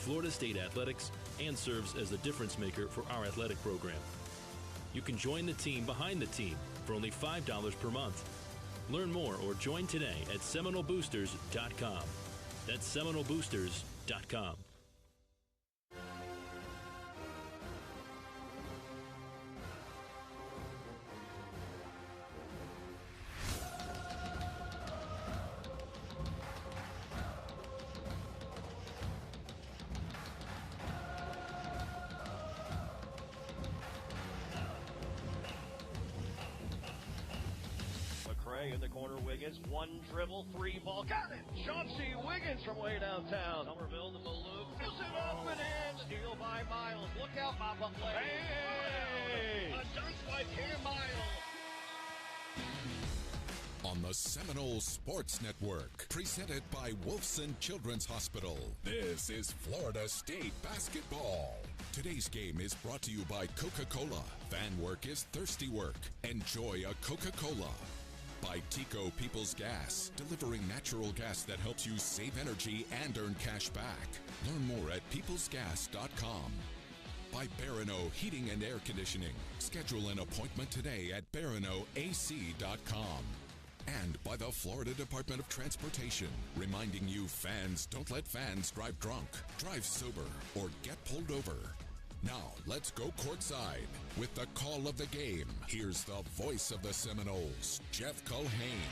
Florida State Athletics and serves as the difference maker for our athletic program. You can join the team behind the team for only $5 per month. Learn more or join today at SeminoleBoosters.com. That's SeminoleBoosters.com. In the corner, Wiggins, one dribble, three ball, got it! Chauncey Wiggins from way downtown. Somerville to Maluk, fills it up and in, steal by Miles. Look out, pop-up play. Hey! A dunk by Cam Miles. On the Seminole Sports Network, presented by Wolfson Children's Hospital, this is Florida State basketball. Today's game is brought to you by Coca-Cola. Fan work is thirsty work. Enjoy a Coca-Cola. By Tico People's Gas, delivering natural gas that helps you save energy and earn cash back. Learn more at peoplesgas.com. By Barano Heating and Air Conditioning. Schedule an appointment today at baranoac.com. And by the Florida Department of Transportation, reminding you fans don't let fans drive drunk, drive sober, or get pulled over. Now, let's go courtside with the call of the game. Here's the voice of the Seminoles, Jeff Culhane.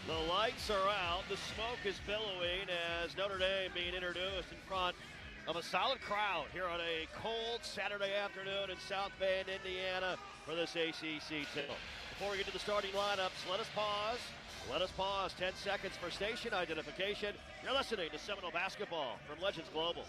The lights are out. The smoke is billowing as Notre Dame being introduced in front of a solid crowd here on a cold Saturday afternoon in South Bend, Indiana for this ACC title. Before we get to the starting lineups, let us pause. 10 seconds for station identification. You're listening to Seminole Basketball from Legends Global.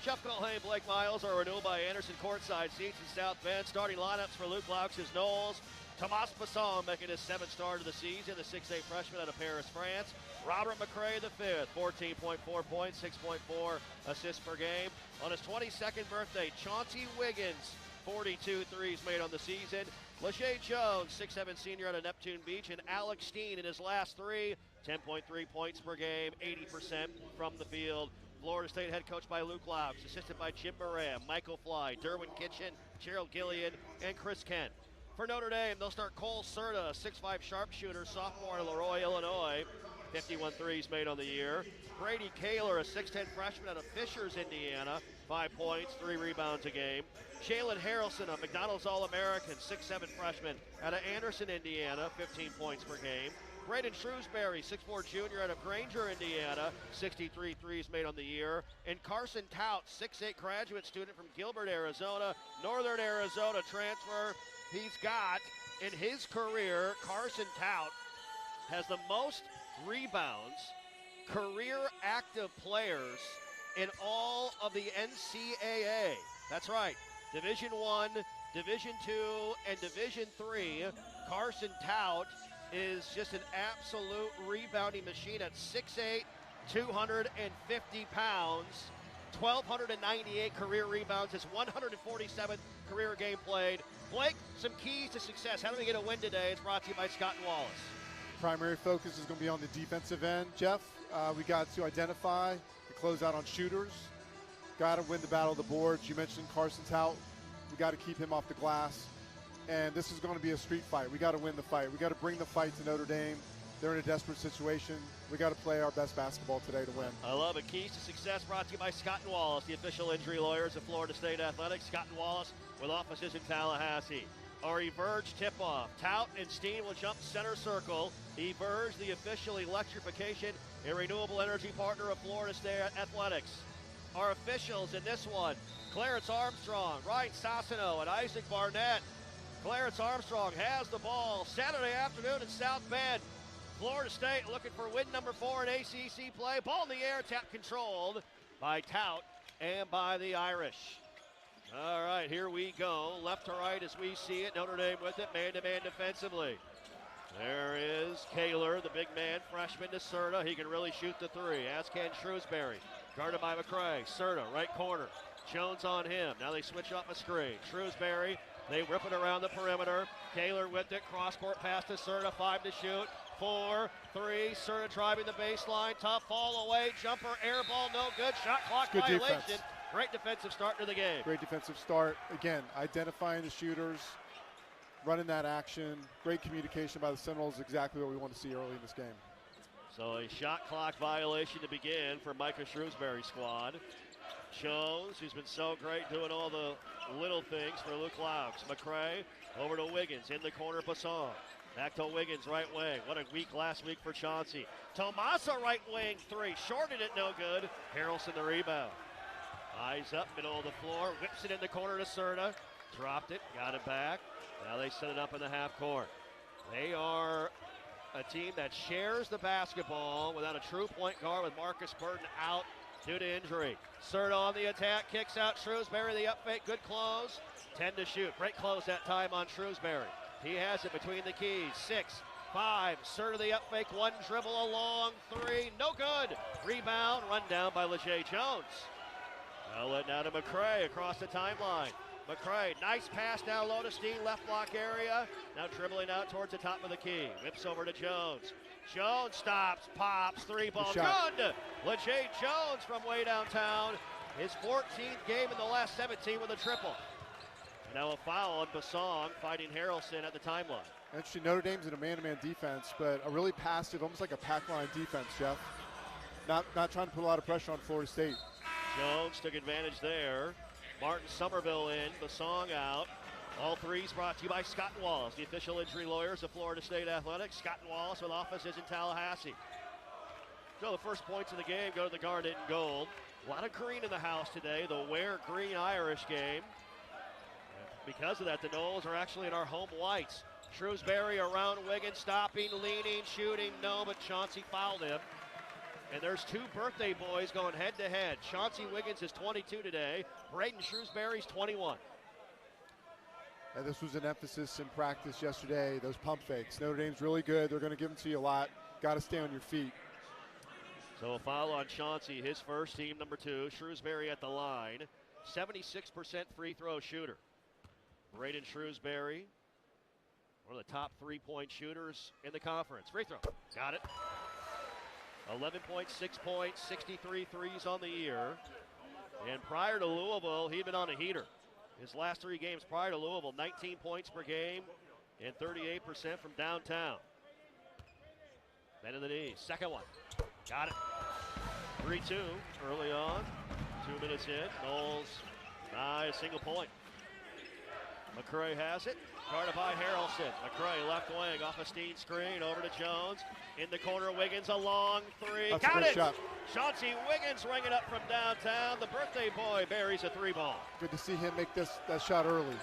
Jeff Culhane, Blake Miles are renewed by Anderson courtside seats in South Bend. Starting lineups for Luke Laux' Knowles. Tomas Passon making his 7th start of the season, the 6'8 freshman out of Paris, France. Robert McRae the 5th, 14.4 points, 6.4 assists per game. On his 22nd birthday, Chauncey Wiggins, 42 threes made on the season. Lachey Jones, 6'7 senior out of Neptune Beach, and Alex Steen in his last 3, 10.3 points per game, 80% from the field. Florida State head coach by Luke Laux, assisted by Jim Moran, Michael Fly, Derwin Kitchen, Gerald Gillian, and Chris Kent. For Notre Dame, they'll start Cole Serta, a 6'5 sharpshooter, sophomore in Leroy, Illinois, 51 threes made on the year. Brady Kaler, a 6'10 freshman out of Fishers, Indiana, 5 points, 3 rebounds a game. Jalen Harrelson, a McDonald's All-American, 6'7 freshman out of Anderson, Indiana, 15 points per game. Braden Shrewsbury, 6'4 junior out of Granger, Indiana, 63 threes made on the year. And Carson Tout, 6'8 graduate student from Gilbert, Arizona, Northern Arizona transfer. He's got, in his career, Carson Tout has the most rebounds, career active players in all of the NCAA. That's right, Division I, Division II, and Division III. Carson Tout is just an absolute rebounding machine at 6'8", 250 pounds, 1,298 career rebounds, his 147th career game played. Blake, some keys to success. How do we get a win today? It's brought to you by Scott and Wallace. Primary focus is going to be on the defensive end, Jeff. We got to identify and close out on shooters. Got to win the battle of the boards. You mentioned Carson Tout. We got to keep him off the glass. And this is going to be a street fight. We got to win the fight. We got to bring the fight to Notre Dame. They're in a desperate situation. We got to play our best basketball today to win. I love it. Keys to success brought to you by Scott and Wallace, the official injury lawyers of Florida State Athletics. Scott and Wallace with offices in Tallahassee. Our Everge tip-off. Tout and Steen will jump center circle. Everge, the official electrification and renewable energy partner of Florida State Athletics. Our officials in this one, Clarence Armstrong, Ryan Sassino, and Isaac Barnett. Clarence Armstrong has the ball Saturday afternoon in South Bend. Florida State looking for win number 4 in ACC play. Ball in the air, tap controlled by Tout and by the Irish. All right, here we go. Left to right as we see it. Notre Dame with it, man-to-man defensively. There is Kaler, the big man, freshman to Serta. He can really shoot the 3, as can Shrewsbury. Guarded by McRae. Serta, right corner. Jones on him. Now they switch off a screen. Shrewsbury They whip it around the perimeter. Kaler with it, cross-court pass to Serta, 5 to shoot. 4, 3, Serta driving the baseline, tough fall away, jumper, air ball, no good, shot clock Good violation. defense. Great defensive start to the game. Great defensive start. Again, identifying the shooters, running that action. Great communication by the Seminoles, exactly what we want to see early in this game. So a shot clock violation to begin for Micah Shrewsbury's squad. Jones, who's been so great doing all the little things for Luke Laux. McCray over to Wiggins, in the corner, Basson. Back to Wiggins, right wing. What a week last week for Chauncey. Tomasa, right wing, 3. Shorted it, no good. Harrelson the rebound. Eyes up, middle of the floor. Whips it in the corner to Serta. Dropped it, got it back. Now they set it up in the half court. They are a team that shares the basketball without a true point guard, with Marcus Burton out due to injury. Serta on the attack, kicks out Shrewsbury, the up fake, good close. 10 to shoot, great close that time on Shrewsbury. He has it between the keys, 6, 5, Serta the up fake, 1 dribble, a long 3, no good. Rebound, run down by LeJay Jones. Outlet now to McCray across the timeline. McCray, nice pass now low to Steen, left block area. Now dribbling out towards the top of the key. Whips over to Jones. Jones stops, pops, 3 ball, good. LeJay Jones from way downtown. His 14th game in the last 17 with a triple. Now a foul on Basson, fighting Harrelson at the timeline. Interesting, Notre Dame's in a man-to-man defense, but a really passive, almost like a pack line defense, Jeff. Not trying to put a lot of pressure on Florida State. Jones took advantage there. Martin Somerville in, Basson out. All threes brought to you by Scott and Wallace, the official injury lawyers of Florida State Athletics. Scott and Wallace with offices in Tallahassee. So the first points of the game go to the Garnet and Gold. A lot of green in the house today, the Wear Green Irish game. Because of that, the Noles are actually in our home whites. Shrewsbury around Wiggins, stopping, leaning, shooting, no, but Chauncey fouled him. And there's 2 birthday boys going head-to-head. Chauncey Wiggins is 22 today. Braden Shrewsbury's 21. And this was an emphasis in practice yesterday, those pump fakes. Notre Dame's really good. They're going to give them to you a lot. Got to stay on your feet. So a foul on Chauncey, his first, team number 2. Shrewsbury at the line. 76% free throw shooter. Braden Shrewsbury, one of the top 3-point shooters in the conference. Free throw, got it. 11 points, 6 points, 63 threes on the year. And prior to Louisville, he'd been on a heater. His last 3 games prior to Louisville, 19 points per game and 38% from downtown. Bend in the knees, second one, got it. 3-2 early on, 2 minutes in. Noles, a single point. McCray has it, guarded by Harrelson. McCray left wing, off a Steen screen, over to Jones. In the corner, Wiggins, a long 3. That's got a good it! shot. Chauncey Wiggins ringing up from downtown. The birthday boy buries a 3-ball. Good to see him make that shot early.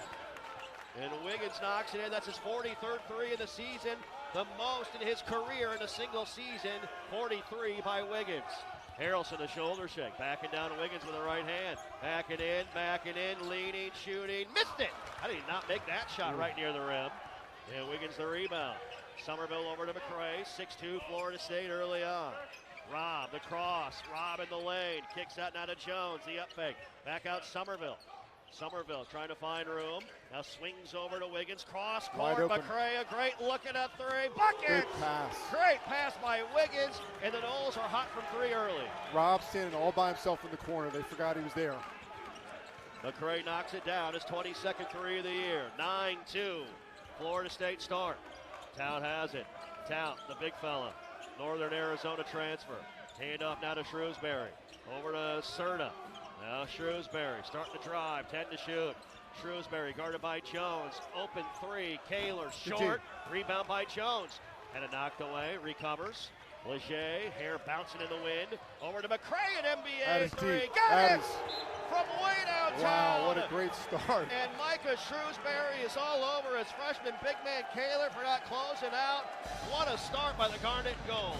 And Wiggins knocks it in. That's his 43rd 3 of the season. The most in his career in a single season. 43 by Wiggins. Harrelson, a shoulder shake. Backing down Wiggins with the right hand. Backing in, leaning, shooting. Missed it! How did he not make that shot right near the rim? And Wiggins the rebound. Somerville over to McCray. 6-2 Florida State early on. Rob, the cross. Rob in the lane. Kicks out now to Jones. The up fake. Back out Somerville. Somerville trying to find room. Now swings over to Wiggins. Cross court. McCray, a great look at a 3. Bucket! Good pass. Great pass by Wiggins. And the Noles are hot from 3 early. Rob standing all by himself in the corner. They forgot he was there. McCray knocks it down. His 22nd 3 of the year. 9-2. Florida State start. Tout has it. Tout, the big fella. Northern Arizona transfer. Handoff now to Shrewsbury. Over to Serta. Now Shrewsbury starting to drive. 10 to shoot. Shrewsbury guarded by Jones. Open 3. Kaler short. Rebound by Jones. And it knocked away. Recovers. Leger, hair bouncing in the wind. Over to McCray, an NBA 3. Got it! From way downtown. Wow, what a great start. And Micah Shrewsbury is all over his freshman big man Kaler for not closing out. What a start by the Garnet and Gold.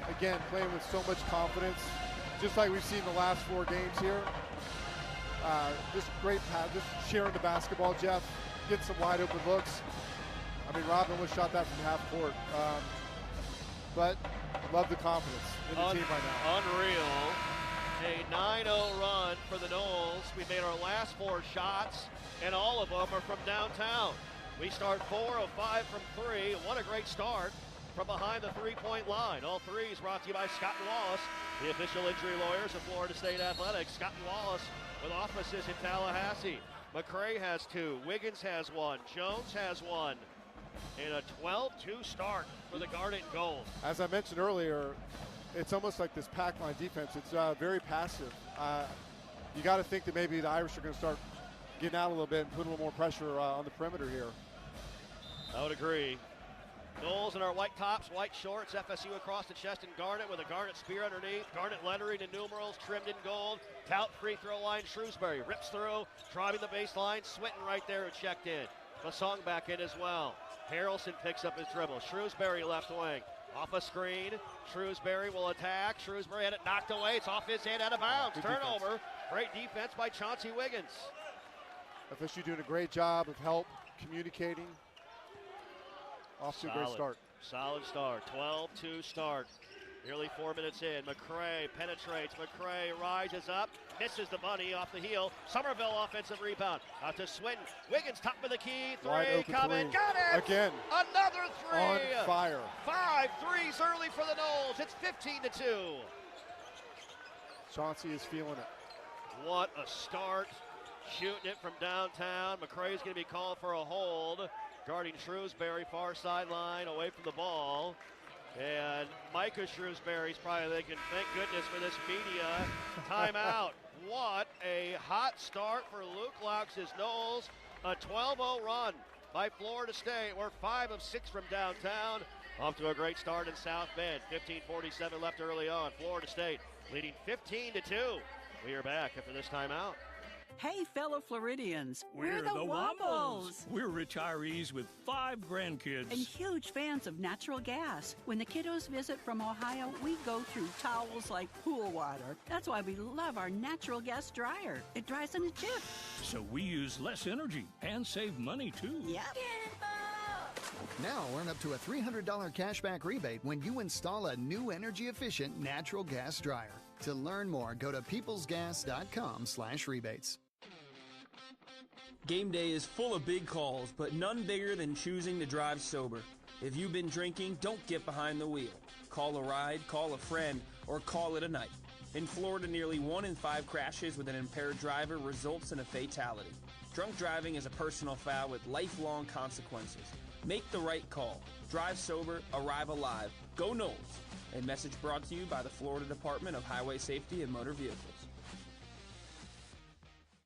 Again, playing with so much confidence, just like we've seen the last 4 games here. Just great pass, just sharing the basketball, Jeff. Getting some wide open looks. I mean, Robin almost shot that from half court. But love the confidence in the team by now. Unreal. A 9-0 run for the Noles. We made our last 4 shots, and all of them are from downtown. We start 4 of 5 from 3. What a great start from behind the three-point line. All threes brought to you by Scott & Wallace, the official injury lawyers of Florida State Athletics. Scott & Wallace with offices in Tallahassee. McCray has 2. Wiggins has 1. Jones has 1. And a 12-2 start for the Garnet and Gold. As I mentioned earlier, it's almost like this pack line defense. It's very passive. You got to think that maybe the Irish are going to start getting out a little bit and put a little more pressure on the perimeter here. I would agree. Noles in our white tops, white shorts, FSU across the chest and Garnet with a Garnet spear underneath. Garnet lettering and numerals trimmed in gold. Tout free throw line, Shrewsbury rips through, driving the baseline. Swinton right there who checked in. Masong back in as well. Harrelson picks up his dribble. Shrewsbury left wing. Off a screen. Shrewsbury will attack. Shrewsbury had it knocked away. It's off his hand, out of bounds. Good Turnover. defense. Great defense by Chauncey Wiggins. FSU doing a great job of help communicating. Off to a great start. Solid start. 12-2 start. Nearly 4 minutes in. McCray penetrates. McCray rises up. Misses the bunny off the heel. Somerville offensive rebound. Out to Swinton. Wiggins top of the key. Three coming. Got it! Again. Another three. On fire. 5 threes early for the Noles. It's 15-2. Chauncey is feeling it. What a start. Shooting it from downtown. McCray's going to be called for a hold. Guarding Shrewsbury, far sideline, away from the ball. And Micah Shrewsbury's probably thinking, thank goodness for this media timeout. What a hot start for Luke Loux's Noles. A 12-0 run by Florida State. We're 5 of 6 from downtown. Off to a great start in South Bend. 15:47 left early on. Florida State leading 15-2. We are back after this timeout. Hey, fellow Floridians, we're the Wombles. We're retirees with 5 grandkids. And huge fans of natural gas. When the kiddos visit from Ohio, we go through towels like pool water. That's why we love our natural gas dryer. It dries in a jiff. So we use less energy and save money, too. Yep. Now earn up to a $300 cashback rebate when you install a new energy-efficient natural gas dryer. To learn more, go to peoplesgas.com/rebates. Game day is full of big calls, but none bigger than choosing to drive sober. If you've been drinking, don't get behind the wheel. Call a ride, call a friend, or call it a night. In Florida, nearly 1 in 5 crashes with an impaired driver results in a fatality. Drunk driving is a personal foul with lifelong consequences. Make the right call. Drive sober, arrive alive. Go Noles. A message brought to you by the Florida Department of Highway Safety and Motor Vehicles.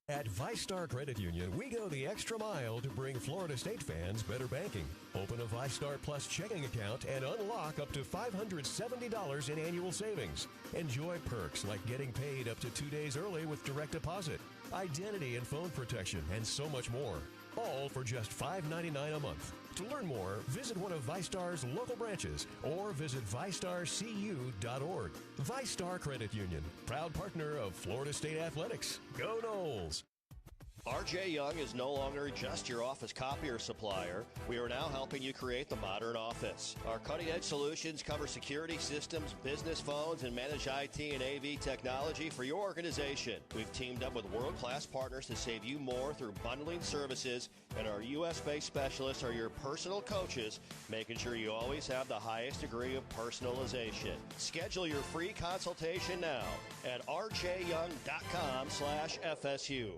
At ViStar Credit Union, we go the extra mile to bring Florida State fans better banking. Open a ViStar Plus checking account and unlock up to $570 in annual savings. Enjoy perks like getting paid up to 2 days early with direct deposit, identity and phone protection, and so much more. All for just $5.99 a month. To learn more, visit one of ViStar's local branches or visit ViStarCU.org. ViStar Credit Union, proud partner of Florida State Athletics. Go Noles! RJ Young is no longer just your office copier supplier. We are now helping you create the modern office. Our cutting-edge solutions cover security systems, business phones, and managed IT and AV technology for your organization. We've teamed up with world-class partners to save you more through bundling services, and our U.S.-based specialists are your personal coaches, making sure you always have the highest degree of personalization. Schedule your free consultation now at rjyoung.com/FSU.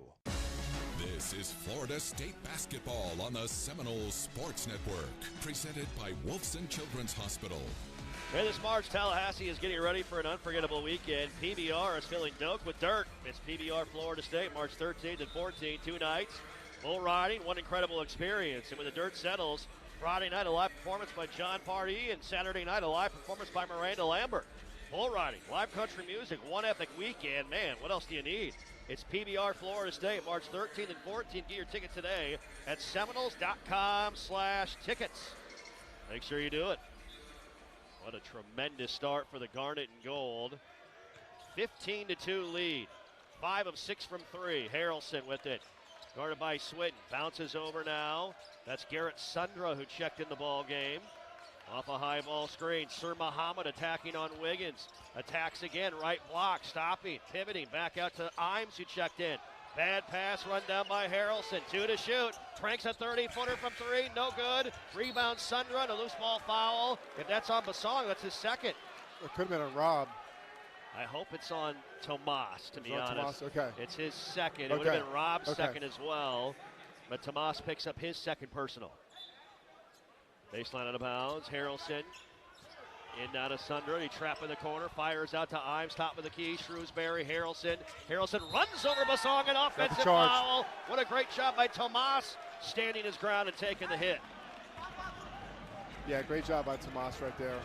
This is Florida State basketball on the Seminoles Sports Network, presented by Wolfson Children's Hospital. Hey, this March, Tallahassee is getting ready for an unforgettable weekend. PBR is filling Doak with dirt. It's PBR Florida State, March 13th and 14th, 2 nights. Bull riding, one incredible experience. And when the dirt settles, Friday night a live performance by John Pardee, and Saturday night a live performance by Miranda Lambert. Bull riding, live country music, one epic weekend. Man, what else do you need? It's PBR Florida State, March 13th and 14th. Get your tickets today at Seminoles.com/tickets. Make sure you do it. What a tremendous start for the Garnet and Gold. 15-2 lead. 5 of 6 from 3. Harrelson with it. Guarded by Swinton. Bounces over now. That's Garrett Sundra who checked in the ball game. Off a high ball screen, Sir Muhammad attacking on Wiggins. Attacks again, right block, stopping, pivoting, back out to Imes who checked in. Bad pass run down by Harrelson, 2 to shoot. Pranks a 30-footer from 3, no good. Rebound Sundra, and a loose ball foul. If that's on Basong, that's his second. It could have been a Rob. I hope it's on Tomas, to be honest. Tomas? Okay. It's his second. It would have been Rob's second as well. But Tomas picks up his second personal. Baseline out of bounds. Harrelson in now to Sundra. He trapped in the corner. Fires out to Imes. Top of the key. Shrewsbury. Harrelson. Harrelson runs over Basong. An offensive foul. What a great job by Tomas. Standing his ground and taking the hit. Yeah, great job by Tomas right there.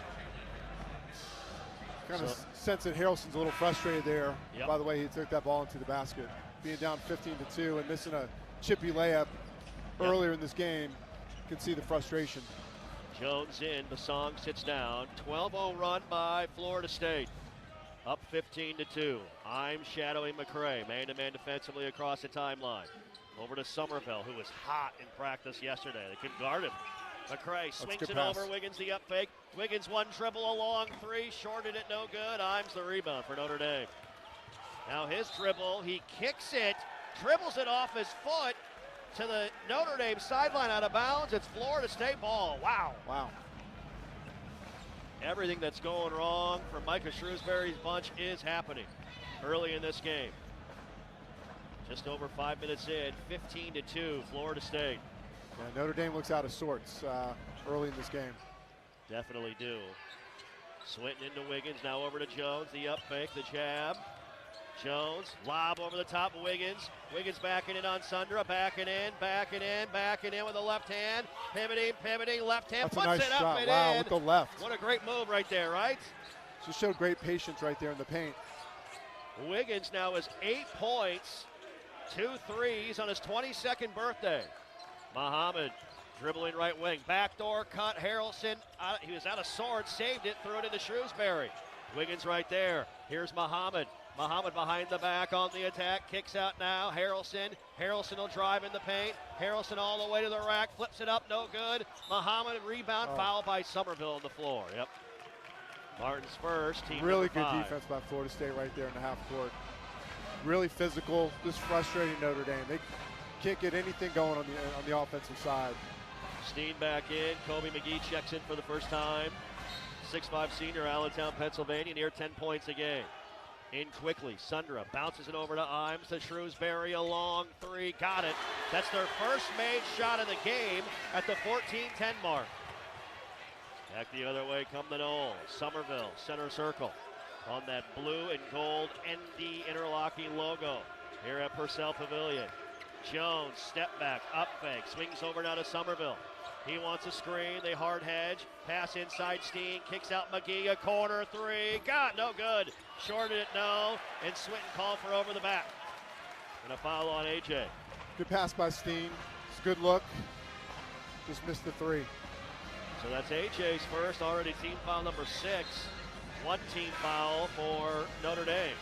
Kind of sense that Harrelson's a little frustrated there. Yep. By the way, he took that ball into the basket. Being down 15-2 and missing a chippy layup earlier in this game. You can see the frustration. Jones in, Basong sits down. 12-0 run by Florida State. Up 15-2. I'm shadowing McCray. Man-to-man defensively across the timeline. Over to Somerville, who was hot in practice yesterday. They couldn't guard him. McCray swings it over. Wiggins the up fake. Wiggins one dribble, a long 3. Shorted it, no good. Imes the rebound for Notre Dame. Now his dribble. He kicks it. Dribbles it off his foot to the Notre Dame sideline, out of bounds. It's Florida State ball. Wow. Wow. Everything that's going wrong for Micah Shrewsbury's bunch is happening early in this game. Just over 5 minutes in, 15-2, Florida State. Yeah, Notre Dame looks out of sorts early in this game. Definitely do. Swinton into Wiggins, now over to Jones. The up fake, the jab. Jones, lob over the top of Wiggins. Wiggins backing it on Sundra, backing in with the left hand. Pivoting, left hand, That's puts a nice it up shot. and wow, in. with the left. What a great move right there, right? Just showed great patience right there in the paint. Wiggins now has 8 points, 2 threes on his 22nd birthday. Muhammad dribbling right wing. Backdoor cut. Harrelson, he was out of sorts, saved it, threw it into Shrewsbury. Wiggins right there. Here's Muhammad. Muhammad behind the back on the attack. Kicks out now. Harrelson will drive in the paint. Harrelson all the way to the rack. Flips it up. No good. Muhammad rebound. Foul by Somerville on the floor. Yep. Martin's first. Team really good 5. defense by Florida State right there in the half court. Really physical. Just frustrating Notre Dame. They can't get anything going on the offensive side. Steen back in. Kobe McGee checks in for the first time. 6'5" senior, Allentown, Pennsylvania, near 10 points a game. In quickly, Sundra bounces it over to Imes, to Shrewsbury, a long 3, got it. That's their first made shot of the game at the 14-10 mark. Back the other way come the Noles. Somerville, center circle, on that blue and gold ND interlocking logo here at Purcell Pavilion. Jones, step back, up fake, swings over now to Somerville. He wants a screen, they hard hedge, pass inside Steen, kicks out McGee, a corner 3, no good. Shorted it, no, and Swinton called for over the back. And a foul on AJ. Good pass by Steen, it's a good look, just missed the 3. So that's AJ's first, already team foul number 6. 1 team foul for Notre Dame.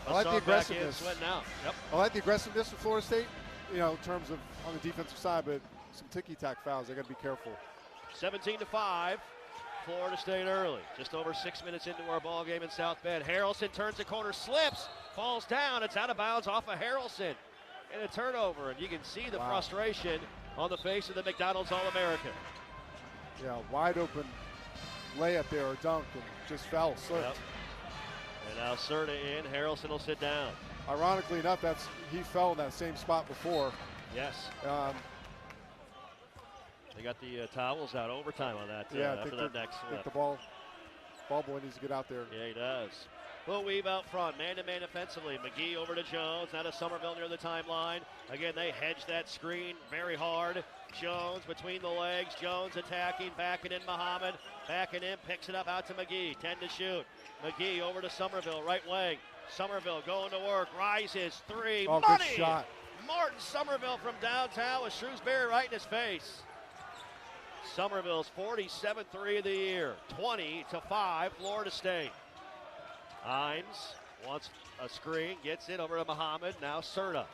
I like the aggressiveness. Swinton out. Yep. I like the aggressiveness of Florida State, in terms of on the defensive side, but some ticky-tack fouls. They got to be careful. 17-5, Florida State early. Just over 6 minutes into our ball game in South Bend. Harrelson turns the corner, slips, falls down. It's out of bounds off of Harrelson. And a turnover, and you can see the frustration on the face of the McDonald's All-American. Yeah, wide open layup there or dunk, and just fell, slipped. Yep. And now Serta in. Harrelson will sit down. Ironically enough, he fell in that same spot before. Yes. They got the towels out, overtime on that. After that next I slip. think the ball boy needs to get out there. Yeah, he does. Will Weave out front, man-to-man offensively. McGee over to Jones, now to Somerville near the timeline. Again, they hedge that screen very hard. Jones between the legs. Jones attacking, backing in Muhammad. Backing in, picks it up out to McGee. 10 to shoot. McGee over to Somerville, right wing. Somerville going to work, rises, 3, Oh, money! good shot. Martin Somerville from downtown with Shrewsbury right in his face. Somerville's 47th 3 of the year, 20-5, Florida State. Imes wants a screen, gets it over to Muhammad, now Serta.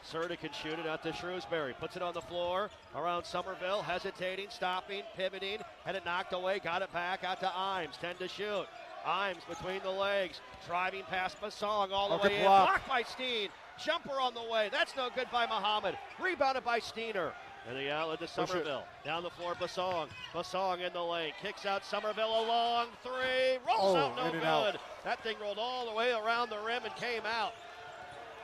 Serta can shoot it out to Shrewsbury. Puts it on the floor around Somerville. Hesitating, stopping, pivoting. Had it knocked away. Got it back out to Imes. 10 to shoot. Imes between the legs. Driving past Basong all the way in. Blocked by Steen. Jumper on the way. That's no good by Muhammad. Rebounded by Steiner. And the outlet to Somerville. Down the floor, Basong. Basong in the lane. Kicks out Somerville. A long three. Rolls out, no good. That thing rolled all the way around the rim and came out.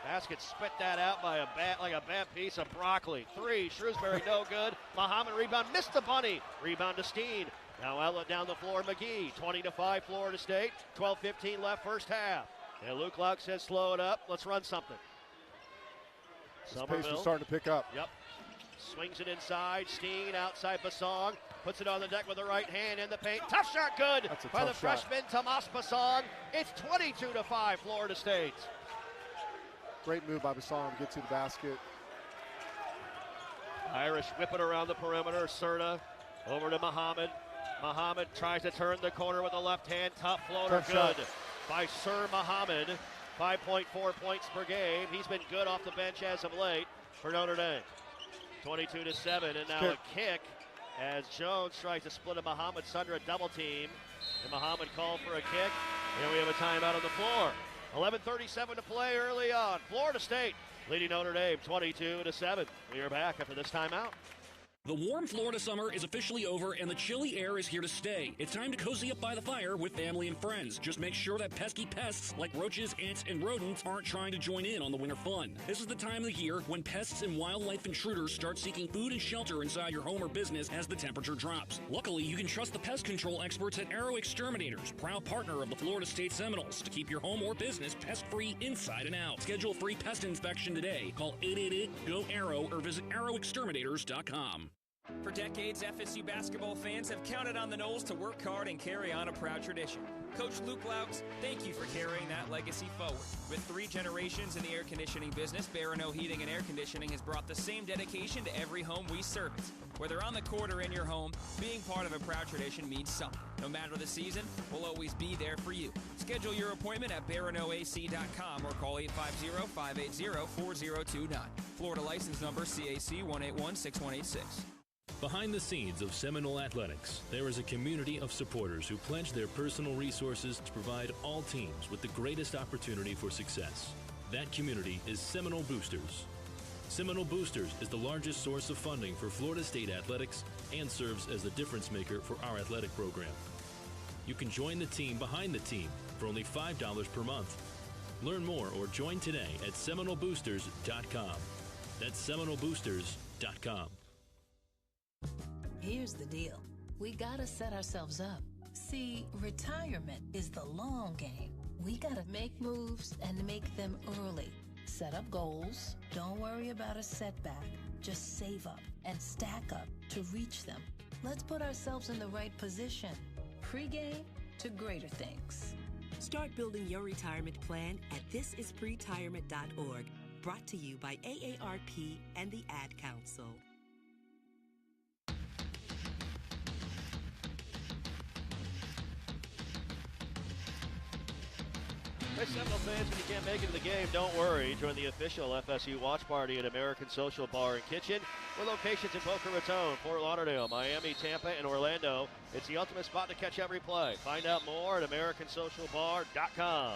Basket spit that out by like a bad piece of broccoli. Three, Shrewsbury no good. Muhammad rebound, missed the bunny. Rebound to Steen. Now outlet down the floor, McGee. 20-5 Florida State. 12:15 left first half. And Luke Lauk says slow it up. Let's run something. This pace is starting to pick up. Yep. Swings it inside. Steen outside Basong. Puts it on the deck with the right hand in the paint. Tough shot good by the freshman Tomas Basong. It's 22-5 Florida State. Great move by Basong to get to the basket. Irish whip it around the perimeter. Serta over to Muhammad. Muhammad tries to turn the corner with the left hand. Tough floater, good by Sir Muhammad. 5.4 points per game. He's been good off the bench as of late for Notre Dame. 22-7, and now a kick as Jones tries to split a Muhammad Sundra double team. And Muhammad called for a kick, and we have a timeout on the floor. 11:37 to play early on. Florida State leading Notre Dame 22-7. We are back after this timeout. The warm Florida summer is officially over and the chilly air is here to stay. It's time to cozy up by the fire with family and friends. Just make sure that pesky pests like roaches, ants, and rodents aren't trying to join in on the winter fun. This is the time of the year when pests and wildlife intruders start seeking food and shelter inside your home or business as the temperature drops. Luckily, you can trust the pest control experts at Arrow Exterminators, proud partner of the Florida State Seminoles, to keep your home or business pest-free inside and out. Schedule a free pest inspection today. Call 888-GO-ARROW or visit arrowexterminators.com. For decades, FSU basketball fans have counted on the Noles to work hard and carry on a proud tradition. Coach Luke Laux, thank you for carrying that legacy forward. With 3 generations in the air conditioning business, Barano Heating and Air Conditioning has brought the same dedication to every home we service. Whether on the court or in your home, being part of a proud tradition means something. No matter the season, we'll always be there for you. Schedule your appointment at baranoac.com or call 850-580-4029. Florida license number CAC 1816186. Behind the scenes of Seminole Athletics, there is a community of supporters who pledge their personal resources to provide all teams with the greatest opportunity for success. That community is Seminole Boosters. Seminole Boosters is the largest source of funding for Florida State athletics and serves as the difference maker for our athletic program. You can join the team behind the team for only $5 per month. Learn more or join today at SeminoleBoosters.com. That's SeminoleBoosters.com. Here's the deal. We gotta set ourselves up. See, retirement is the long game. We gotta make moves and make them early. Set up goals. Don't worry about a setback. Just save up and stack up to reach them. Let's put ourselves in the right position. Pregame to greater things. Start building your retirement plan at thisispretirement.org. Brought to you by AARP and the Ad Council. Hey, Seminole fans, when you can't make it to the game, don't worry. Join the official FSU watch party at American Social Bar and Kitchen, with locations in Boca Raton, Fort Lauderdale, Miami, Tampa, and Orlando. It's the ultimate spot to catch every play. Find out more at AmericanSocialBar.com.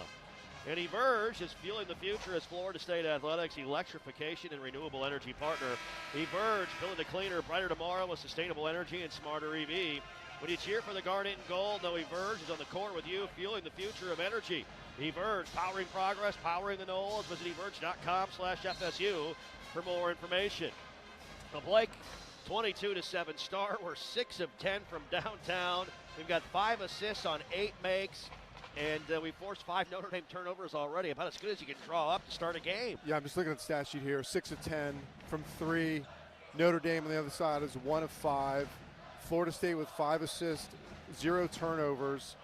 And Everge is fueling the future as Florida State Athletics electrification and renewable energy partner. Everge, building a cleaner, brighter tomorrow with sustainable energy and smarter EV. When you cheer for the Garnet and Gold, know Everge is on the court with you, fueling the future of energy. Everge, powering progress, powering the Noles. Visit everge.com/FSU for more information. The Blake 22-7 start. We're 6 of 10 from downtown. We've got 5 assists on 8 makes, and we forced 5 Notre Dame turnovers already. About as good as you can draw up to start a game. Yeah, I'm just looking at the stat sheet here. 6 of 10 from 3. Notre Dame on the other side is 1 of 5. Florida State with 5 assists, 0 turnovers.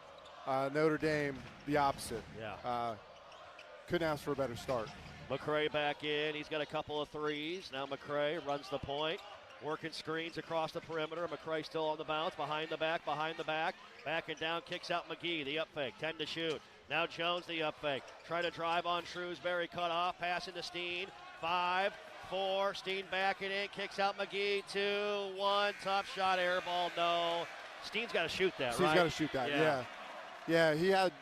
Notre Dame, the opposite. Yeah. Couldn't ask for a better start. McCray back in. He's got a couple of threes. Now McCray runs the point. Working screens across the perimeter. McCray still on the bounce. Behind the back. Back and down. Kicks out McGee. The up fake. 10 to shoot. Now Jones the up fake. Try to drive on Shrewsbury. Cut off. Pass into Steen. 5. 4. Steen backing in, kicks out McGee. 2, 1, tough shot, air ball, no. Steen's got to shoot that, Steen's right? got to shoot that, yeah. He had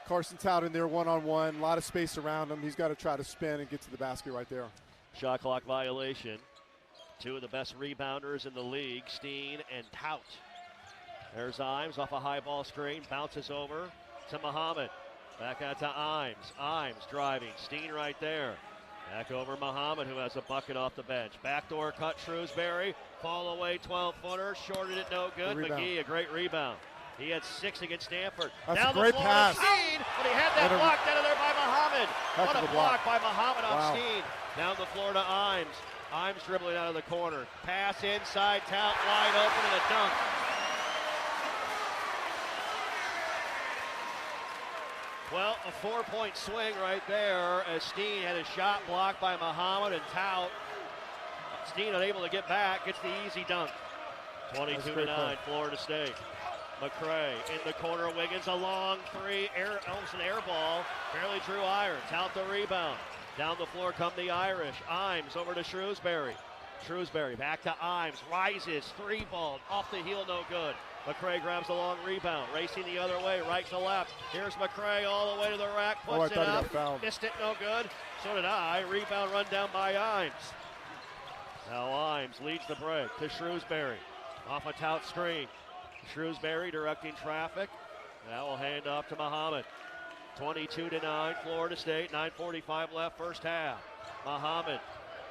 Carson Tout in there one-on-one, a lot of space around him. He's got to try to spin and get to the basket right there. Shot clock violation. 2 of the best rebounders in the league, Steen and Tout. There's Imes off a high ball screen, bounces over to Muhammad. Back out to Imes. Imes driving, Steen right there. Back over Muhammad, who has a bucket off the bench. Backdoor cut, Shrewsbury. Fall away, 12-footer. Shorted it, no good. McGee, a great rebound. He had 6 against Stanford. That's down a great the floor pass. to Steen, but he had that block down there by Muhammad. What a block by Muhammad on Steen. Down the floor to Imes. Imes dribbling out of the corner. Pass inside, Tout wide open, and a dunk. Well, a 4-point swing right there as Steen had his shot blocked by Muhammad and Tout. Steen unable to get back, gets the easy dunk. 22-9, Florida State. McCray in the corner, Wiggins a long 3, almost an air ball, barely drew iron. Tout the rebound. Down the floor come the Irish. Imes over to Shrewsbury. Shrewsbury back to Imes, rises, 3-ball, off the heel, no good. McCray grabs a long rebound, racing the other way, right to left. Here's McCray all the way to the rack, puts it up, missed it, no good. So did I. Rebound run down by Imes. Now Imes leads the break to Shrewsbury. Off a Tout screen. Shrewsbury directing traffic. That will hand off to Muhammad. 22-9, Florida State, 9:45 left, first half. Muhammad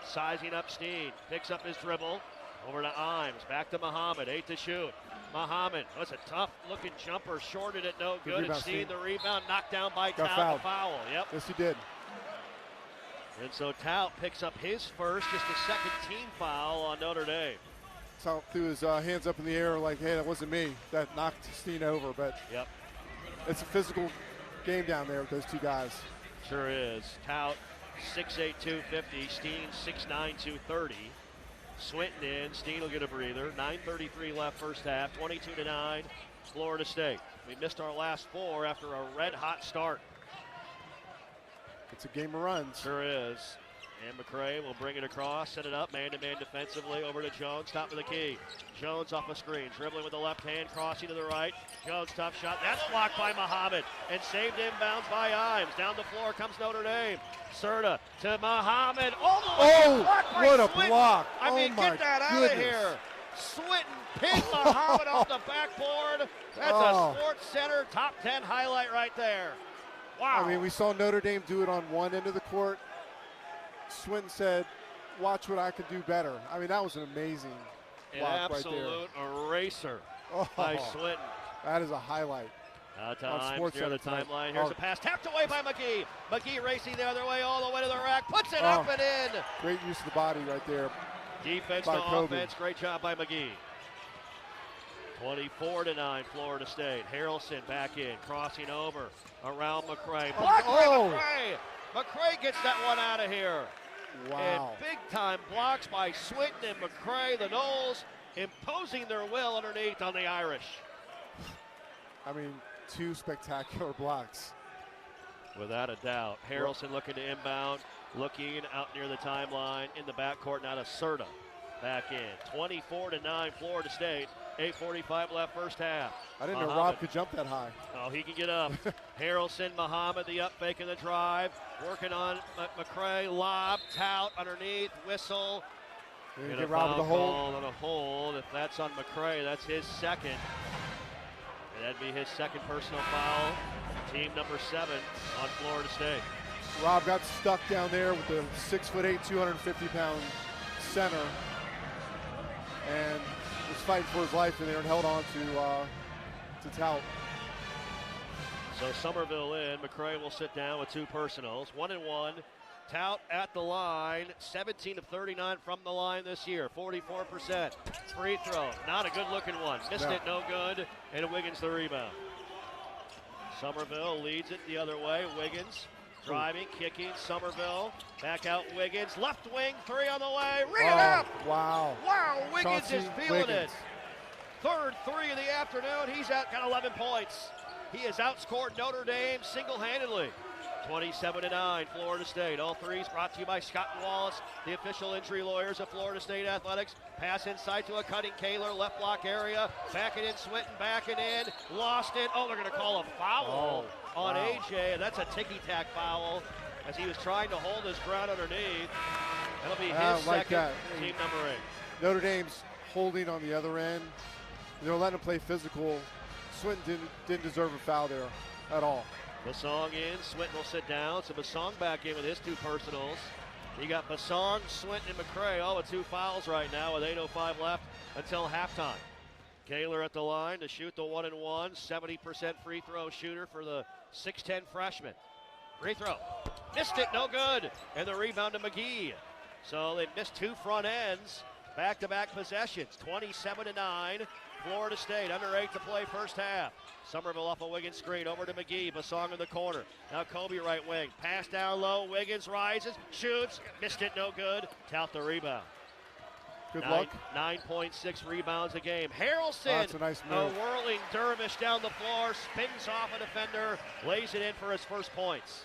sizing up Steen, picks up his dribble. Over to Imes, back to Muhammad, 8 to shoot. Muhammad, that's a tough-looking jumper, shorted it, no good. And Steen, the rebound, knocked down by Tout, the foul. Yep. Yes, he did. And so Tout picks up his first, just a second team foul on Notre Dame. Tout threw his hands up in the air like, hey, that wasn't me. That knocked Steen over, but it's a physical game down there with those two guys. Sure is. Tout, 6'8", 250. Steen, 6'9", 230. Swinton in. Steen will get a breather. 9:33 left first half. 22-9, Florida State. We missed our last 4 after a red-hot start. It's a game of runs. Sure is. And McCray will bring it across, set it up, man-to-man defensively, over to Jones, top of the key. Jones off a screen, dribbling with the left hand, crossing to the right. Jones, tough shot, that's blocked by Muhammad, and saved inbounds by Imes. Down the floor comes Notre Dame. Serta to Muhammad, all the way blocked by what a Swinton. block. I mean, get that out of here. Swinton pinned Muhammad off the backboard. That's a Sports Center top 10 highlight right there. Wow. I mean, we saw Notre Dame do it on one end of the court. Swinton said, watch what I can do better. I mean, that was an amazing block right there. Absolute eraser by Swinton. That is a highlight. Times near the timeline. Here's a pass tapped away by McGee. McGee racing the other way, all the way to the rack, puts it up and in. Great use of the body right there. Defense to offense, great job by McGee. 24-9, Florida State. Harrelson back in, crossing over, around McCray. Blocked by McCray. McCray gets that one out of here. Wow. And big-time blocks by Swinton and McCray. The Noles imposing their will underneath on the Irish. I mean, 2 spectacular blocks. Without a doubt. Harrelson looking to inbound, looking out near the timeline in the backcourt. Now to Serta back in. 24-9, Florida State. 8:45 left first half. I didn't know Rob could jump that high. Oh, he can get up. Harrelson, Muhammad, the up fake and the drive. Working on McCray, lob, Tout underneath, whistle. And get Rob with the hold. On a hold. If that's on McCray, that's his second. And that'd be his second personal foul. Team number 7 on Florida State. Rob got stuck down there with the 6'8", 250-pound center. And was fighting for his life in there and held on to Tout. So Somerville in. McCray will sit down with 2 personals. 1-1. Tout at the line. 17 of 39 from the line this year. 44%. Free throw. Not a good looking one. Missed it, no good. And Wiggins the rebound. Somerville leads it the other way. Wiggins driving, kicking. Somerville back out. Wiggins. Left wing. 3 on the way. Ring it up. Wow. Wow. Wiggins Chauncey is feeling Wiggins. it. Third 3 of the afternoon. He's got 11 points. He has outscored Notre Dame single-handedly. 27-9, Florida State. All threes brought to you by Scott and Wallace, the official injury lawyers of Florida State Athletics. Pass inside to a cutting Kaler, left block area. Back it in, Swinton, back it in. Lost it. Oh, they're going to call a foul on AJ. That's a ticky-tack foul as he was trying to hold his ground underneath. That'll be his second, team number 8. Notre Dame's holding on the other end. They're letting him play physical. Swinton didn't deserve a foul there at all. Basong in, Swinton will sit down. So Basong back in with his 2 personals. You got Basong, Swinton, and McCray all with 2 fouls right now with 8:05 left until halftime. Kaler at the line to shoot the 1-and-1, 70% free throw shooter for the 6'10 freshman. Free throw, missed it, no good. And the rebound to McGee. So they missed 2 front ends, back-to-back possessions, 27-9. Florida State under 8 to play first half. Somerville off a Wiggins screen over to McGee. Basong in the corner. Now Kobe right wing. Pass down low. Wiggins rises, shoots, missed it, no good. Tout the rebound. Good luck. 9.6 rebounds a game. Harrelson, that's a nice move. A whirling dervish down the floor, spins off a defender, lays it in for his first points.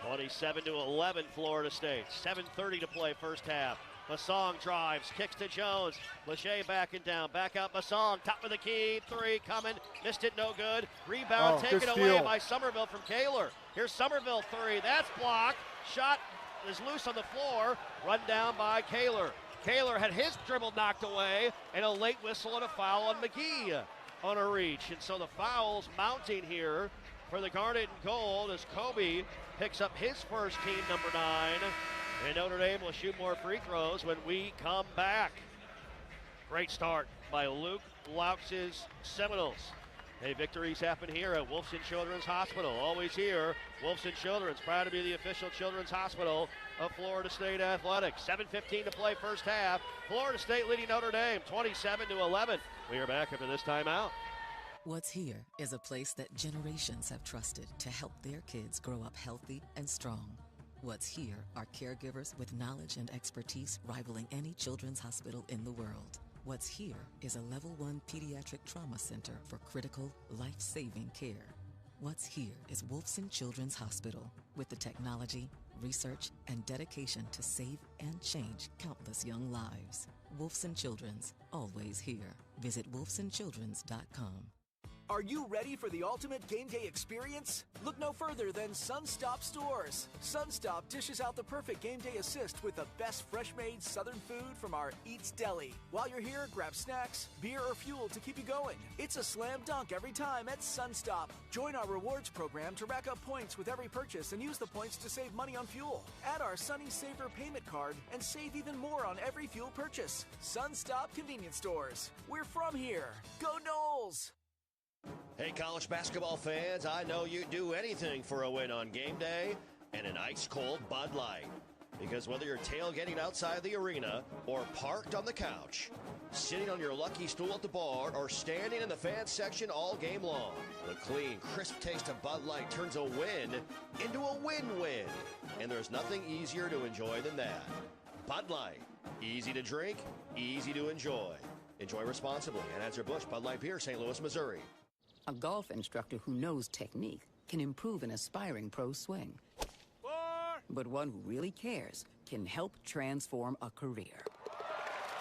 27-11 Florida State. 7:30 to play first half. Basong drives, kicks to Jones. Lachey backing down, back out Basong, top of the key, 3 coming, missed it, no good. Rebound taken away by Somerville from Kaler. Here's Somerville 3, that's blocked. Shot is loose on the floor, run down by Kaler. Kaler had his dribble knocked away, and a late whistle and a foul on McGee on a reach. And so the fouls mounting here for the Garnet and Gold as Kobe picks up his first, team number 9. And Notre Dame will shoot more free throws when we come back. Great start by Luke Loux's Seminoles. Hey, victories happen here at Wolfson Children's Hospital. Always here, Wolfson Children's, proud to be the official children's hospital of Florida State Athletics. 7:15 to play first half. Florida State leading Notre Dame 27-11. We are back after this timeout. What's Here is a place that generations have trusted to help their kids grow up healthy and strong. What's Here are caregivers with knowledge and expertise rivaling any children's hospital in the world. What's Here is a level 1 pediatric trauma center for critical, life-saving care. What's Here is Wolfson Children's Hospital with the technology, research, and dedication to save and change countless young lives. Wolfson Children's, always here. Visit wolfsonchildrens.com. Are you ready for the ultimate game day experience? Look no further than Sunstop Stores. Sunstop dishes out the perfect game day assist with the best fresh-made southern food from our Eats Deli. While you're here, grab snacks, beer, or fuel to keep you going. It's a slam dunk every time at Sunstop. Join our rewards program to rack up points with every purchase and use the points to save money on fuel. Add our Sunny Saver payment card and save even more on every fuel purchase. Sunstop Convenience Stores. We're from here. Go Noles! Hey, college basketball fans, I know you'd do anything for a win on game day and an ice-cold Bud Light. Because whether you're tailgating outside the arena or parked on the couch, sitting on your lucky stool at the bar, or standing in the fan section all game long, the clean, crisp taste of Bud Light turns a win into a win-win. And there's nothing easier to enjoy than that. Bud Light. Easy to drink, easy to enjoy. Enjoy responsibly. Anheuser-Busch Bud Light Beer, St. Louis, Missouri. A golf instructor who knows technique can improve an aspiring pro's swing. But one who really cares can help transform a career.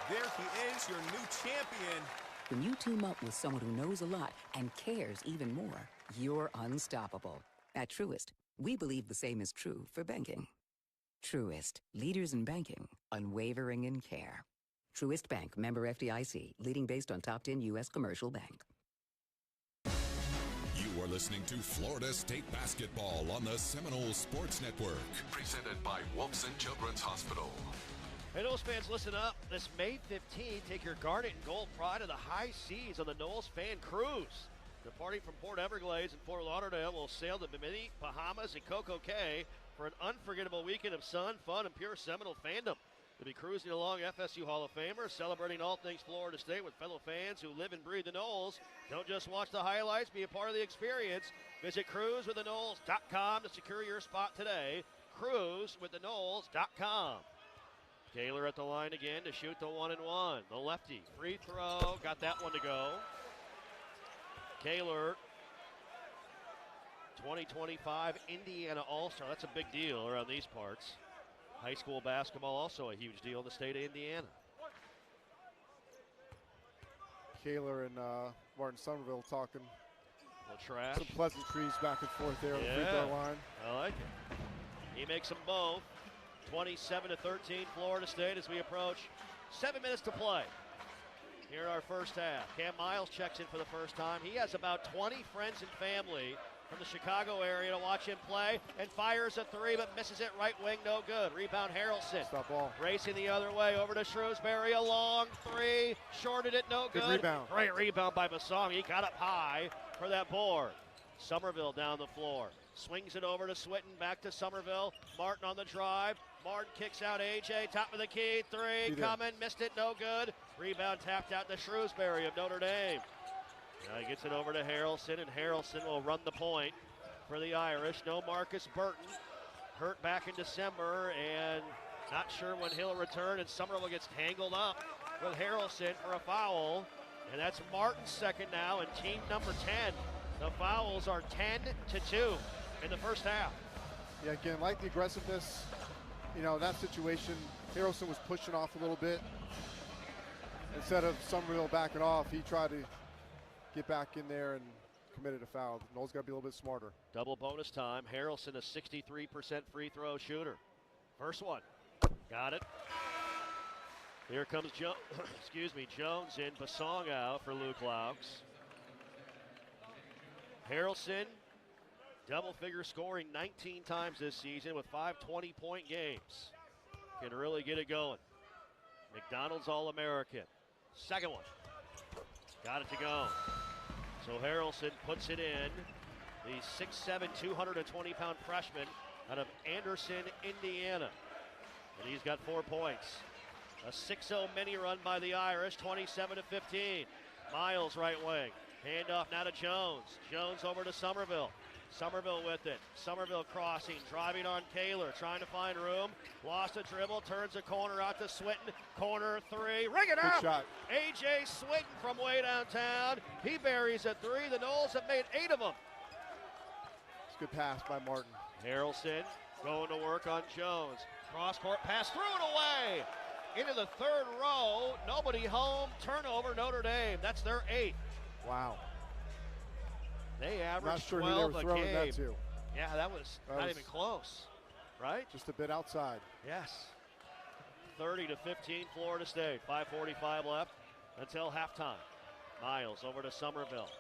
There he is, your new champion. When you team up with someone who knows a lot and cares even more, you're unstoppable. At Truist, we believe the same is true for banking. Truist, leaders in banking, unwavering in care. Truist Bank, member FDIC, leading based on top 10 U.S. commercial bank. You are listening to Florida State basketball on the Seminole Sports Network, presented by Wolfson Children's Hospital. Hey, Knowles fans, listen up. This May 15th, take your Garnet and Gold pride to the high seas on the Knowles Fan Cruise. Departing from Port Everglades and Fort Lauderdale, we'll sail to Bimini, Bahamas, and Coco Cay for an unforgettable weekend of sun, fun, and pure Seminole fandom. We'll be cruising along FSU Hall of Famers, celebrating all things Florida State with fellow fans who live and breathe the Knowles. Don't just watch the highlights, be a part of the experience. Visit cruisewiththeknowles.com to secure your spot today. Cruisewiththeknowles.com. Kaler at the line again to shoot the 1-and-1. The lefty, free throw, got that one to go. Kaler 2025 Indiana All-Star. That's a big deal around these parts. High school basketball also a huge deal in the state of Indiana. Kaler and Martin Somerville talking trash. Some pleasantries back and forth there on the free throw line. I like it. He makes them both. 27-13 Florida State as we approach 7 minutes to play here in our first half. Cam Miles checks in for the first time. He has about 20 friends and family from the Chicago area to watch him play, and fires a three but misses it right wing, no good. Rebound Harrelson. Stop ball. Racing the other way over to Shrewsbury, a long three, shorted it, no good. Good rebound. Great rebound by Basong. He got up high for that board. Somerville down the floor. Swings it over to Swinton, back to Somerville. Martin on the drive. Martin kicks out AJ, top of the key, three coming, missed it, no good. Rebound tapped out to Shrewsbury of Notre Dame. Now he gets it over to Harrelson, and Harrelson will run the point for the Irish. No Marcus Burton, hurt back in December, and not sure when he'll return, and Somerville gets tangled up with Harrelson for a foul, and that's Martin's second now, and team number 10. The fouls are 10-2 in the first half. Yeah, again, like the aggressiveness, you know, in that situation, Harrelson was pushing off a little bit. Instead of Somerville backing off, he tried to get back in there and committed a foul. Noel's got to be a little bit smarter. Double bonus time. Harrelson, a 63% free throw shooter. First one. Got it. Here comes Jones in. Basong out for Luke Laux. Harrelson, double figure scoring 19 times this season with 5 20-point games. Can really get it going. McDonald's All-American. Second one. Got it to go. So Harrelson puts it in. The 6'7", 220-pound freshman out of Anderson, Indiana. And he's got 4 points. A 6-0 mini run by the Irish, 27-15. Miles right wing. Handoff now to Jones. Jones over to Somerville. Somerville with it. Somerville crossing, driving on Kaler, trying to find room. Lost a dribble, turns a corner out to Swinton. Corner three, ring it out! Good shot. A.J. Swinton from way downtown. He buries a three. The Noles have made 8 of them. It's a good pass by Martin. Harrelson going to work on Jones. Cross-court pass, threw it away. Into the third row, nobody home. Turnover, Notre Dame. That's their 8th. Wow. They averaged Not sure 12 who they were throwing game. that to. Yeah, that was not even close, right? Just a bit outside. Yes. 30-15 Florida State. 5:45 left until halftime. Miles over to Somerville.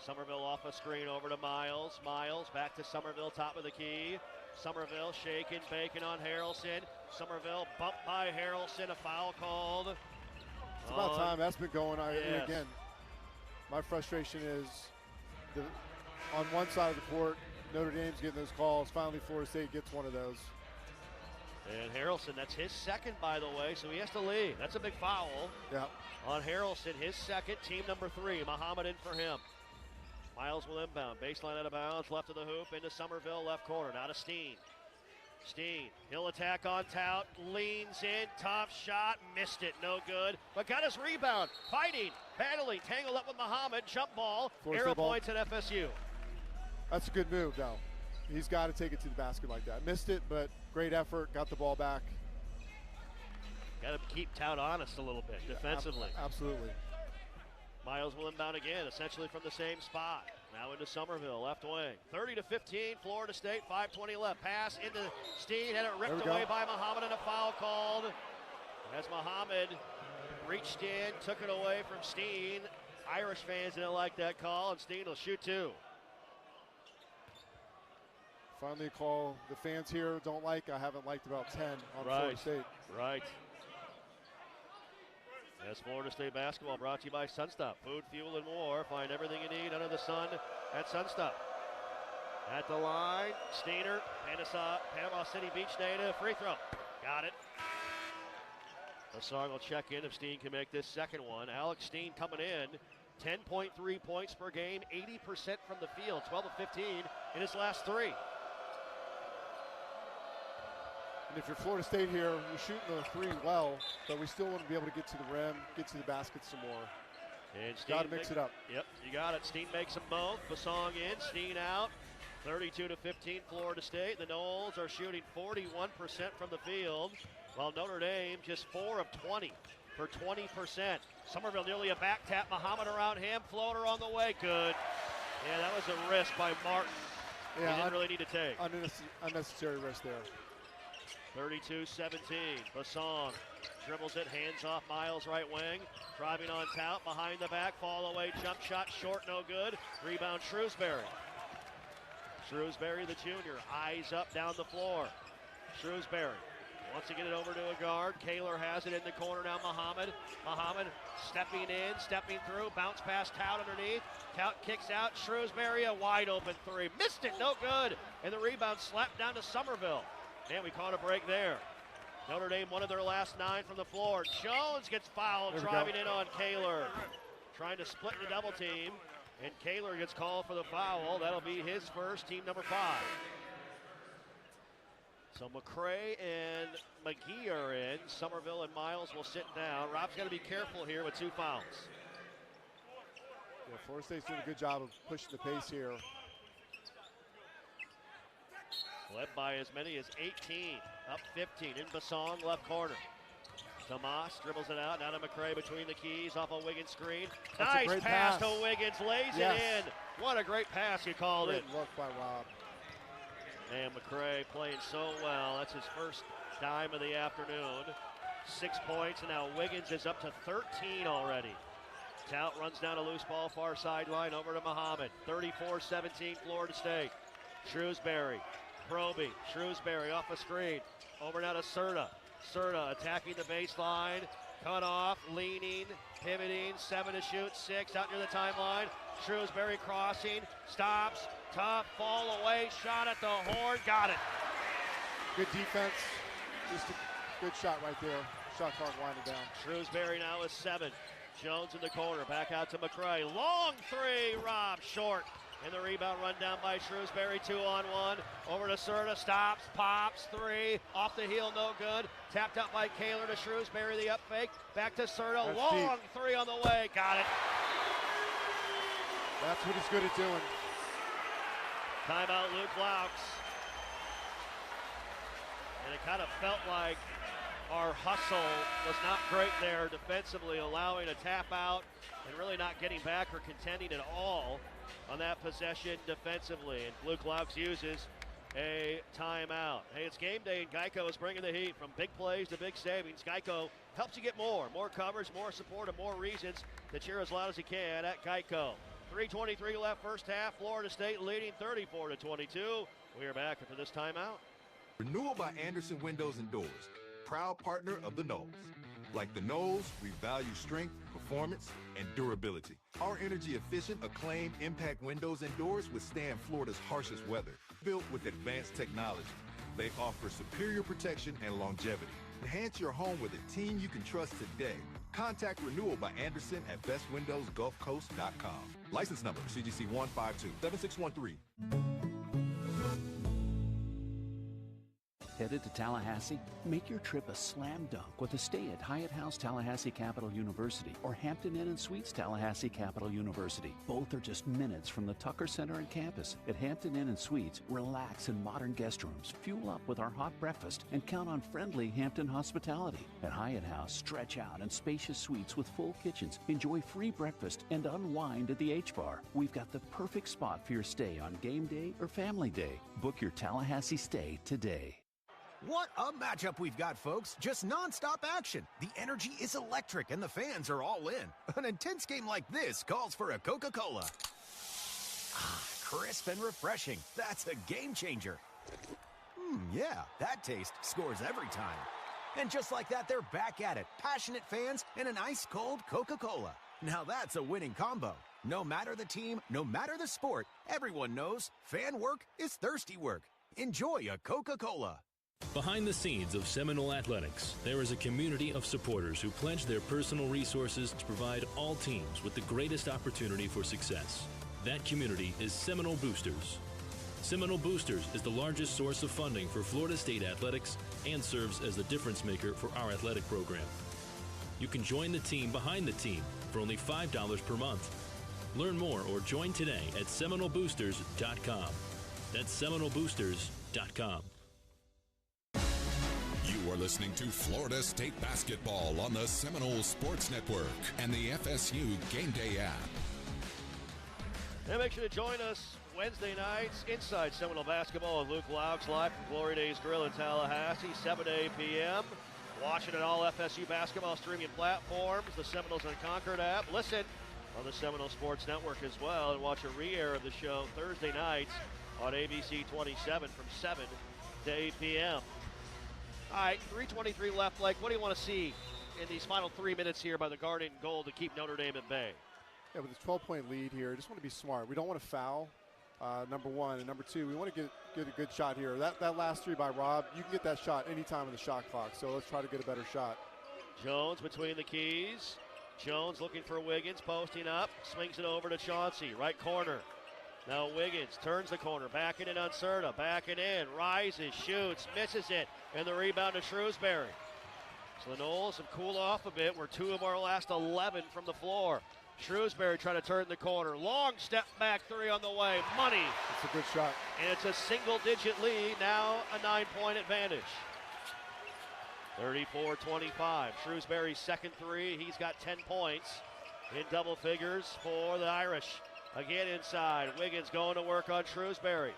Somerville off a screen over to Miles. Miles back to Somerville, top of the key. Somerville shaking, baking on Harrelson. Somerville bumped by Harrelson. A foul called. It's about time. That's been going on. Yes. Again, my frustration is on one side of the court, Notre Dame's getting those calls. Finally, Florida State gets one of those. And Harrelson, that's his second, by the way, so he has to leave. That's a big foul. Yeah. On Harrelson, his second, team number 3. Muhammad in for him. Miles will inbound. Baseline out of bounds, left of the hoop, into Somerville, left corner. Now to Steen. Steen, he'll attack on Tout, leans in, tough shot, missed it, no good, but got his rebound, fighting, battling, tangled up with Muhammad, jump ball, arrow points at FSU. That's a good move, though. He's got to take it to the basket like that. Missed it, but great effort, got the ball back. Got to keep Tout honest a little bit defensively. Absolutely. Miles will inbound again, essentially from the same spot. Now into Somerville, left wing. 30-15, Florida State, 5:20 left. Pass into Steen, had it ripped away by Muhammad, and a foul called. As Muhammad reached in, took it away from Steen. Irish fans didn't like that call, and Steen will shoot 2. Finally a call the fans here don't like. I haven't liked about 10 on Florida State. Right. As Florida State basketball brought to you by Sunstop. Food, fuel, and more. Find everything you need under the sun at Sunstop. At the line, Steener, Panama City Beach native, free throw. Got it. Basong will check in if Steen can make this second one. Alex Steen coming in, 10.3 points per game, 80% from the field, 12 of 15 in his last 3. And if you're Florida State here, you're shooting the 3 well, but we still want to be able to get to the rim, get to the basket some more. And Steen got to mix it up. Yep, you got it. Steen makes them both. Basong in, Steen out. 32-15 Florida State. The Noles are shooting 41% from the field, while Notre Dame just 4 of 20 for 20%. Somerville nearly a back tap. Muhammad around him. Floater on the way. Good. Yeah, that was a risk by Martin. Yeah, he didn't really need to take. Unnecessary risk there. 32-17. Basong dribbles it, hands off Miles, right wing. Driving on Tout, behind the back, fall away, jump shot, short, no good. Rebound, Shrewsbury. Shrewsbury, the junior, eyes up down the floor. Shrewsbury wants to get it over to a guard. Kaler has it in the corner now, Muhammad. Muhammad stepping in, stepping through, bounce pass, Tout underneath. Tout kicks out, Shrewsbury, a wide open three. Missed it, no good. And the rebound slapped down to Somerville. Man, we caught a break there. Notre Dame, one of their last 9 from the floor. Jones gets fouled, driving in on Kaler. Trying to split the double team, and Kaler gets called for the foul. That'll be his first, team number 5. So McCray and McGee are in. Somerville and Miles will sit down. Rob's got to be careful here with 2 fouls. Yeah, Florida State's doing a good job of pushing the pace here. Led by as many as 18, up 15 in Basong, left corner. Tomas dribbles it out, down to McCray between the keys, off a Wiggins screen. That's nice pass to Wiggins, lays yes. it in. What a great pass, you called great it. Look by Rob. And McCray playing so well. That's his first dime of the afternoon. 6 points, and now Wiggins is up to 13 already. Tout runs down a loose ball, far sideline, over to Muhammad. 34-17 Florida State. Shrewsbury. Proby, Shrewsbury off a screen. Over now to Serta. Serta attacking the baseline. Cut off, leaning, pivoting. 7 to shoot, 6 out near the timeline. Shrewsbury crossing, stops, tough, fall away, shot at the horn, got it. Good defense. Just a good shot right there. Shot clock winding down. Shrewsbury now is 7. Jones in the corner, back out to McCray. Long 3, Rob, short. And the rebound run down by Shrewsbury, 2-on-1. Over to Serta, stops, pops, 3. Off the heel, no good. Tapped out by Kaler to Shrewsbury, the up fake. Back to Serta, that's long deep. 3 on the way, got it. That's what he's good at doing. Timeout, Luke Laux. And it kind of felt like our hustle was not great there defensively, allowing a tap out and really not getting back or contending at all on that possession defensively. And Luke Laux uses a timeout. Hey, it's game day, and Geico is bringing the heat. From big plays to big savings, Geico helps you get more coverage, more support, and more reasons to cheer as loud as you can at Geico. 3:23 left first half. Florida State leading 34-22. We are back after this timeout. Renewal by Anderson Windows and Doors, proud partner of the Noles. Like the Noles, we value strength, performance, and durability. Our energy-efficient, acclaimed impact windows and doors withstand Florida's harshest weather. Built with advanced technology, they offer superior protection and longevity. Enhance your home with a team you can trust today. Contact Renewal by Anderson at bestwindowsgulfcoast.com. License number CGC 1527613. Headed to Tallahassee? Make your trip a slam dunk with a stay at Hyatt House Tallahassee Capital University or Hampton Inn & Suites Tallahassee Capital University. Both are just minutes from the Tucker Center and campus. At Hampton Inn & Suites, relax in modern guest rooms, fuel up with our hot breakfast, and count on friendly Hampton hospitality. At Hyatt House, stretch out in spacious suites with full kitchens, enjoy free breakfast, and unwind at the H-Bar. We've got the perfect spot for your stay on game day or family day. Book your Tallahassee stay today. What a matchup we've got, folks. Just nonstop action. The energy is electric and the fans are all in. An intense game like this calls for a Coca-Cola. Crisp and refreshing. That's a game changer. Yeah, that taste scores every time. And just like that, they're back at it. Passionate fans and an ice-cold Coca-Cola. Now that's a winning combo. No matter the team, no matter the sport, everyone knows fan work is thirsty work. Enjoy a Coca-Cola. Behind the scenes of Seminole Athletics, there is a community of supporters who pledge their personal resources to provide all teams with the greatest opportunity for success. That community is Seminole Boosters. Seminole Boosters is the largest source of funding for Florida State athletics and serves as the difference maker for our athletic program. You can join the team behind the team for only $5 per month. Learn more or join today at SeminoleBoosters.com. That's SeminoleBoosters.com. You are listening to Florida State Basketball on the Seminole Sports Network and the FSU Game Day app. And make sure to join us Wednesday nights inside Seminole Basketball with Luke Laux live from Glory Days Grill in Tallahassee, 7 to 8 p.m. Watching it all FSU basketball streaming platforms, the Seminoles and Concord app. Listen on the Seminole Sports Network as well, and watch a re-air of the show Thursday nights on ABC 27 from 7 to 8 p.m. All right, 3:23 left, Blake. What do you want to see in these final 3 minutes here by the Garnet and Gold to keep Notre Dame at bay? Yeah, with a 12-point lead here, I just want to be smart. We don't want to foul, number one. And number two, we want to get a good shot here. That last three by Rob, you can get that shot anytime on the shot clock. So let's try to get a better shot. Jones between the keys. Jones looking for Wiggins, posting up, swings it over to Chauncey, right corner. Now Wiggins turns the corner, backing it on Serta, backing in, rises, shoots, misses it, and the rebound to Shrewsbury. So the Noles have cooled off a bit. We're 2 of our last 11 from the floor. Shrewsbury trying to turn the corner. Long step back three on the way. Money. It's a good shot. And it's a single-digit lead, now a 9-point advantage. 34-25. Shrewsbury's second three. He's got 10 points in double figures for the Irish. Again inside. Wiggins going to work on Shrewsbury.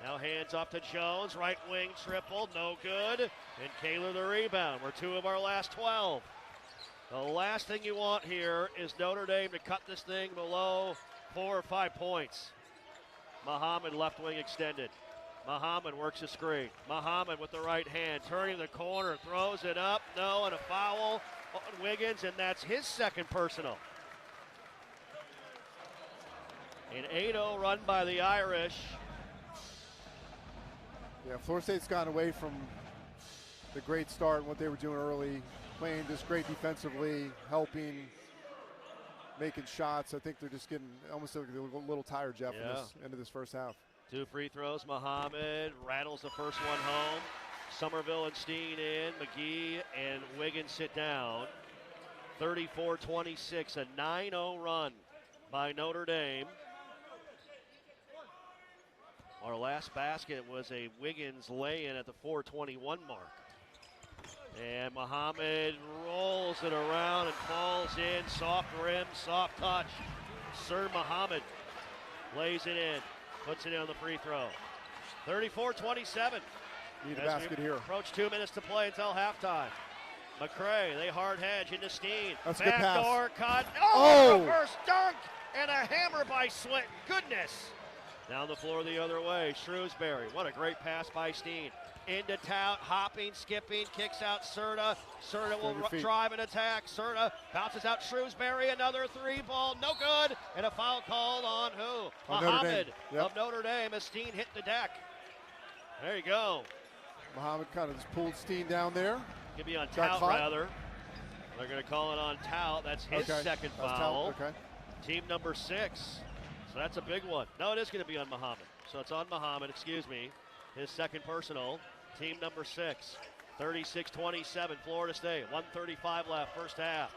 Now hands off to Jones. Right wing triple. No good. And Kaler the rebound. We're 2 of our last 12. The last thing you want here is Notre Dame to cut this thing below 4 or 5 points. Muhammad left wing extended. Muhammad works a screen. Muhammad with the right hand, turning the corner, throws it up. No, and a foul on Wiggins, and that's his second personal. An 8-0 run by the Irish. Yeah, Florida State's gotten away from the great start and what they were doing early, playing just great defensively, helping, making shots. I think they're just getting almost a little tired, Jeff, in this end of this first half. 2 free throws. Muhammad rattles the first one home. Somerville and Steen in. McGee and Wiggins sit down. 34-26, a 9-0 run by Notre Dame. Our last basket was a Wiggins lay-in at the 4:21 mark. And Muhammad rolls it around and falls in. Soft rim, soft touch. Sir Muhammad lays it in. Puts it in on the free throw. 34-27. Need a basket here. Approach 2 minutes to play until halftime. McCray, they hard hedge into Steen. That's a good pass. Backdoor cut. Oh! Reverse dunk and a hammer by Swinton. Goodness. Down the floor the other way. Shrewsbury. What a great pass by Steen. Into Tout, hopping, skipping, kicks out Serta. Serta will drive and attack. Serta bounces out Shrewsbury. Another three ball, no good. And a foul called on who? Muhammad of Notre Dame as Steen hit the deck. There you go. Muhammad kind of just pulled Steen down there. Could be on Tout, rather. They're going to call it on Tout. That's his second foul. Team number 6. So that's a big one. No, it is going to be on Muhammad. So it's on Muhammad, excuse me. His second personal. Team number 6. 36-27, Florida State. 1:35 left, first half.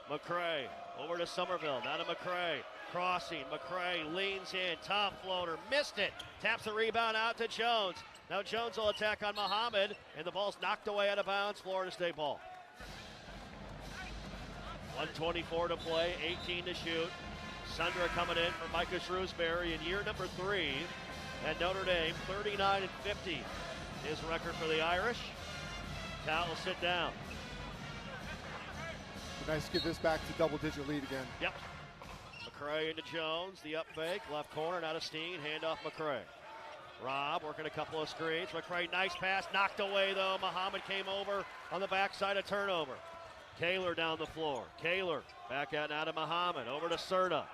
McCray over to Somerville. Now to McCray. Crossing. McCray leans in. Top floater. Missed it. Taps the rebound out to Jones. Now Jones will attack on Muhammad, and the ball's knocked away out of bounds. Florida State ball. 1:24 to play. 18 to shoot. Sundra coming in for Micah Shrewsbury in year number 3 at Notre Dame. 39-50 his record for the Irish. Cal will sit down. Nice to get this back to double-digit lead again. Yep. McCray into Jones. The up fake. Left corner. Now to Steen. Handoff McCray. Rob working a couple of screens. McCray, nice pass. Knocked away, though. Muhammad came over on the backside of turnover. Kaler down the floor. Kaler back out now to Muhammad. Over to Serta.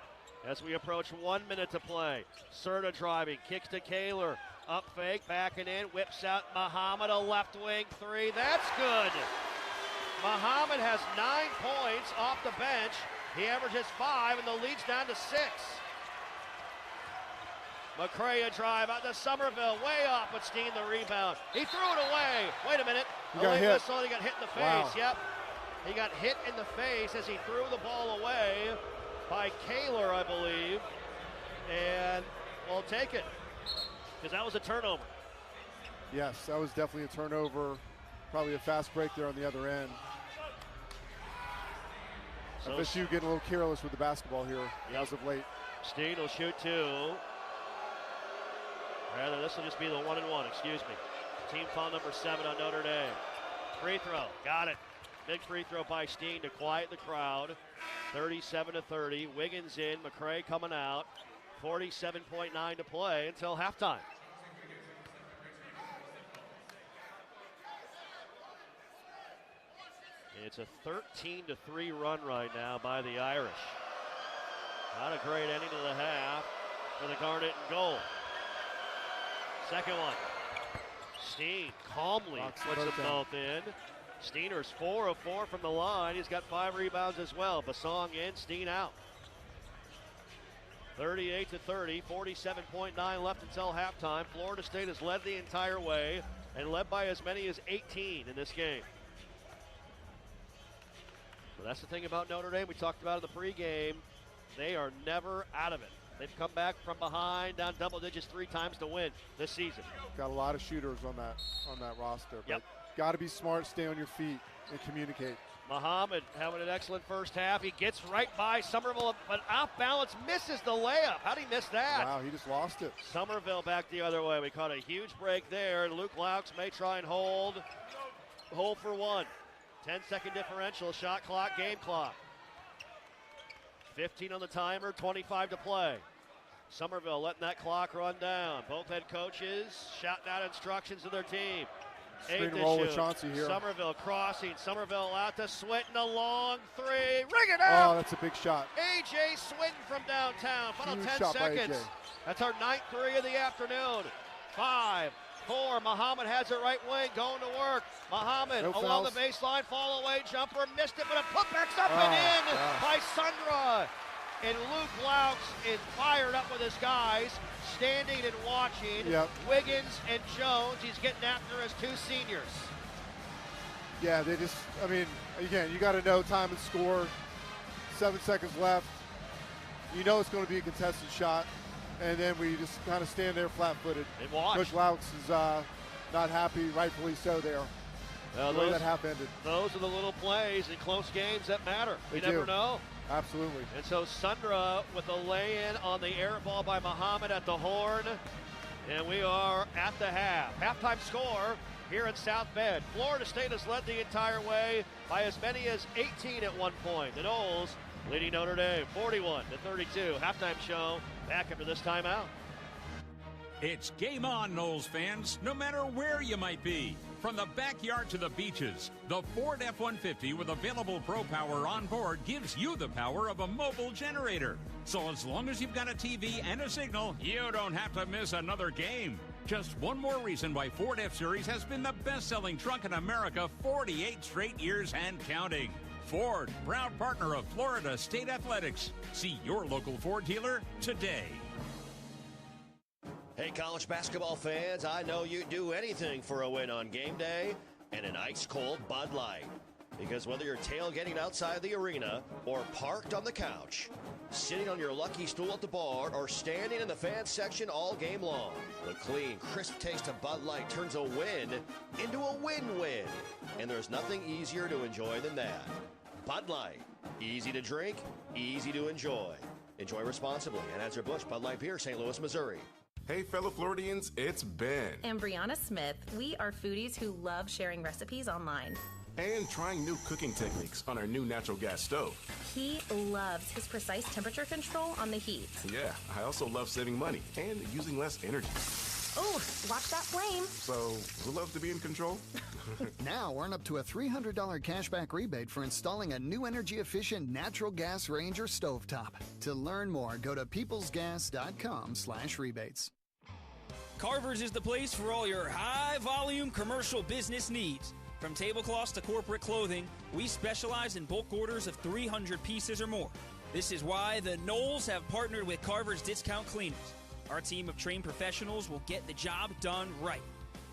As we approach 1 minute to play. Serta driving. Kicks to Kaler. Up fake. Backing in. Whips out Muhammad. A left wing three. That's good. Muhammad has 9 points off the bench. He averages 5, and the lead's down to 6. McCray a drive out to Somerville. Way off, but Steen the rebound. He threw it away. Wait a minute. He got hit. He got hit in the face. Wow. Yep. He got hit in the face as he threw the ball away by Kaler, I believe. And we'll take it. because that was a turnover. Yes, that was definitely a turnover. Probably a fast break there on the other end. So FSU getting a little careless with the basketball here as of late. Steen will shoot 2. Rather, this will just be the 1-and-1, excuse me. Team foul number 7 on Notre Dame. Free throw, got it. Big free throw by Steen to quiet the crowd. 37-30, Wiggins in, McCray coming out. 47.9 to play until halftime. It's a 13-3 run right now by the Irish. Not a great ending to the half for the Garnet and gold. Second one. Steen calmly puts them both in. Steener's 4 of 4 from the line. He's got 5 rebounds as well. Basong in, Steen out. 38-30, 47.9 left until halftime. Florida State has led the entire way and led by as many as 18 in this game. But that's the thing about Notre Dame. We talked about in the pregame. They are never out of it. They've come back from behind, down double digits 3 times to win this season. Got a lot of shooters on that roster. Yep. Got to be smart, stay on your feet, and communicate. Muhammad having an excellent first half. He gets right by Somerville, but off balance, misses the layup. How'd he miss that? Wow, he just lost it. Somerville back the other way. We caught a huge break there. Luke Laux may try and hold for 1. 10-second differential, shot clock, game clock. 15 on the timer, 25 to play. Somerville letting that clock run down. Both head coaches shouting out instructions to their team. Screen roll with Chauncey here. Somerville crossing. Somerville out to Swinton, a long 3. Ring it out! Oh, that's a big shot. A.J. Swinton from downtown. Final Huge 10 shot by seconds. AJ. That's our 9th 3 of the afternoon. 5, 4. Muhammad has it right wing, going to work. Muhammad No along fouls. the baseline, fall away jumper, missed it, but a putback's up and in by Sundra. And Luke Laux is fired up with his guys, standing and watching. Yep. Wiggins and Jones, he's getting after his 2 seniors. Yeah, they just, I mean, again, you got to know time and score. 7 seconds left. You know it's going to be a contested shot. And then we just kind of stand there flat-footed. And watch. Coach Laux is not happy, rightfully so there. Well, the way that half ended. Those are the little plays in close games that matter. You They never do. know. Absolutely. And so Sundra with a lay-in on the air ball by Muhammad at the horn. And we are at the half. Halftime score here in South Bend. Florida State has led the entire way by as many as 18 at one point. The Noles leading Notre Dame 41-32. Halftime show back after this timeout. It's game on, Noles fans, no matter where you might be. From the backyard to the beaches, the Ford F-150 with available Pro Power on board gives you the power of a mobile generator. So as long as you've got a TV and a signal, you don't have to miss another game. Just one more reason why Ford F-Series has been the best-selling truck in America 48 straight years and counting. Ford, proud partner of Florida State Athletics. See your local Ford dealer today. Hey, college basketball fans, I know you'd do anything for a win on game day and an ice-cold Bud Light. Because whether you're tailgating outside the arena or parked on the couch, sitting on your lucky stool at the bar, or standing in the fan section all game long, the clean, crisp taste of Bud Light turns a win into a win-win. And there's nothing easier to enjoy than that. Bud Light. Easy to drink, easy to enjoy. Enjoy responsibly. Anheuser-Busch Bud Light Beer, St. Louis, Missouri. Hey, fellow Floridians, it's Ben. And Brianna Smith. We are foodies who love sharing recipes online. And trying new cooking techniques on our new natural gas stove. He loves his precise temperature control on the heat. Yeah, I also love saving money and using less energy. Oh, watch that flame. So, who loves to be in control? Now earn up to a $300 cashback rebate for installing a new energy-efficient natural gas Ranger stovetop. To learn more, go to peoplesgas.com/rebates. Carver's is the place for all your high-volume commercial business needs. From tablecloths to corporate clothing, we specialize in bulk orders of 300 pieces or more. This is why the Noles have partnered with Carver's Discount Cleaners. Our team of trained professionals will get the job done right.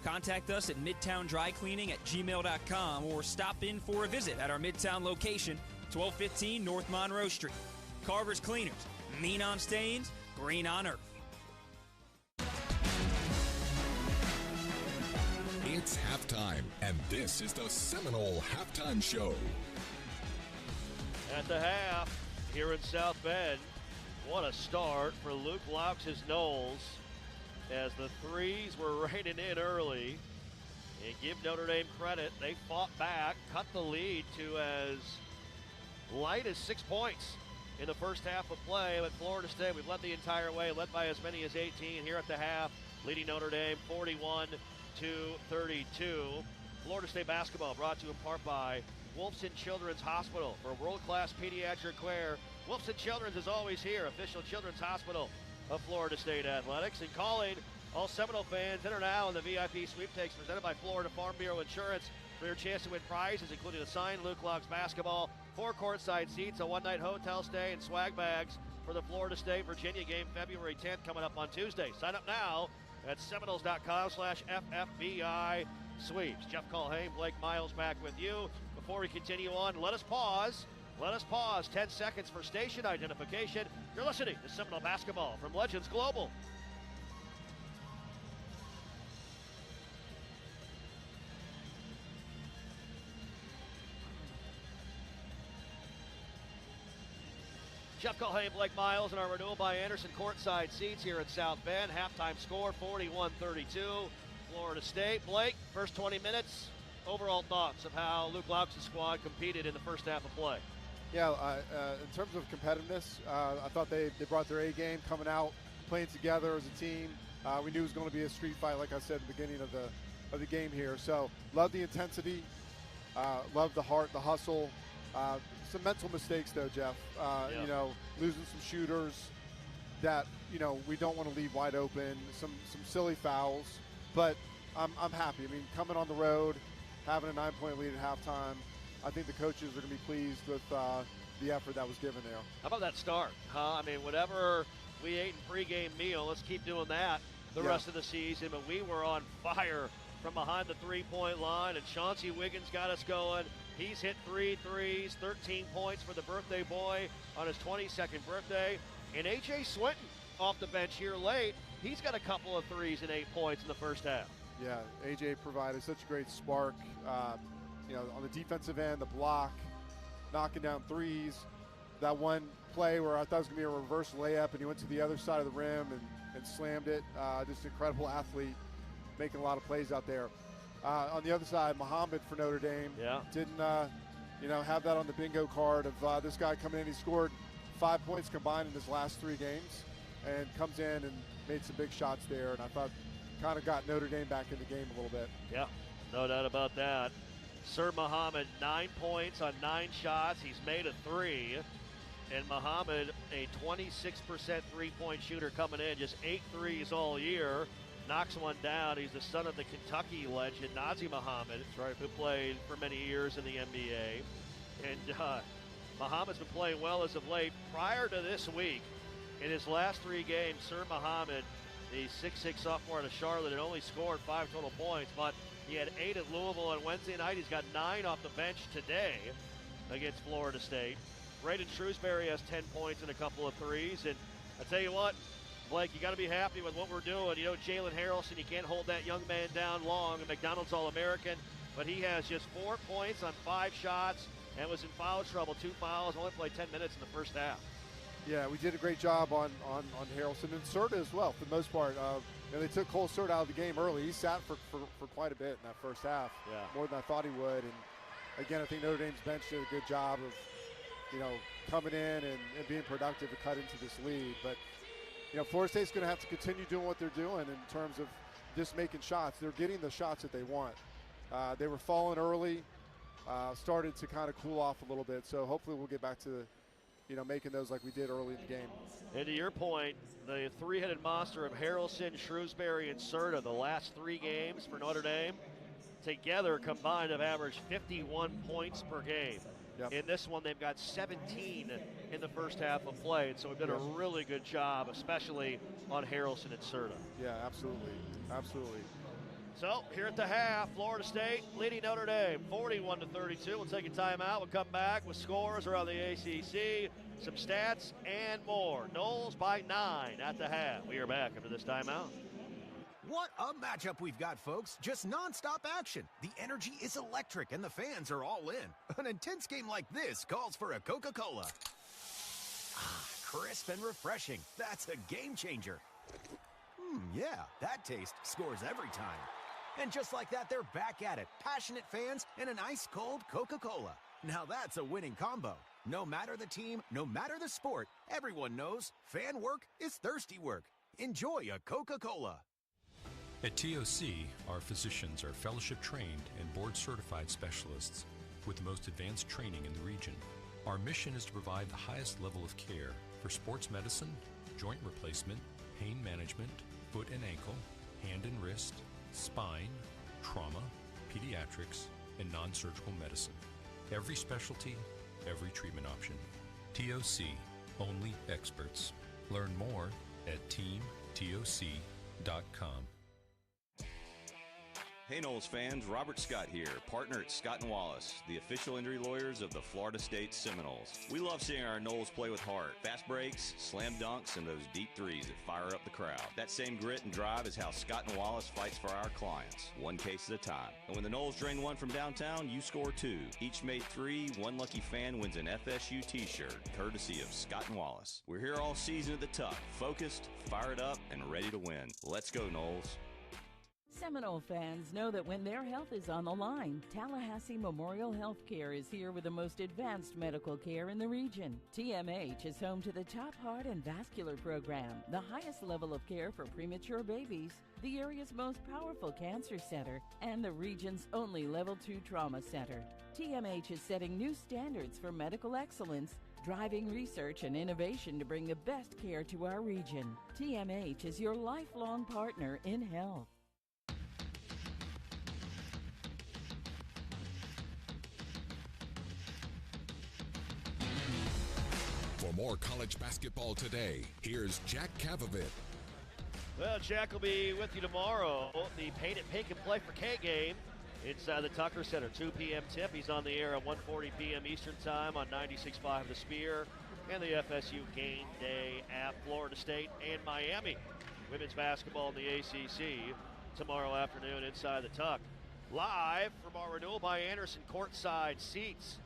Contact us at midtowndrycleaning@gmail.com or stop in for a visit at our Midtown location, 1215 North Monroe Street. Carver's Cleaners, mean on stains, green on earth. It's halftime, and this is the Seminole Halftime Show. At the half, here in South Bend, what a start for Luke Laux' Noles as the threes were raining in early. And give Notre Dame credit, they fought back, cut the lead to as light as 6 points in the first half of play. But Florida State, we've led the entire way, led by as many as 18 here at the half, leading Notre Dame 41-32. Florida State basketball brought to you in part by Wolfson Children's Hospital. For world-class pediatric care, Wolfson Children's is always here, official children's hospital of Florida State Athletics. And calling all Seminole fans, enter now in the VIP sweepstakes presented by Florida Farm Bureau Insurance for your chance to win prizes, including a signed Luke Laux basketball, 4 courtside seats, a one-night hotel stay, and swag bags for the Florida State-Virginia game February 10th coming up on Tuesday. Sign up now at Seminoles.com/FFBI sweeps. Jeff Culhane, Blake Miles back with you. Before we continue on, let us pause. 10 seconds for station identification. You're listening to Seminole Basketball from Legends Global. Jeff Culhane, Blake Miles, and our renewal by Anderson courtside seats here in South Bend. Halftime score, 41-32. Florida State. Blake, first 20 minutes, overall thoughts of how Luke Laux' squad competed in the first half of play? Yeah, in terms of competitiveness, I thought they brought their A game, coming out, playing together as a team. We knew it was going to be a street fight, like I said at the beginning of the game here. So, love the intensity, love the heart, the hustle. Some mental mistakes, though, Jeff. You know, losing some shooters that, you know, we don't want to leave wide open, some silly fouls. But I'm happy. I mean, coming on the road, having a 9-point lead at halftime, I think the coaches are going to be pleased with the effort that was given there. How about that start, huh? I mean, whatever we ate in pregame meal, let's keep doing that the rest of the season. But we were on fire from behind the three-point line, and Chauncey Wiggins got us going. He's hit 3 threes, 13 points for the birthday boy on his 22nd birthday. And A.J. Swinton off the bench here late. He's got a couple of threes and 8 points in the first half. Yeah, A.J. provided such a great spark. You know, on the defensive end, the block, knocking down threes. That one play where I thought it was going to be a reverse layup, and he went to the other side of the rim and slammed it. Just an incredible athlete, making a lot of plays out there. On the other side, Muhammad for Notre Dame didn't, you know, have that on the bingo card of this guy coming in. He scored 5 points combined in his last 3 games and comes in and made some big shots there. And I thought kind of got Notre Dame back in the game a little bit. Yeah, no doubt about that. Sir Muhammad, 9 points on 9 shots. He's made a 3. And Muhammad, a 26% three-point shooter coming in, just 8 threes all year. Knocks one down. He's the son of the Kentucky legend, Nazir Muhammad, who played for many years in the NBA. And Muhammad's been playing well as of late. Prior to this week, in his last 3 games, Sir Muhammad, the 6'6 sophomore out of Charlotte, had only scored 5 total points, but he had 8 at Louisville on Wednesday night. He's got 9 off the bench today against Florida State. Braden Shrewsbury has 10 points and a couple of threes. And I tell you what, Blake, you got to be happy with what we're doing. You know, Jalen Harrelson, you can't hold that young man down long, a McDonald's All-American, but he has just 4 points on 5 shots and was in foul trouble. 2 fouls, only played 10 minutes in the first half. Yeah, we did a great job on Harrelson and Serta as well, for the most part. You know, they took Cole Serta out of the game early. He sat for quite a bit in that first half, more than I thought he would. And again, I think Notre Dame's bench did a good job of, you know, coming in and being productive to cut into this lead. But you know, Florida State's going to have to continue doing what they're doing in terms of just making shots. They're getting the shots that they want. They were falling early, started to kind of cool off a little bit. So hopefully we'll get back to, you know, making those like we did early in the game. And to your point, the 3-headed monster of Harrelson, Shrewsbury, and Serta, the last 3 games for Notre Dame, together combined have averaged 51 points per game. Yep. In this one, they've got 17 in the first half of play. And so we've done a really good job, especially on Harrelson and Serta. Yeah, absolutely. Absolutely. So here at the half, Florida State leading Notre Dame 41-32. We'll take a timeout. We'll come back with scores around the ACC, some stats, and more. Noles by 9 at the half. We are back after this timeout. What a matchup we've got, folks. Just nonstop action. The energy is electric and the fans are all in. An intense game like this calls for a Coca-Cola. Ah, crisp and refreshing. That's a game changer. Yeah, that taste scores every time. And just like that, they're back at it. Passionate fans and an ice-cold Coca-Cola. Now that's a winning combo. No matter the team, no matter the sport, everyone knows fan work is thirsty work. Enjoy a Coca-Cola. At TOC, our physicians are fellowship-trained and board-certified specialists with the most advanced training in the region. Our mission is to provide the highest level of care for sports medicine, joint replacement, pain management, foot and ankle, hand and wrist, spine, trauma, pediatrics, and non-surgical medicine. Every specialty, every treatment option. TOC, only experts. Learn more at teamtoc.com. Hey Noles fans, Robert Scott here, partner at Scott & Wallace, the official injury lawyers of the Florida State Seminoles. We love seeing our Noles play with heart, fast breaks, slam dunks, and those deep threes that fire up the crowd. That same grit and drive is how Scott & Wallace fights for our clients, one case at a time. And when the Noles drain one from downtown, you score two. Each made three, one lucky fan wins an FSU t-shirt, courtesy of Scott & Wallace. We're here all season at the Tuck, focused, fired up, and ready to win. Let's go Noles. Seminole fans know that when their health is on the line, Tallahassee Memorial Healthcare is here with the most advanced medical care in the region. TMH is home to the top heart and vascular program, the highest level of care for premature babies, the area's most powerful cancer center, and the region's only Level 2 trauma center. TMH is setting new standards for medical excellence, driving research and innovation to bring the best care to our region. TMH is your lifelong partner in health. For more college basketball today, here's Jack Cavavit. Well, Jack will be with you tomorrow. The Paint It Pink and Play for K game inside the Tucker Center. 2 p.m. tip. He's on the air at 1:40 p.m. Eastern Time on 96.5 The Spear and the FSU Game Day app. Florida State and Miami. Women's basketball in the ACC tomorrow afternoon inside the Tuck. Live from our Renewal by Anderson courtside seats.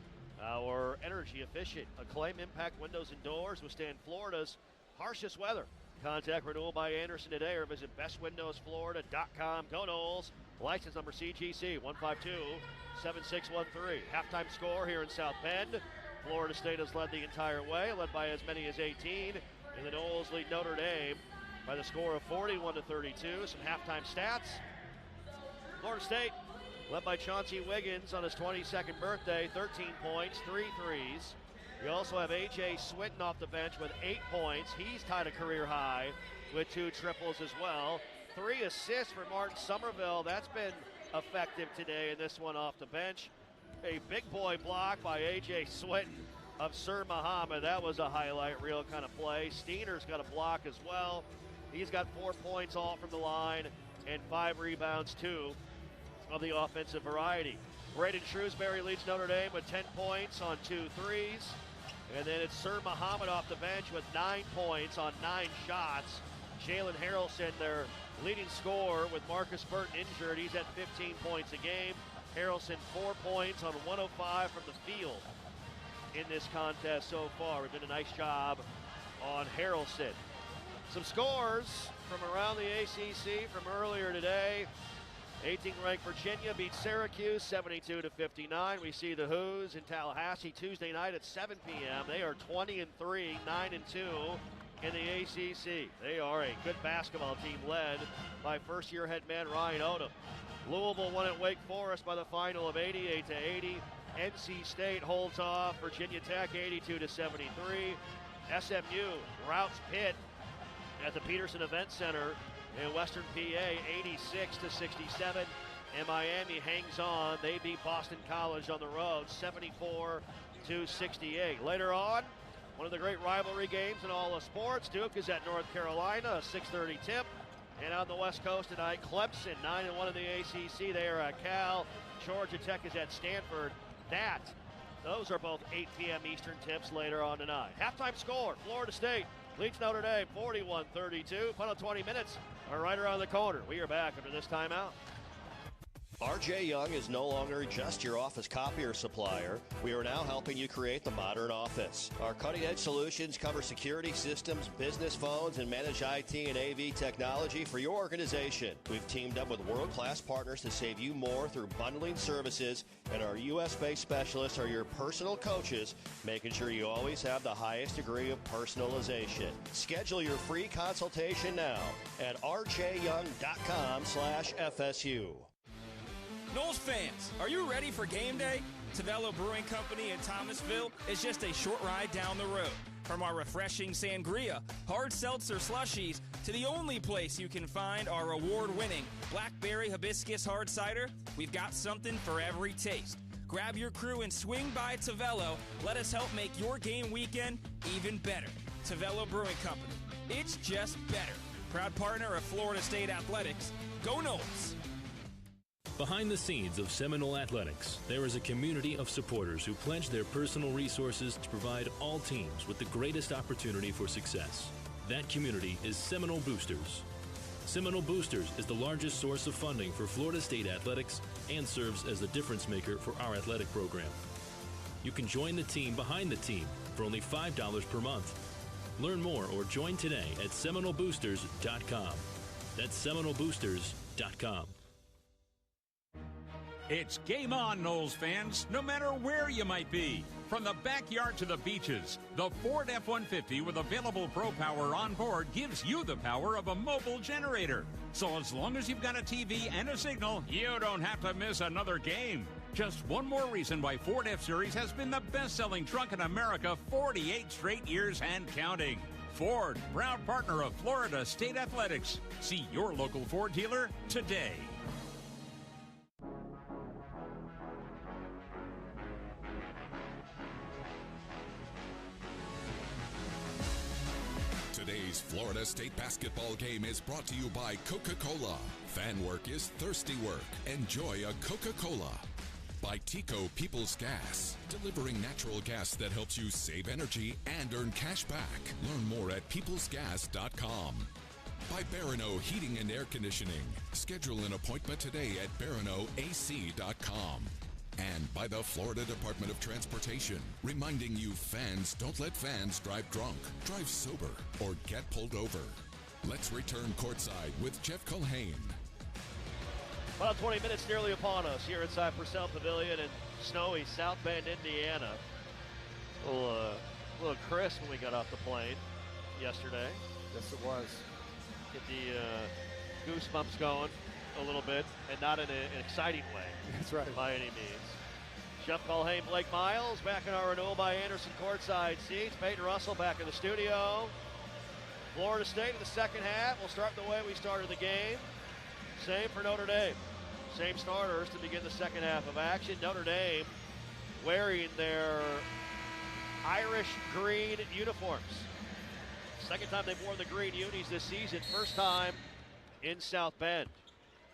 Our energy-efficient Acclaim Impact windows and doors withstand Florida's harshest weather. Contact Renewal by Anderson today or visit bestwindowsflorida.com. Go Noles. License number CGC 152-7613. Halftime score here in South Bend. Florida State has led the entire way, led by as many as 18. And the Noles lead Notre Dame by the score of 41-32. Some halftime stats. Florida State led by Chauncey Wiggins on his 22nd birthday, 13 points, 3 threes. We also have A.J. Swinton off the bench with 8 points. He's tied a career high with 2 triples as well. 3 assists for Martin Somerville. That's been effective today in this one off the bench. A big boy block by A.J. Swinton of Sir Muhammad. That was a highlight reel kind of play. Steiner's got a block as well. He's got 4 points all from the line and 5 rebounds too of the offensive variety. Braden Shrewsbury leads Notre Dame with 10 points on 2 threes. And then it's Sir Muhammad off the bench with 9 points on 9 shots. Jalen Harrelson, their leading scorer, with Marcus Burton injured. He's at 15 points a game. Harrelson 4 points on 105 from the field in this contest so far. We've done a nice job on Harrelson. Some scores from around the ACC from earlier today. 18th ranked Virginia beat Syracuse 72-59. We see the Hoos in Tallahassee Tuesday night at 7 p.m. They are 20-3, 9-2 in the ACC. They are a good basketball team led by first-year head man Ryan Odom. Louisville won at Wake Forest by the final of 88-80. NC State holds off Virginia Tech 82-73. SMU routs Pitt at the Peterson Event Center in Western PA 86-67. And Miami hangs on. They beat Boston College on the road 74-68. Later on, one of the great rivalry games in all of sports. Duke is at North Carolina, a 6:30 tip. And on the West Coast tonight, Clemson 9-1 in the ACC. They are at Cal. Georgia Tech is at Stanford. Those are both 8 p.m. Eastern tips later on tonight. Halftime score, Florida State Leads Notre Dame 41-32. Final 20 minutes are right around the corner. We are back after this timeout. RJ Young is no longer just your office copier supplier. We are now helping you create the modern office. Our cutting-edge solutions cover security systems, business phones, and manage IT and AV technology for your organization. We've teamed up with world-class partners to save you more through bundling services, and our U.S.-based specialists are your personal coaches, making sure you always have the highest degree of personalization. Schedule your free consultation now at rjyoung.com/FSU. Noles fans, are you ready for game day? Tavello Brewing Company in Thomasville is just a short ride down the road. From our refreshing sangria, hard seltzer slushies, to the only place you can find our award-winning blackberry hibiscus hard cider, we've got something for every taste. Grab your crew and swing by Tavello. Let us help make your game weekend even better. Tavello Brewing Company. It's just better. Proud partner of Florida State Athletics. Go Noles! Behind the scenes of Seminole Athletics, there is a community of supporters who pledge their personal resources to provide all teams with the greatest opportunity for success. That community is Seminole Boosters. Seminole Boosters is the largest source of funding for Florida State Athletics and serves as the difference maker for our athletic program. You can join the team behind the team for only $5 per month. Learn more or join today at SeminoleBoosters.com. That's SeminoleBoosters.com. It's game on, Noles fans, no matter where you might be. From the backyard to the beaches, the Ford F-150 with available Pro Power on board gives you the power of a mobile generator. So as long as you've got a TV and a signal, you don't have to miss another game. Just one more reason why Ford F-Series has been the best-selling truck in America 48 straight years and counting. Ford, proud partner of Florida State Athletics. See your local Ford dealer today. Today's Florida State basketball game is brought to you by Coca-Cola. Fan work is thirsty work. Enjoy a Coca-Cola. By Tico People's Gas, delivering natural gas that helps you save energy and earn cash back. Learn more at peoplesgas.com. By Barano Heating and Air Conditioning. Schedule an appointment today at baranoac.com. And by the Florida Department of Transportation, reminding you fans don't let fans drive drunk, drive sober, or get pulled over. Let's return courtside with Jeff Culhane. About 20 minutes nearly upon us here inside Purcell Pavilion in snowy South Bend, Indiana. A little crisp when we got off the plane yesterday. Yes, it was. Get the goosebumps going a little bit, and not in an exciting way. That's right. By any means. Jeff Culhane, Blake Miles, back in our renewal by Anderson courtside seats. Peyton Russell back in the studio. Florida State in the second half. We'll start the way we started the game. Same for Notre Dame. Same starters to begin the second half of action. Notre Dame wearing their Irish green uniforms. Second time they've worn the green unis this season. First time in South Bend.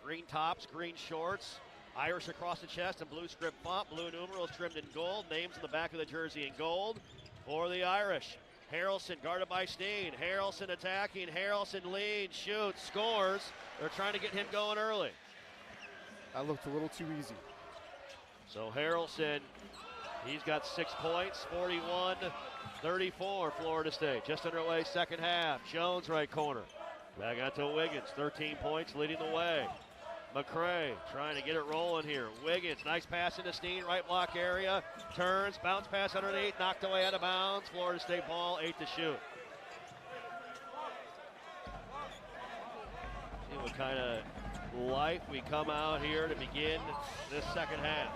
Green tops, green shorts, Irish across the chest and blue script font, blue numerals trimmed in gold, names in the back of the jersey in gold for the Irish. Harrelson guarded by Steen. Harrelson attacking. Harrelson leads, shoots, scores. They're trying to get him going early. That looked a little too easy. So Harrelson, he's got 6 points, 41-34 Florida State. Just underway second half. Jones right corner. Back out to Wiggins, 13 points leading the way. McCray trying to get it rolling here. Wiggins, nice pass into Steen, right block area. Turns, bounce pass underneath, knocked away out of bounds. Florida State ball, 8 to shoot. See what kind of life we come out here to begin this second half.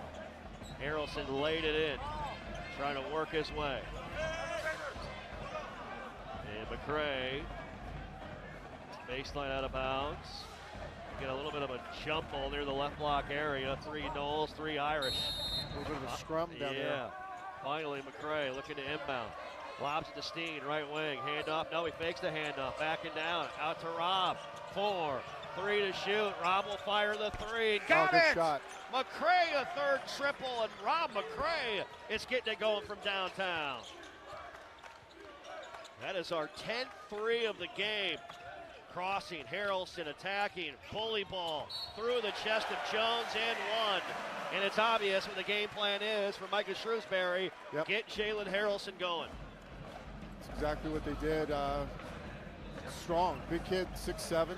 Harrelson laid it in, trying to work his way. And McCray, baseline out of bounds. Get a little bit of a jump ball near the left block area. 3 Noles, 3 Irish. A little bit of a scrum down there. Yeah. Finally, McCray looking to inbound. Lobs it to Steen, right wing. Handoff. No, he fakes the handoff. Backing down. Out to Rob. 4, 3 to shoot. Rob will fire the 3. Got good it! shot. McCray a third triple, and Rob McCray is getting it going from downtown. That is our 10th three of the game. Crossing, Harrelson attacking, bully ball through the chest of Jones and one. And it's obvious what the game plan is for Micah Shrewsbury. Yep. Get Jalen Harrelson going. That's exactly what they did. Strong, big kid, 6'7".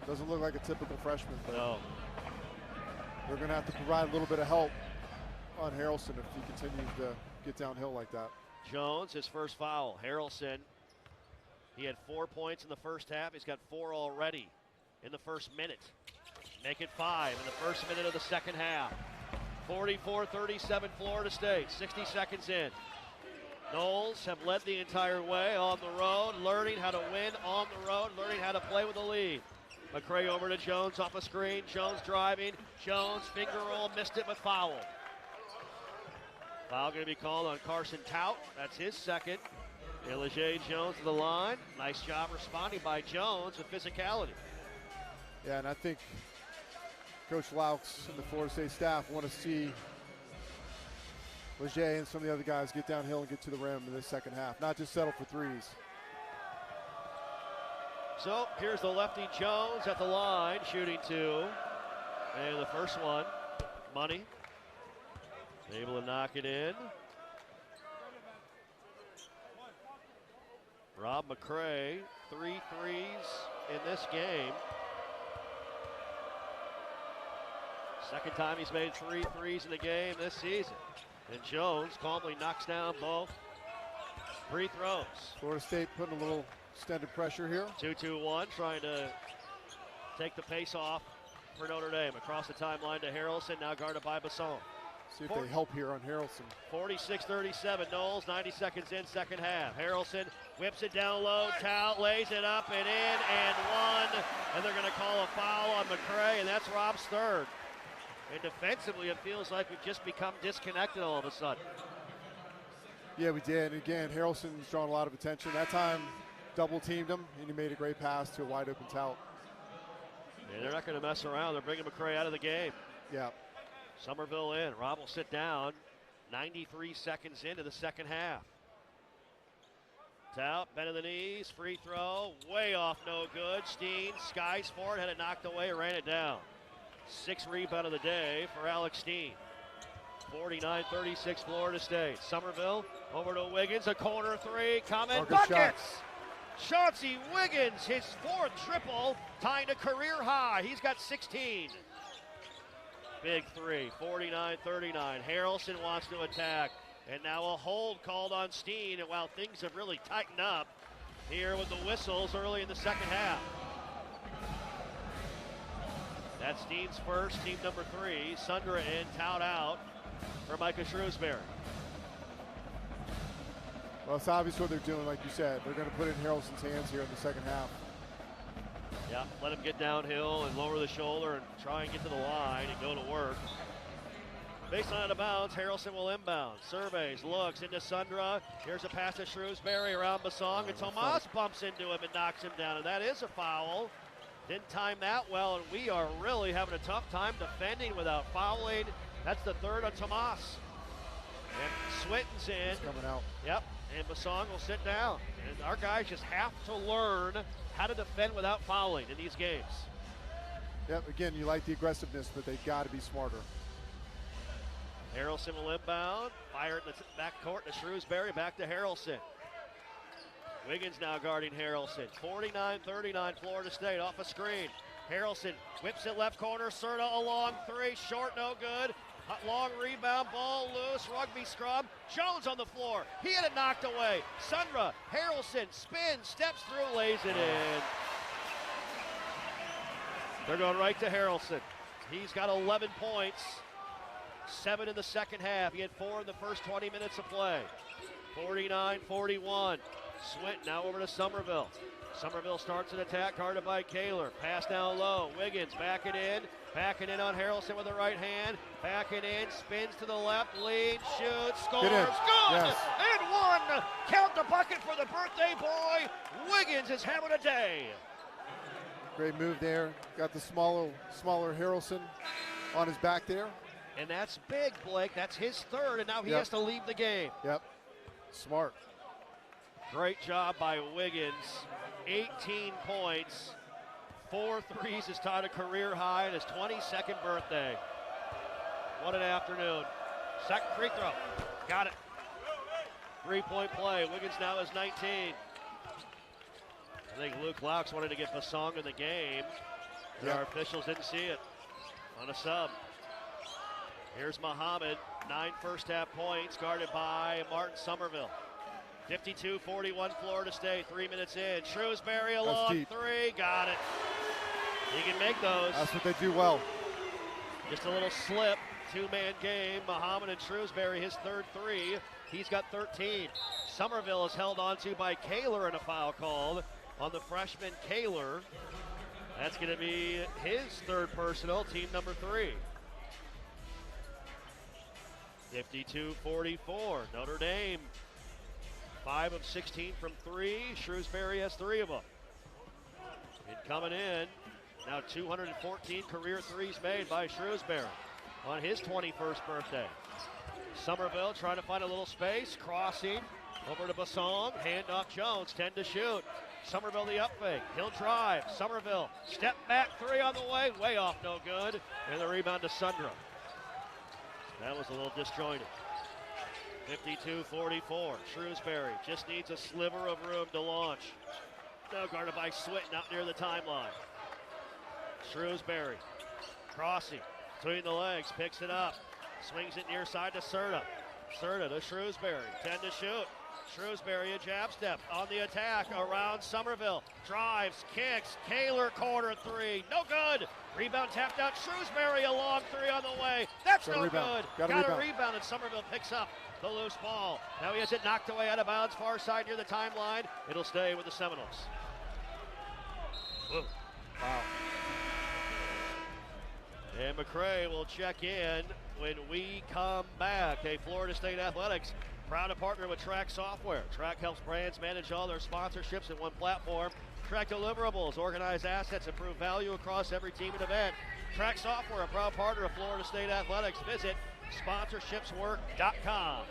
Doesn't look like a typical freshman, but no. They're going to have to provide a little bit of help on Harrelson if he continues to get downhill like that. Jones, his first foul. Harrelson, he had 4 points in the first half. He's got 4 already in the first minute. Make it 5 in the first minute of the second half. 44-37 Florida State, 60 seconds in. Noles have led the entire way on the road, learning how to win on the road, learning how to play with the lead. McCray over to Jones off a screen. Jones driving. Jones finger roll, missed it, but foul. Foul going to be called on Carson Tout. That's his second. Elijah Jones to the line. Nice job responding by Jones with physicality. Yeah, and I think Coach Laux and the Florida State staff want to see Leger and some of the other guys get downhill and get to the rim in the second half, not just settle for threes. So here's the lefty Jones at the line, shooting 2. And the first one, money. Able to knock it in. Rob McCray, 3 threes in this game. Second time he's made 3 threes in the game this season. And Jones calmly knocks down both free throws. Florida State putting a little extended pressure here. 2-2-1, trying to take the pace off for Notre Dame. Across the timeline to Harrelson, now guarded by Basson. See if they help here on Harrelson. 46-37, Knowles, 90 seconds in, second half. Harrelson whips it down low, Tout lays it up and in and one. And they're going to call a foul on McCray, and that's Rob's third. And defensively, it feels like we've just become disconnected all of a sudden. Yeah, we did. And again, Harrelson's drawn a lot of attention. That time, double teamed him, and he made a great pass to a wide open Tout. And they're not going to mess around. They're bringing McCray out of the game. Yeah. Somerville in. Rob will sit down. 93 seconds into the second half. Tout, bend of the knees, free throw, way off, no good. Steen skies for it, had it knocked away, ran it down. 6th rebound of the day for Alex Steen. 49-36 Florida State. Somerville over to Wiggins, a corner 3 coming. Buckets! Chauncey Wiggins, his 4th triple, tying a career high. He's got 16. Big 3, 49-39. Harrelson wants to attack. And now a hold called on Steen. And while things have really tightened up here with the whistles early in the second half. That's Steen's first, team number 3. Sundra in, Tout out for Micah Shrewsbury. Well, it's obvious what they're doing, like you said. They're going to put it in Harrelson's hands here in the second half. Yeah, let him get downhill and lower the shoulder and try and get to the line and go to work. Baseline out of bounds, Harrelson will inbound. Surveys, looks into Sundra. Here's a pass to Shrewsbury around Basong, and Tomas bumps into him and knocks him down, and that is a foul. Didn't time that well, and we are really having a tough time defending without fouling. That's the 3rd on Tomas. And Swinton's in. He's coming out. Yep, and Basong will sit down. And our guys just have to learn how to defend without fouling in these games. Yep, again, you like the aggressiveness, but they've got to be smarter. Harrelson will inbound, fire it in the backcourt to Shrewsbury, back to Harrelson. Wiggins now guarding Harrelson. 49-39 Florida State off a screen. Harrelson whips it left corner, Serta a long 3, short, no good. Long rebound, ball loose, rugby scrum. Jones on the floor, he had it knocked away. Sundra, Harrelson spins, steps through, lays it in. They're going right to Harrelson. He's got 11 points, 7 in the second half. He had 4 in the first 20 minutes of play. 49-41. Swinton now over to Somerville. Somerville starts an attack, guarded by Kaler. Pass down low. Wiggins backing in on Harrelson with the right hand. Backing in, spins to the left, lead, shoots, scores. Good! Yes. And one! Count the bucket for the birthday boy. Wiggins is having a day. Great move there. Got the smaller Harrelson on his back there. And that's big, Blake. That's his 3rd, and now he has to leave the game. Yep. Smart. Great job by Wiggins. 18 points. 4 threes is tied a career high in his 22nd birthday. What an afternoon. Second free throw. Got it. 3-point play. Wiggins now has 19. I think Luke Laux wanted to get Basong in the game. And our officials didn't see it on a sub. Here's Muhammad. 9 first-half points guarded by Martin Somerville. 52-41 Florida State. 3 minutes in. Shrewsbury a long three. Got it. He can make those. That's what they do well. Just a little slip. 2-man game. Muhammad and Shrewsbury, his third three. He's got 13. Somerville is held onto by Kaler and a foul called on the freshman Kaler. That's going to be his third personal, team number 3. 52-44, Notre Dame. 5 of 16 from 3. Shrewsbury has 3 of them. And coming in, now 214 career threes made by Shrewsbury on his 21st birthday. Somerville trying to find a little space, crossing over to Basong, handoff Jones, 10 to shoot. Somerville the up fake, he'll drive. Somerville, step back 3 on the way off, no good. And the rebound to Sundrum. That was a little disjointed. 52-44, Shrewsbury just needs a sliver of room to launch. Now guarded by Switten out near the timeline. Shrewsbury, crossing between the legs, picks it up, swings it near side to Serta. Serta to Shrewsbury, 10 to shoot. Shrewsbury a jab step on the attack around Somerville. Drives, kicks, Kaler corner 3, no good. Rebound tapped out, Shrewsbury a long 3 on the way. That's no good. Got a rebound and Somerville picks up the loose ball. Now he has it knocked away out of bounds, far side near the timeline. It'll stay with the Seminoles. Whoa. Wow. And McCray will check in when we come back. Hey, Florida State Athletics, proud to partner with Track Software. Track helps brands manage all their sponsorships in one platform. Track deliverables, organize assets, improve value across every team and event. Track Software, a proud partner of Florida State Athletics. Visit sponsorshipswork.com.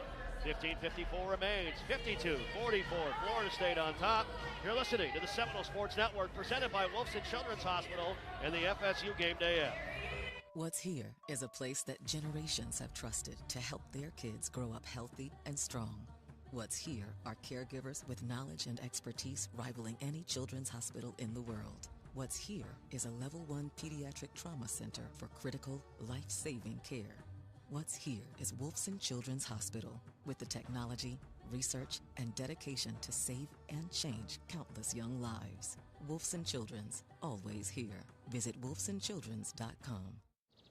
15:54 remains. 52-44, Florida State on top. You're listening to the Seminole Sports Network, presented by Wolfson Children's Hospital and the FSU Game Day app. What's here is a place that generations have trusted to help their kids grow up healthy and strong. What's here are caregivers with knowledge and expertise rivaling any children's hospital in the world. What's here is a level 1 pediatric trauma center for critical, life-saving care. What's here is Wolfson Children's Hospital with the technology, research, and dedication to save and change countless young lives. Wolfson Children's, always here. Visit wolfsonchildrens.com.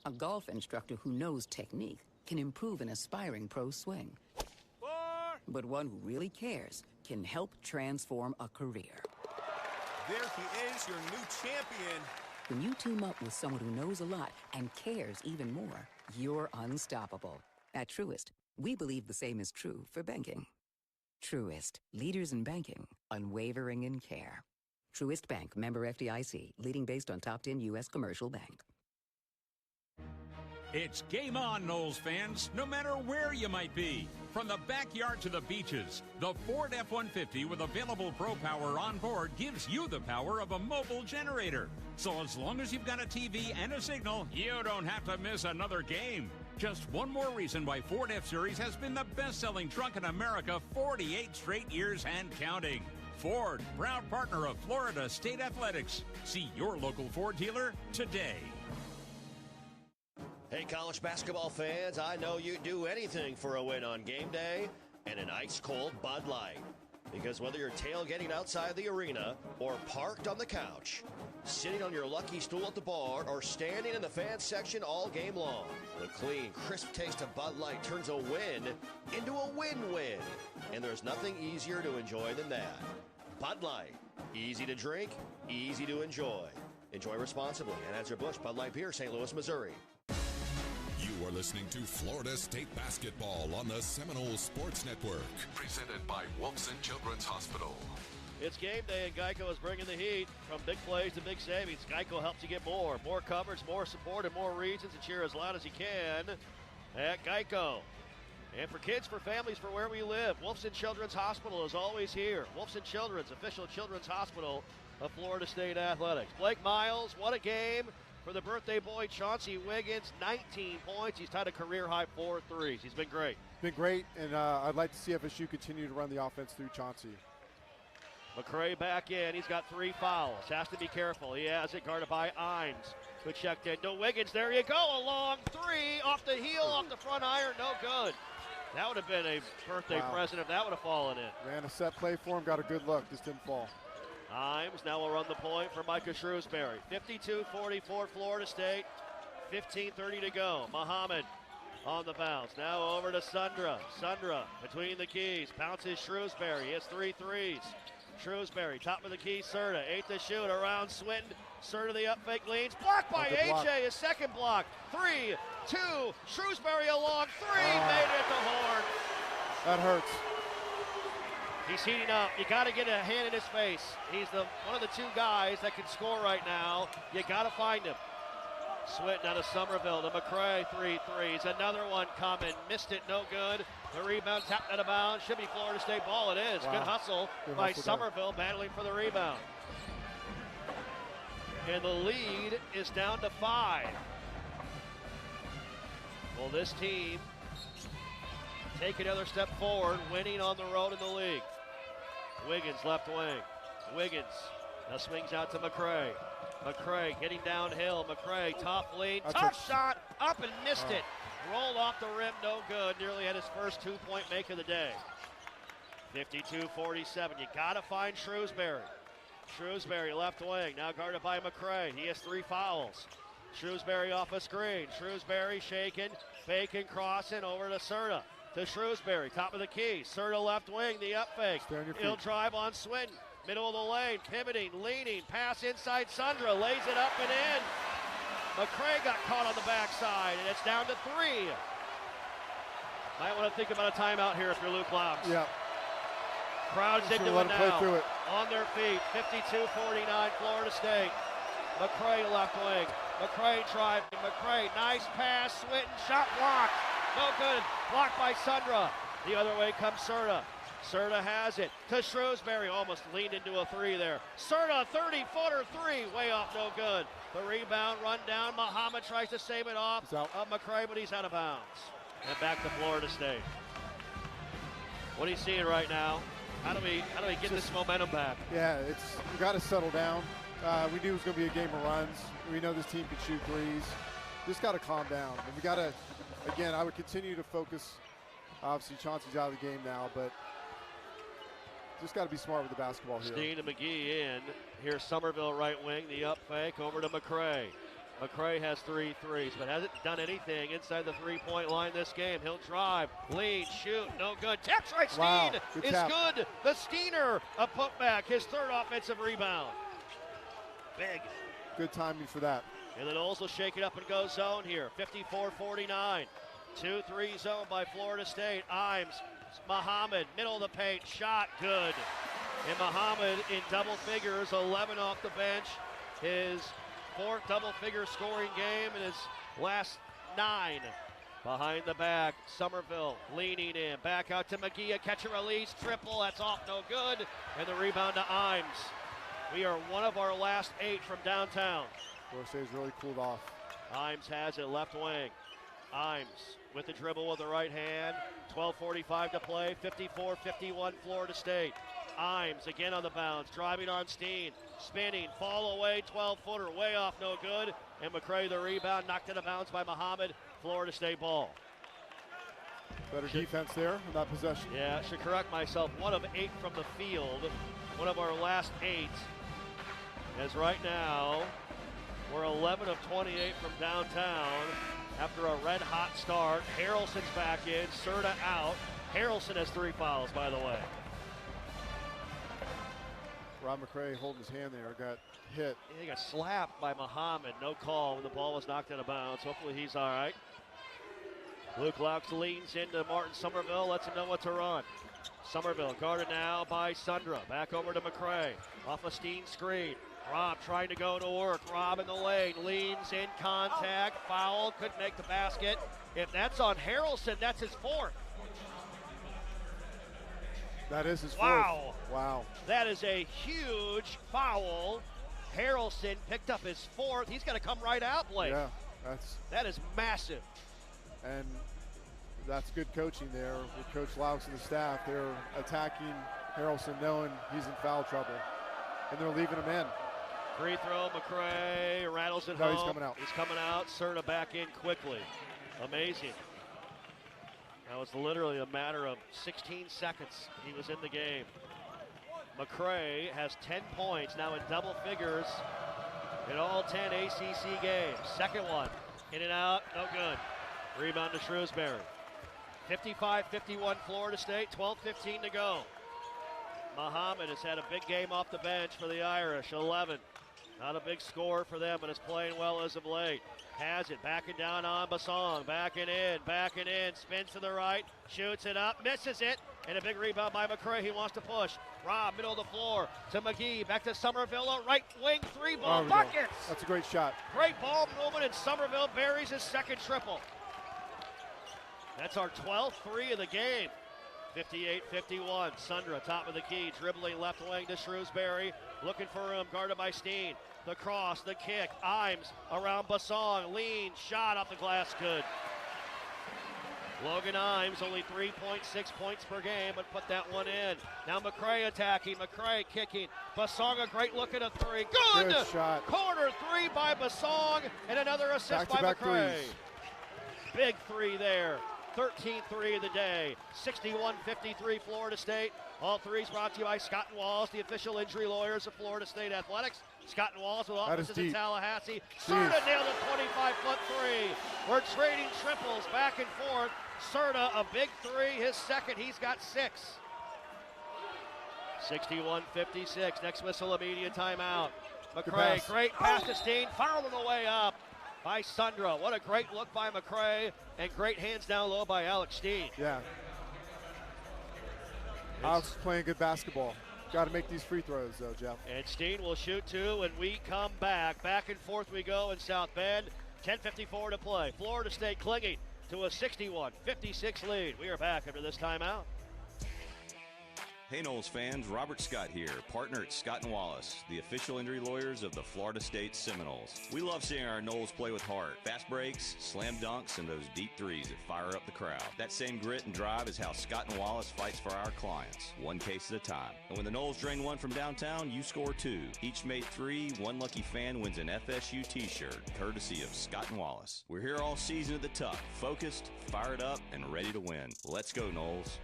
A golf instructor who knows technique can improve an aspiring pro's swing. But one who really cares can help transform a career. There he is, your new champion. When you team up with someone who knows a lot and cares even more, you're unstoppable. At Truist, we believe the same is true for banking. Truist, leaders in banking, unwavering in care. Truist Bank, member FDIC, leading based on top 10 U.S. commercial bank. It's game on, Noles fans, no matter where you might be. From the backyard to the beaches, the Ford F-150 with available Pro Power on board gives you the power of a mobile generator. So as long as you've got a TV and a signal, you don't have to miss another game. Just one more reason why Ford F-Series has been the best-selling truck in America 48 straight years and counting. Ford, proud partner of Florida State Athletics. See your local Ford dealer today. Hey, college basketball fans, I know you'd do anything for a win on game day and an ice-cold Bud Light. Because whether you're tailgating outside the arena or parked on the couch, sitting on your lucky stool at the bar, or standing in the fan section all game long, the clean, crisp taste of Bud Light turns a win into a win-win. And there's nothing easier to enjoy than that. Bud Light. Easy to drink, easy to enjoy. Enjoy responsibly. Anheuser-Busch Bud Light Beer, St. Louis, Missouri. You are listening to Florida State Basketball on the Seminole Sports Network. Presented by Wolfson Children's Hospital. It's game day, and Geico is bringing the heat. From big plays to big savings, Geico helps you get more. More coverage, more support, and more reasons to cheer as loud as you can at Geico. And for kids, for families, for where we live, Wolfson Children's Hospital is always here. Wolfson Children's, official children's hospital of Florida State Athletics. Blake Miles, what a game for the birthday boy, Chauncey Wiggins. 19 points. He's tied a career-high 4 threes. He's been great. Been great, and I'd like to see FSU continue to run the offense through Chauncey. McCray back in. He's got 3 fouls. Has to be careful. He has it guarded by Imes, who checked in. No Wiggins. There you go. A long 3 off the heel, off the front iron. No good. That would have been a birthday present if that would have fallen in. Ran a set play for him. Got a good look. Just didn't fall. Imes now will run the point for Micah Shrewsbury. 52-44 Florida State. 15:30 to go. Muhammad on the bounce. Now over to Sundra. Sundra between the keys. Bounces Shrewsbury. He has 3 threes. Shrewsbury, top of the key, Serta, 8 to shoot, around Swinton. Serta the up fake leans, blocked by AJ, his second block. 3, 2, Shrewsbury a long 3, made it at the horn. That hurts. He's heating up. You got to get a hand in his face. He's one of the 2 guys that can score right now. You got to find him. Swinton out of Somerville to McCray, 3 threes. Another one coming, missed it, no good. The rebound tapped out of bounds. Should be Florida State ball. It is. Wow. Good hustle by Somerville, battling for the rebound. And the lead is down to 5. Will this team take another step forward, winning on the road in the league? Wiggins left wing. Wiggins now swings out to McCray. McCray getting downhill. McCray, top lead, tough shot, up and missed it. Rolled off the rim, no good. Nearly had his first 2-point make of the day. 52-47. You got to find Shrewsbury. Shrewsbury left wing, now guarded by McCray. He has 3 fouls. Shrewsbury off a screen. Shrewsbury shaking, faking, crossing over to Serta. To Shrewsbury, top of the key. Serta left wing, the up fake. He'll drive on Swinton. Middle of the lane, pivoting, leaning, pass inside Sundra, lays it up and in. McCray got caught on the backside, and it's down to 3. Might want to think about a timeout here if you're Luke Laux. Yeah. Crowd's into it now. On their feet, 52-49 Florida State. McCray left wing. McCray driving. McCray, nice pass. Swinton, shot blocked. No good. Blocked by Sundra. The other way comes Serta. Serta has it to Shrewsbury. Almost leaned into a 3 there. Serta, 30-footer 3. Way off, no good. The rebound run down. Muhammad tries to save it off of McCray, but he's out of bounds. And back to Florida State. What are you seeing right now? How do we get this momentum back? Yeah, we got to settle down. We knew it was going to be a game of runs. We know this team can shoot threes. Just got to calm down. And we got to, again, I would continue to focus. Obviously, Chauncey's out of the game now, but just got to be smart with the basketball here. Steen and McGee in. Here's Somerville right wing, the up fake over to McCray. McCray has 3 threes, but hasn't done anything inside the 3-point line this game. He'll drive, lead, shoot, no good. Taps right, Steen is good. The Steener, a putback, his 3rd offensive rebound. Big. Good timing for that. And the Noles will shake it up and go zone here. 54-49. 2-3 zone by Florida State. Imes, Muhammad, middle of the paint, shot, good. And Muhammad in double figures, 11 off the bench. His 4th double-figure scoring game in his last 9. Behind the back, Somerville leaning in. Back out to McGee, a catch and release, triple, that's off, no good. And the rebound to Imes. We are one of our last 8 from downtown. Florida State's really cooled off. Imes has it, left wing. Imes with the dribble with the right hand. 12:45 to play, 54-51 Florida State. Imes again on the bounce, driving on Steen, spinning, fall away, 12-footer, way off, no good. And McCray the rebound, knocked out of bounds by Muhammad. Florida State ball. Better defense there in that possession. Yeah, I should correct myself. 1 of 8 from the field. One of our last 8. As right now, we're 11 of 28 from downtown. After a red-hot start, Harrelson's back in, Serta out. Harrelson has 3 fouls, by the way. Rob McCray holding his hand there, got hit. He got slapped by Muhammad, no call when the ball was knocked out of bounds. Hopefully he's all right. Luke Laux leans into Martin Somerville, lets him know what to run. Somerville guarded now by Sundra. Back over to McCray, off a Steen screen. Rob trying to go to work. Rob in the lane, leans in contact, foul, couldn't make the basket. If that's on Harrelson, that's his 4th. That is his Wow. fourth. Wow. That is a huge foul. Harrelson picked up his fourth. He's going to come right out, Blake. Yeah, that is massive. And that's good coaching there with Coach Laux and the staff. They're attacking Harrelson knowing he's in foul trouble, and they're leaving him in. Free throw, McCray rattles it No, home. he's coming out. He's coming out. Serta back in quickly. Amazing. That was literally a matter of 16 seconds. He was in the game. McCray has 10 points, now in double figures in all 10 ACC games. Second one, in and out, no good. Rebound to Shrewsbury. 55-51 Florida State, 12:15 to go. Muhammad has had a big game off the bench for the Irish, 11. Not a big score for them, but is playing well as of late. Has it, backing down on Basong, backing in, spins to the right, shoots it up, misses it, and a big rebound by McCray. He wants to push. Rob, middle of the floor to McGee, back to Somerville, right wing, three ball buckets. That's a great shot. Great ball movement, and Somerville buries his second triple. That's our 12th three of the game. 58-51, Sundra, top of the key, dribbling left wing to Shrewsbury, looking for him, guarded by Steen. The cross, the kick, Imes around Basong, lean, shot off the glass, good. Logan Imes, only 3.6 points per game, but put that one in. Now McCray attacking, McCray kicking. Basong, a great look at a three. Good shot. Corner three by Basong, and another assist by McCray. Threes. Big three there. 13th three of the day. 61-53 Florida State. All threes brought to you by Scott & Walls, the official injury lawyers of Florida State Athletics. Scott & Walls with offices in Tallahassee. Serta nailed a 25-foot three. We're trading triples back and forth. Serta, a big three, his second. He's got 6. 61-56. Next whistle, immediate timeout. McCray, great pass to Steen. Fouled on the way up by Sundra. What a great look by McCray, and great hands down low by Alex Steen. Yeah. Alex is playing good basketball. Got to make these free throws, though, Jeff. And Steen will shoot two when we come back. Back and forth we go in South Bend. 10:54 to play. Florida State clinging to a 61-56 lead. We are back after this timeout. Hey Noles fans, Robert Scott here, partner at Scott & Wallace, the official injury lawyers of the Florida State Seminoles. We love seeing our Noles play with heart. Fast breaks, slam dunks, and those deep threes that fire up the crowd. That same grit and drive is how Scott & Wallace fights for our clients, one case at a time. And when the Noles drain one from downtown, you score two. Each made three, one lucky fan wins an FSU t-shirt, courtesy of Scott & Wallace. We're here all season at the Tough, focused, fired up, and ready to win. Let's go, Noles.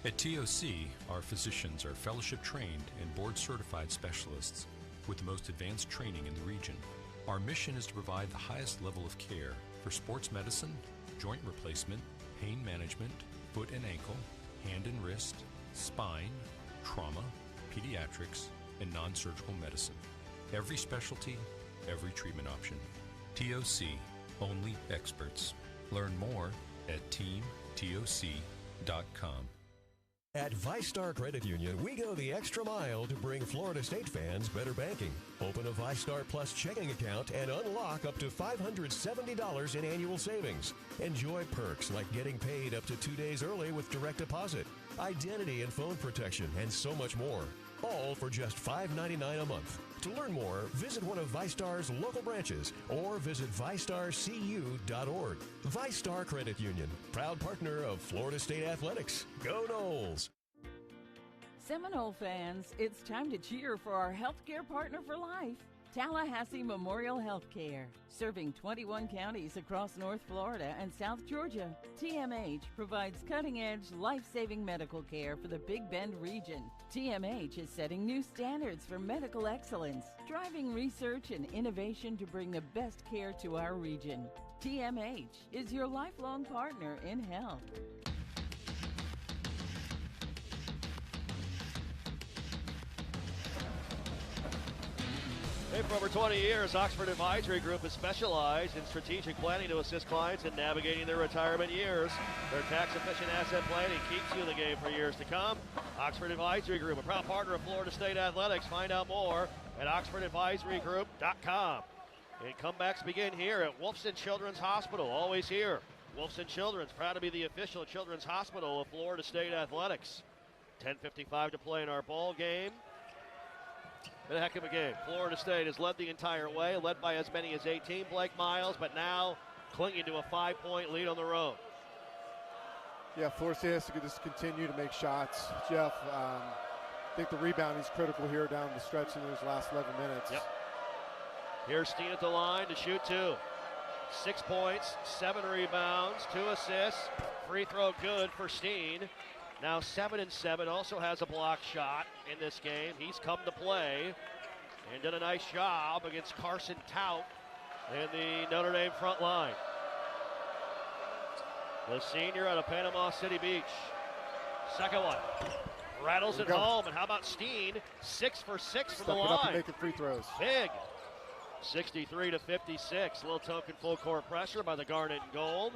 At TOC, our physicians are fellowship trained and board certified specialists with the most advanced training in the region. Our mission is to provide the highest level of care for sports medicine, joint replacement, pain management, foot and ankle, hand and wrist, spine, trauma, pediatrics, and non-surgical medicine. Every specialty, every treatment option. TOC, only experts. Learn more at teamtoc.com. At ViStar Credit Union, we go the extra mile to bring Florida State fans better banking. Open a ViStar Plus checking account and unlock up to $570 in annual savings. Enjoy perks like getting paid up to 2 days early with direct deposit, identity and phone protection, and so much more. All for just $5.99 a month. To learn more, visit one of ViStar's local branches or visit ViStarCU.org. ViStar Credit Union, proud partner of Florida State Athletics. Go Noles! Seminole fans, it's time to cheer for our healthcare partner for life, Tallahassee Memorial Healthcare. Serving 21 counties across North Florida and South Georgia, TMH provides cutting-edge, life-saving medical care for the Big Bend region. TMH is setting new standards for medical excellence, driving research and innovation to bring the best care to our region. TMH is your lifelong partner in health. Hey, for over 20 years, Oxford Advisory Group has specialized in strategic planning to assist clients in navigating their retirement years. Their tax-efficient asset planning keeps you in the game for years to come. Oxford Advisory Group, a proud partner of Florida State Athletics. Find out more at oxfordadvisorygroup.com. And comebacks begin here at Wolfson Children's Hospital, always here. Wolfson Children's, proud to be the official children's hospital of Florida State Athletics. 10:55 to play in our ball game. Been a heck of a game. Florida State has led the entire way, led by as many as 18, Blake Miles, but now clinging to a 5-point lead on the road. Yeah, Florida State has to just continue to make shots. Jeff, I think the rebound is critical here down the stretch in those last 11 minutes. Yep. Here's Steen at the line to shoot 2. 6 points, 7 rebounds, 2 assists. Free throw good for Steen. Now 7-7, also has a block shot in this game. He's come to play and did a nice job against Carson Tout in the Notre Dame front line. The senior out of Panama City Beach. Second one. Rattles it home, and how about Steen? 6 for 6 from the line. Up and making free throws. Big. 63-56. A little token full court pressure by the Garnet and Gold.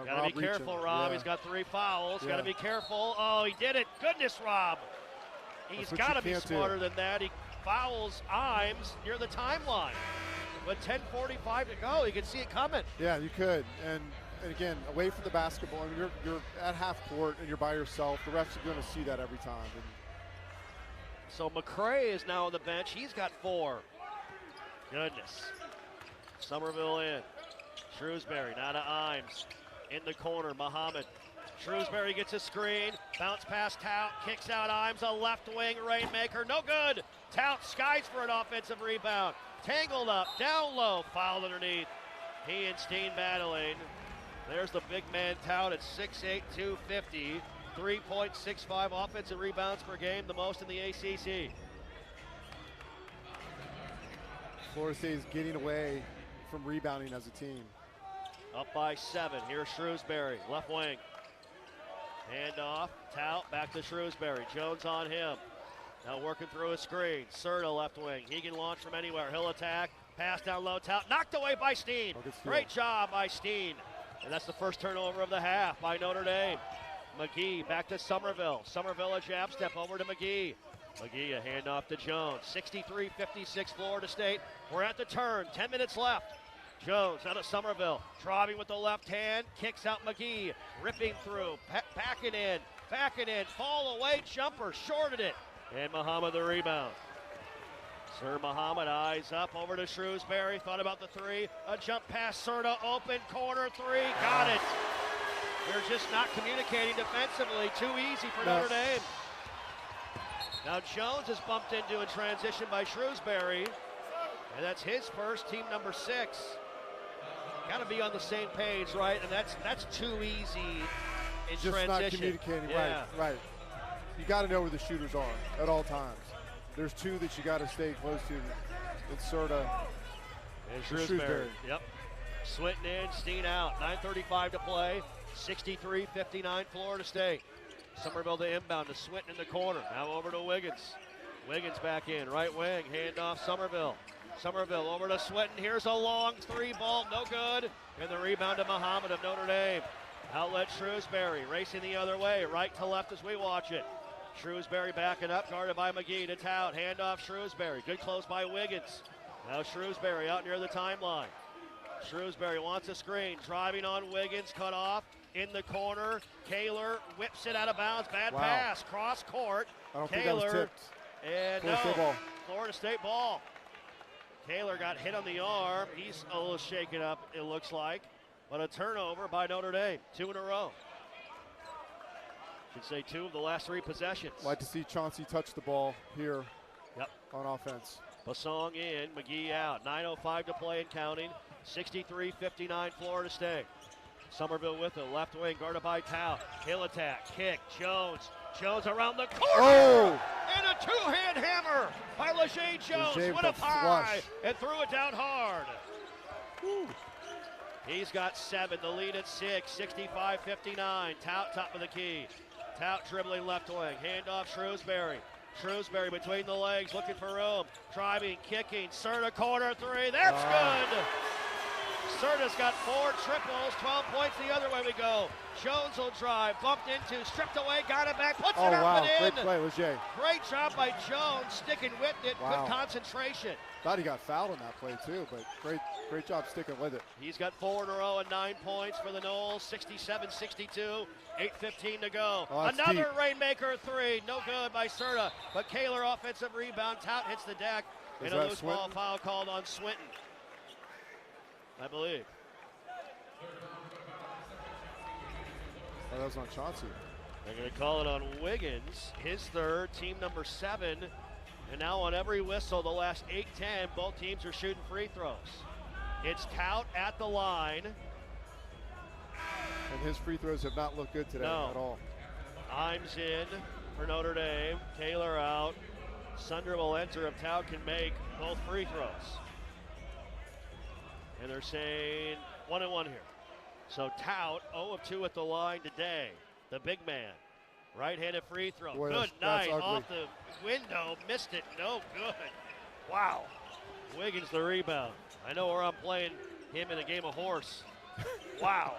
Got to be careful, Rob. Yeah. He's got 3 fouls. Yeah. Got to be careful. Oh, he did it. Goodness, Rob. He's got to be smarter than that. He fouls Imes near the timeline. With 10:45 to go, you can see it coming. Yeah, you could. And again, away from the basketball, I mean, you're at half court and you're by yourself. The refs are going to see that every time. And so McCray is now on the bench. He's got 4. Goodness. Somerville in. Shrewsbury now to Imes. In the corner, Muhammad. Shrewsbury gets a screen. Bounce pass Tout. Kicks out Imes. A left wing rainmaker. No good. Tout skies for an offensive rebound. Tangled up. Down low. Fouled underneath. He and Steen battling. There's the big man Tout at 6'8", 250. 3.65 offensive rebounds per game. The most in the ACC. Florida State is getting away from rebounding as a team. Up by 7. Here's Shrewsbury, left wing. Hand off, Tout, back to Shrewsbury. Jones on him. Now working through a screen. Serta left wing. He can launch from anywhere. He'll attack. Pass down low, Tout. Knocked away by Steen. Great job by Steen. And that's the first turnover of the half by Notre Dame. McGee back to Somerville. Somerville a jab step over to McGee. McGee a handoff to Jones. 63-56 Florida State. We're at the turn. 10 minutes left. Jones out of Somerville. Driving with the left hand. Kicks out McGee. Ripping through. Backing in. Backing in. Fall away. Jumper. Shorted it. And Muhammad the rebound. Sir Muhammad eyes up over to Shrewsbury. Thought about the 3. A jump pass. Serta open. Corner 3. Got it. They're just not communicating defensively. Too easy for Notre Dame. Now Jones is bumped into in transition by Shrewsbury, and that's his first, team number 6. Got to be on the same page, right? And that's too easy in just transition. Not communicating, yeah. Right. You got to know where the shooters are at all times. There's 2 that you got to stay close to. It's Serta and Shrewsbury. Yep. Swinton in, Steen out. 9:35 to play. 63-59 Florida State. Somerville the inbound to Swinton in the corner. Now over to Wiggins. Wiggins back in, right wing, handoff Somerville. Somerville over to Swinton. Here's a long 3 ball, no good. And the rebound to Muhammad of Notre Dame. Outlet Shrewsbury, racing the other way, right to left as we watch it. Shrewsbury backing up, guarded by McGee to Tout. Handoff Shrewsbury, good close by Wiggins. Now Shrewsbury out near the timeline. Shrewsbury wants a screen, driving on Wiggins, cut off. In the corner, Kaler whips it out of bounds. Bad pass, cross court. I don't think that was tipped. And Florida State ball. Florida State ball. Kaler got hit on the arm. He's a little shaken up, it looks like. But a turnover by Notre Dame, 2 in a row. Should say 2 of the last 3 possessions. Like to see Chauncey touch the ball here on offense. Basong in, McGee out. 9:05 to play and counting. 63-59 Florida State. Somerville with it, left wing, guarded by Tout. He'll attack, kick, Jones. Jones around the corner! Oh! And a 2-hand hammer by LeJay Jones. Went up high and threw it down hard. Woo. He's got 7, the lead at 6, 65-59. Tout top of the key. Tout dribbling left wing, handoff Shrewsbury. Shrewsbury between the legs, looking for room. Driving, kicking, Serta corner 3, that's good! Serta's got 4 triples, 12 points the other way we go. Jones will drive, bumped into, stripped away, got it back, puts it up and in. Great play, Leger. Great job by Jones, sticking with it, Wow. good concentration. Thought he got fouled on that play too, but great job sticking with it. He's got 4 in a row and 9 points for the Noles, 67-62, 8:15 to go. Another deep. Rainmaker 3, no good by Serta, but Kaler offensive rebound, Tout hits the deck, and a loose ball foul called on Swinton, I believe. Oh, that was on Chauncey. They're going to call it on Wiggins, his third, team number 7. And now on every whistle, the last 8-10, both teams are shooting free throws. It's Tout at the line. And his free throws have not looked good today at all. Himes in for Notre Dame. Kaler out. Sunder will enter if Tout can make both free throws. And they're saying 1-1 here. So Tout 0 of 2 at the line today. The big man. Right-handed free throw. Boy, good that's night ugly. off the window. Missed it. No good. Wow. Wiggins the rebound. I know where I'm playing him in a game of horse. Wow.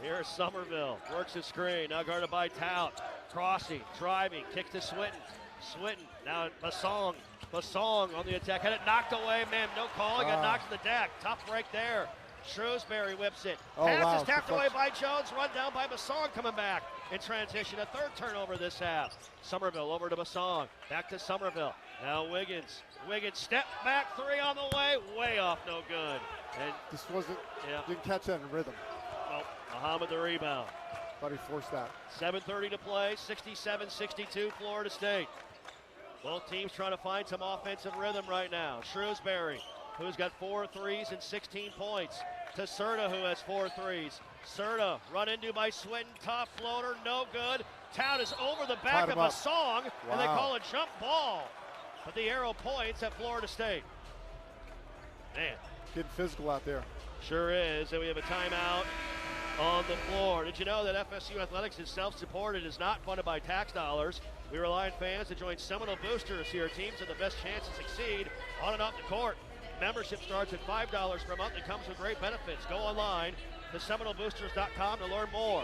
Here's Somerville. Works the screen. Now guarded by Tout. Crossing. Driving. Kick to Swinton. Swinton. Now Basong. Basong on the attack. Had it knocked away. Man, no call. He got knocked to the deck. Tough break there. Shrewsbury whips it. Pass is tapped away by Jones. Run down by Basong coming back in transition. A third turnover this half. Somerville over to Basong. Back to Somerville. Now Wiggins. Wiggins step back 3 on the way. Way off. No good. And this didn't catch that in rhythm. Nope. Muhammad the rebound. Thought he forced that. 7:30 to play. 67-62 Florida State. Both teams trying to find some offensive rhythm right now. Shrewsbury, who's got 4 threes and 16 points, to Serta, who has 4 threes. Serta run into by Swinton, tough floater, no good. Tout is over the back of a song, and they call a jump ball. But the arrow points at Florida State. Man. Getting physical out there. Sure is, and we have a timeout on the floor. Did you know that FSU Athletics is self-supported, is not funded by tax dollars? We rely on fans to join Seminole Boosters here. Teams have the best chance to succeed on and off the court. Membership starts at $5 per month and comes with great benefits. Go online to SeminoleBoosters.com to learn more.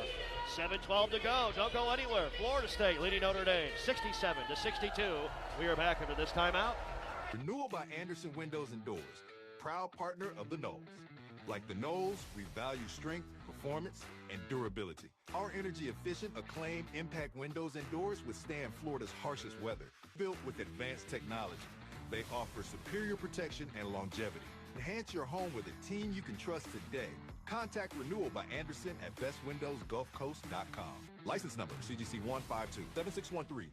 7:12 to go. Don't go anywhere. Florida State leading Notre Dame 67-62. We are back after this timeout. Renewal by Anderson Windows and Doors, proud partner of the Noles. Like the Noles, we value strength, performance, and durability. Our energy-efficient, acclaimed impact windows and doors withstand Florida's harshest weather. Built with advanced technology, they offer superior protection and longevity. Enhance your home with a team you can trust today. Contact Renewal by Anderson at bestwindowsgulfcoast.com. License number CGC 1527613.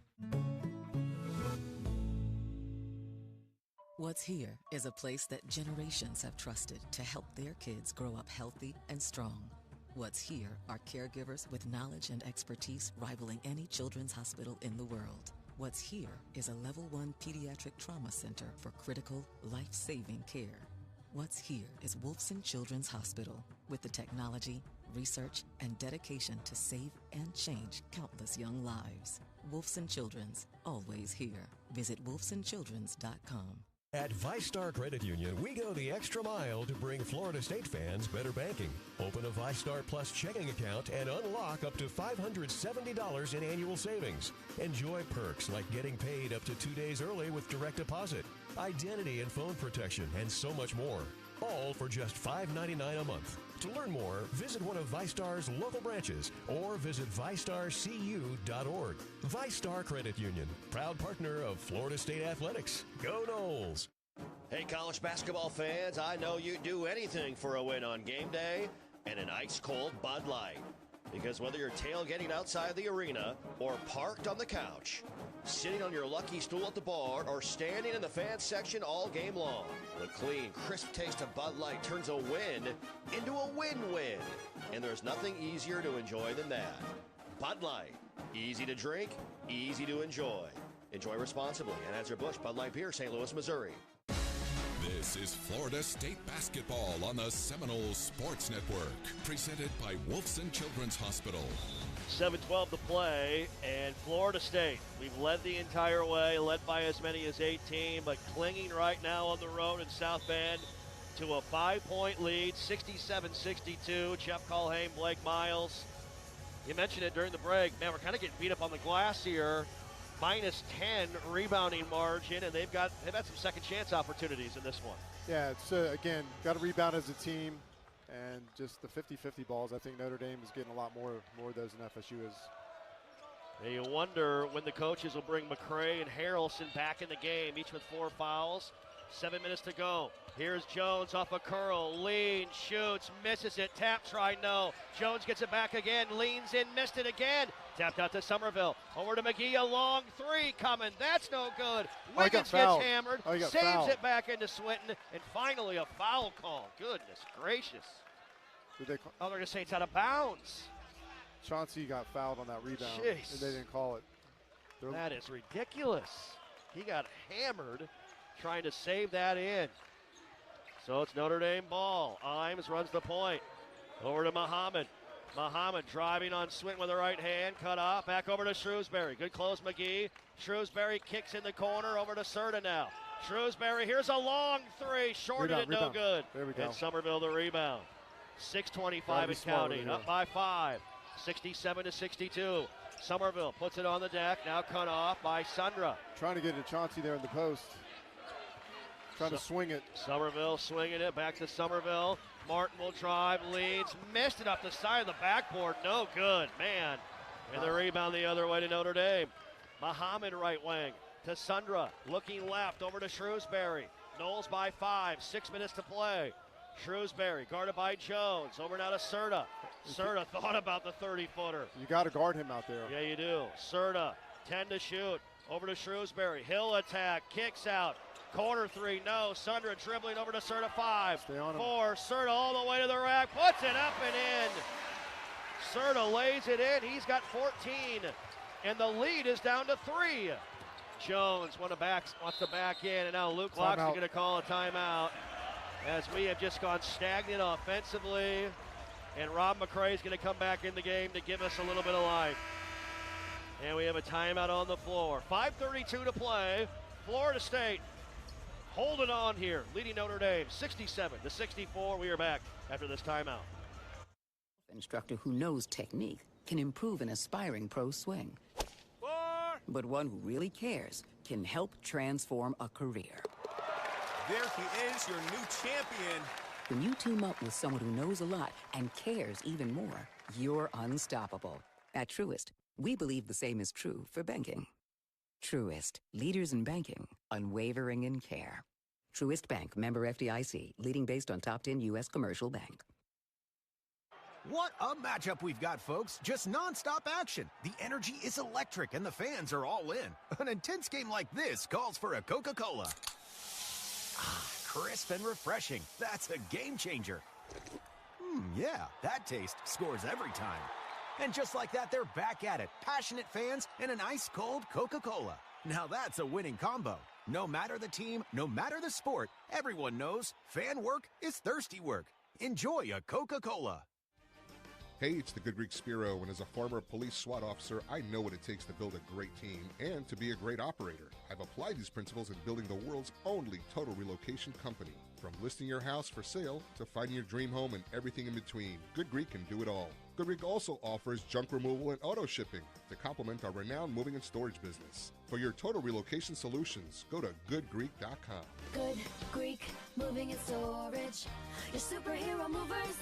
What's here is a place that generations have trusted to help their kids grow up healthy and strong. What's here are caregivers with knowledge and expertise rivaling any children's hospital in the world. What's here is a level 1 pediatric trauma center for critical, life-saving care. What's here is Wolfson Children's Hospital with the technology, research, and dedication to save and change countless young lives. Wolfson Children's, always here. Visit wolfsonchildrens.com. At ViStar Credit Union, we go the extra mile to bring Florida State fans better banking. Open a ViStar Plus checking account and unlock up to $570 in annual savings. Enjoy perks like getting paid up to 2 days early with direct deposit, identity and phone protection, and so much more. All for just $5.99 a month. To learn more, visit one of ViStar's local branches or visit ViStarCU.org. ViStar Credit Union, proud partner of Florida State Athletics. Go Noles! Hey, college basketball fans, I know you'd do anything for a win on game day and an ice-cold Bud Light. Because whether you're tailgating outside the arena or parked on the couch, sitting on your lucky stool at the bar, or standing in the fan section all game long, the clean, crisp taste of Bud Light turns a win into a win-win. And there's nothing easier to enjoy than that. Bud Light. Easy to drink, easy to enjoy. Enjoy responsibly. Anheuser-Busch Bud Light Beer, St. Louis, Missouri. This is Florida State basketball on the Seminole Sports Network, presented by Wolfson Children's Hospital. 7:12 to play, and Florida State, we've led the entire way, led by as many as 18, but clinging right now on the road in South Bend to a 5-point lead, 67-62. Jeff Culhane, Blake Miles. You mentioned it during the break. Man, we're kind of getting beat up on the glass here. Minus 10 rebounding margin, and they've had some second chance opportunities in this one. Yeah, it's again, got to rebound as a team, and just the 50-50 balls. I think Notre Dame is getting a lot more of those than FSU is. And you wonder when the coaches will bring McCray and Harrelson back in the game, each with 4 fouls. 7 minutes to go. Here's Jones off a curl, leans, shoots, misses it, tap try, no. Jones gets it back again, leans in, missed it again. Tapped out to Somerville. Over to McGee, a long 3 coming. That's no good. Wiggins gets hammered, saves it back into Swinton, and finally a foul call. Goodness gracious. They're going to say it's out of bounds. Chauncey got fouled on that rebound, Jeez. and they didn't call it. That is ridiculous. He got hammered trying to save that in. So it's Notre Dame ball. Imes runs the point. Over to Muhammad. Muhammad driving on Swinton with the right hand. Cut off. Back over to Shrewsbury. Good close, McGee. Shrewsbury kicks in the corner. Over to Serta now. Shrewsbury, here's a long 3. Shorted it, no good. There we go. And Somerville the rebound. 6:25 and counting. Up by 5. 67-62. Somerville puts it on the deck. Now cut off by Sundra. Trying to get to Chauncey there in the post. Trying to swing it. Somerville swinging it. Back to Somerville. Martin will drive, leads, missed it up the side of the backboard. No good, man. And the rebound the other way to Notre Dame. Muhammad right wing to Sundra. Looking left over to Shrewsbury. Knowles by 5. 6 minutes to play. Shrewsbury guarded by Jones. Over now to Serta. Serta thought about the 30-footer. You got to guard him out there. Yeah, you do. Serta, 10 to shoot. Over to Shrewsbury. Hill attack, kicks out. Corner 3, no. Sundra dribbling over to Serta, 5. 4, Serta all the way to the rack, puts it up and in. Serta lays it in. He's got 14, and the lead is down to 3. Jones wants to back in, and now Luke Locks is going to call a timeout as we have just gone stagnant offensively, and Rob McCray is going to come back in the game to give us a little bit of life. And we have a timeout on the floor. 5:32 to play. Florida State holding on here, leading Notre Dame 67-64. We are back after this timeout. Instructor who knows technique can improve an aspiring pro swing. But one who really cares can help transform a career. There he is, your new champion. When you team up with someone who knows a lot and cares even more, you're unstoppable. At Truist, we believe the same is true for banking. Truist, leaders in banking, unwavering in care. Truist Bank, member FDIC, leading based on top 10 U.S. commercial bank. What a matchup we've got, folks. Just nonstop action. The energy is electric and the fans are all in. An intense game like this calls for a Coca-Cola. Ah, crisp and refreshing. That's a game changer. Yeah, that taste scores every time. And just like that, they're back at it. Passionate fans and an ice-cold Coca-Cola. Now that's a winning combo. No matter the team, no matter the sport, everyone knows fan work is thirsty work. Enjoy a Coca-Cola. Hey, it's the Good Greek Spiro, and as a former police SWAT officer, I know what it takes to build a great team and to be a great operator. I've applied these principles in building the world's only total relocation company. From listing your house for sale to finding your dream home and everything in between, Good Greek can do it all. Good Greek also offers junk removal and auto shipping to complement our renowned moving and storage business. For your total relocation solutions, go to goodgreek.com. Good Greek Moving and Storage, your superhero movers.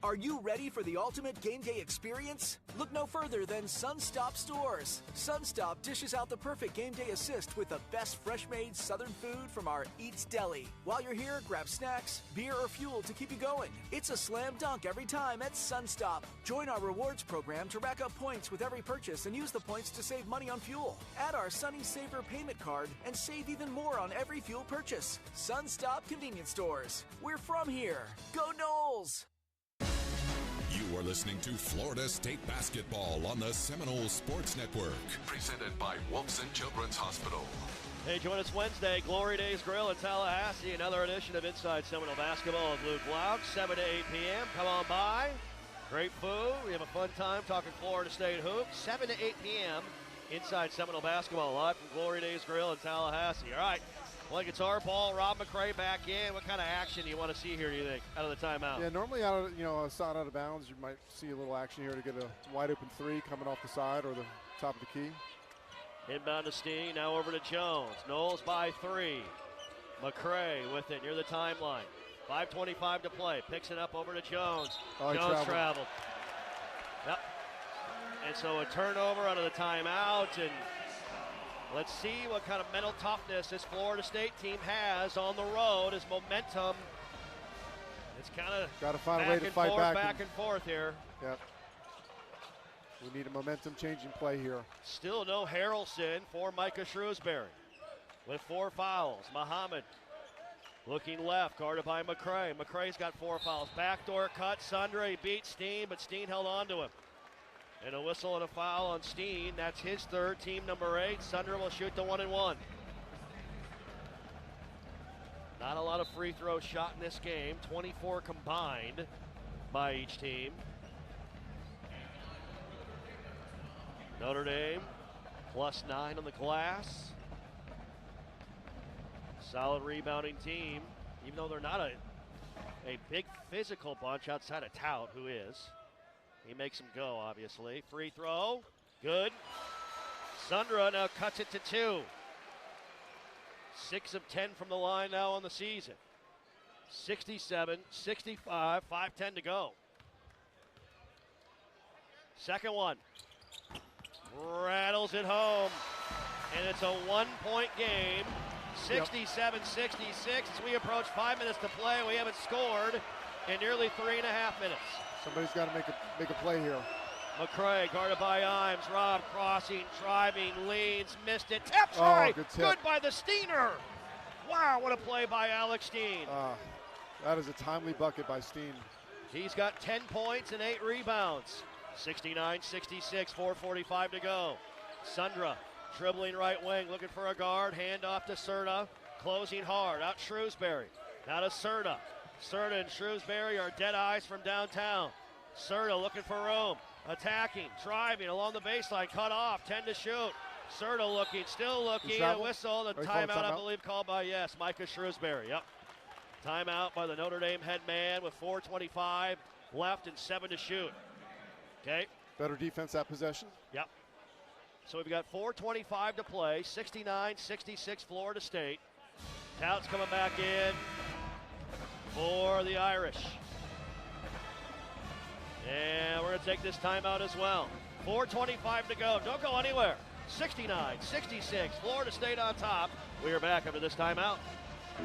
Are you ready for the ultimate game day experience? Look no further than Sunstop Stores. Sunstop dishes out the perfect game day assist with the best fresh-made Southern food from our Eats Deli. While you're here, grab snacks, beer, or fuel to keep you going. It's a slam dunk every time at Sunstop. Join our rewards program to rack up points with every purchase and use the points to save money on fuel. Add our Sunny Saver payment card and save even more on every fuel purchase. Sunstop Convenience Stores. We're from here. Go Noles! You are listening to Florida State Basketball on the Seminole Sports Network. Presented by Wolfson Children's Hospital. Hey, join us Wednesday, Glory Days Grill in Tallahassee. Another edition of Inside Seminole Basketball with Luke Laux, 7 to 8 p.m. Come on by. Great food. We have a fun time talking Florida State hoops. 7 to 8 p.m. inside Seminole basketball, live from Glory Days Grill in Tallahassee. All right, like it's our ball. Rob McCray back in. What kind of action do you want to see here, do you think, out of the timeout? Yeah, normally out of, a side out of bounds, you might see a little action here to get a wide open three coming off the side or the top of the key. Inbound to Steen, now over to Jones. Knowles by 3. McCray with it near the timeline. 5:25 to play. Picks it up over to Jones. Jones traveled. Yep. And so a turnover out of the timeout. And let's see what kind of mental toughness this Florida State team has on the road as momentum. It's kind of got to find a way to fight back and forth here. Yep. We need a momentum-changing play here. Still no Harrelson for Micah Shrewsbury with 4 fouls. Muhammad looking left, guarded by McCray. McCray's got 4 fouls. Backdoor cut. Sundre, he beat Steen, but Steen held on to him. And a whistle and a foul on Steen. That's his 3rd, team number 8. Sundre will shoot the 1-and-1. Not a lot of free throws shot in this game. 24 combined by each team. Notre Dame +9 on the glass. Solid rebounding team, even though they're not a big physical bunch outside of Tout, who is. He makes them go, obviously. Free throw, good. Sundra now cuts it to 2. 6 of 10 from the line now on the season. 67, 65, 5:10 to go. Second one. Rattles it home. And it's a 1-point game. 67-66 as we approach 5 minutes to play. We haven't scored in nearly 3.5 minutes. Somebody's got to make a play here. McCray guarded by Imes. Rob crossing, driving, leans, missed it. Tips, good by the Steener. Wow, what a play by Alex Steen. That is a timely bucket by Steen. He's got 10 points and 8 rebounds. 69-66, 4:45 to go. Sundra dribbling right wing, looking for a guard. Hand off to Serta, closing hard. Out Shrewsbury. Now to Serta. Serta and Shrewsbury are dead eyes from downtown. Serta looking for room. Attacking, driving along the baseline, cut off, 10 to shoot. Serta looking, still looking, a whistle, the timeout, I believe, called by, Micah Shrewsbury. Yep. Timeout by the Notre Dame head man with 4:25 left and 7 to shoot. Okay. Better defense that possession. Yep. So we've got 4:25 to play, 69-66 Florida State. Tout's coming back in for the Irish. And we're going to take this timeout as well. 4:25 to go. Don't go anywhere. 69-66, Florida State on top. We are back after this timeout.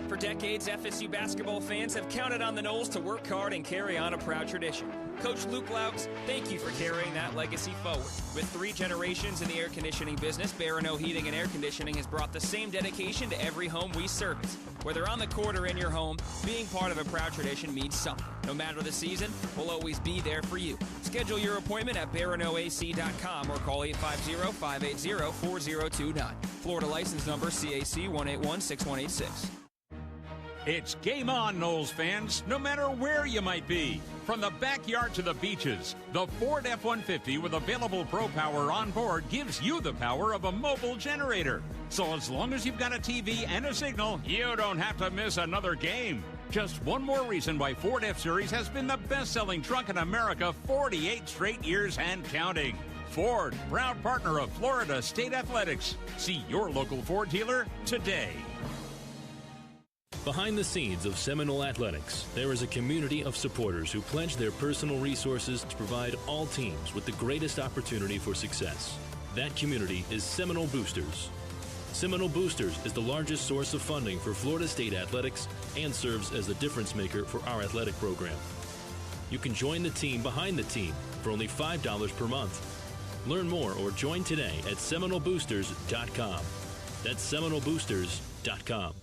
For decades, FSU basketball fans have counted on the Noles to work hard and carry on a proud tradition. Coach Luke Laux, thank you for carrying that legacy forward. With 3 generations in the air conditioning business, Barano Heating and Air Conditioning has brought the same dedication to every home we service. Whether on the court or in your home, being part of a proud tradition means something. No matter the season, we'll always be there for you. Schedule your appointment at baranoac.com or call 850-580-4029. Florida license number CAC 1816186. It's game on, Noles fans, no matter where you might be. From the backyard to the beaches, the Ford F-150 with available Pro Power on board gives you the power of a mobile generator. So as long as you've got a TV and a signal, you don't have to miss another game. Just one more reason why Ford F-Series has been the best-selling truck in America 48 straight years and counting. Ford, proud partner of Florida State Athletics. See your local Ford dealer today. Behind the scenes of Seminole Athletics, there is a community of supporters who pledge their personal resources to provide all teams with the greatest opportunity for success. That community is Seminole Boosters. Seminole Boosters is the largest source of funding for Florida State Athletics and serves as the difference maker for our athletic program. You can join the team behind the team for only $5 per month. Learn more or join today at SeminoleBoosters.com. That's SeminoleBoosters.com.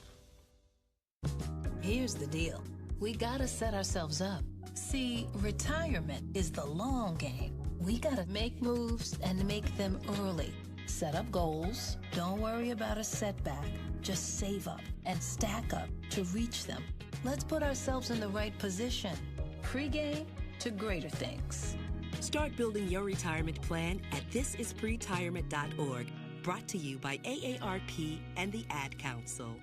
Here's the deal. We gotta set ourselves up. See, retirement is the long game. We gotta make moves and make them early. Set up goals. Don't worry about a setback. Just save up and stack up to reach them. Let's put ourselves in the right position. Pregame to greater things. Start building your retirement plan at thisispretirement.org. Brought to you by AARP and the Ad Council.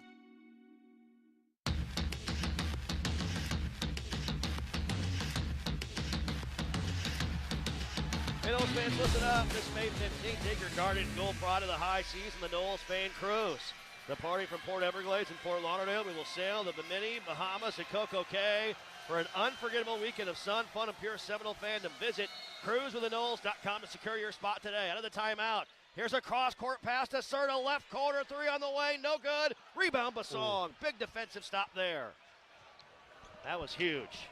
Hey, Knowles fans, listen up. This May 15th, take your Garden Gold Pride of the high seas in the Knowles Fan Cruise. Departing from Port Everglades and Fort Lauderdale, we will sail the Bimini, Bahamas, and Coco Cay for an unforgettable weekend of sun, fun, and pure Seminole fandom. Visit cruisewiththeknowles.com to secure your spot today. Out of the timeout, here's a cross-court pass to Serta, left corner, three on the way, no good. Rebound, Basong. Big defensive stop there. That was huge.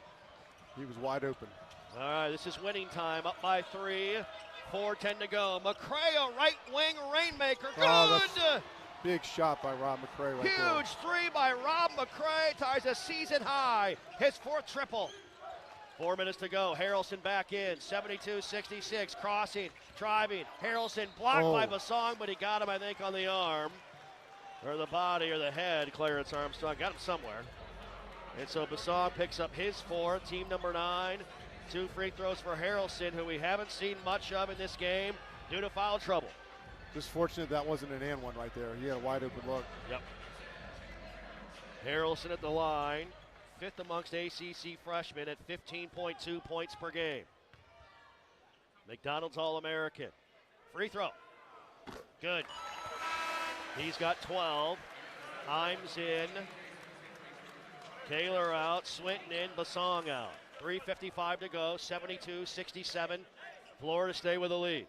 He was wide open. All right, this is winning time, up by 3, 4:10 to go. McCray, a right wing rainmaker, good! Big shot by Rob McCray right there. Huge three by Rob McCray, ties a season high, his 4th triple. 4 minutes to go, Harrelson back in, 72-66, crossing, driving, Harrelson blocked by Basong, but he got him, I think, on the arm, or the body, or the head, Clarence Armstrong, got him somewhere. And so Basong picks up his 4th, team number 9. 2 free throws for Harrelson, who we haven't seen much of in this game due to foul trouble. Just fortunate that wasn't an and one right there. He had a wide open look. Yep. Harrelson at the line, 5th amongst ACC freshmen at 15.2 points per game. McDonald's All-American. Free throw. Good. He's got 12. Imes in. Kaler out. Swinton in. Basong out. 3:55 to go, 72-67. Florida State with the lead.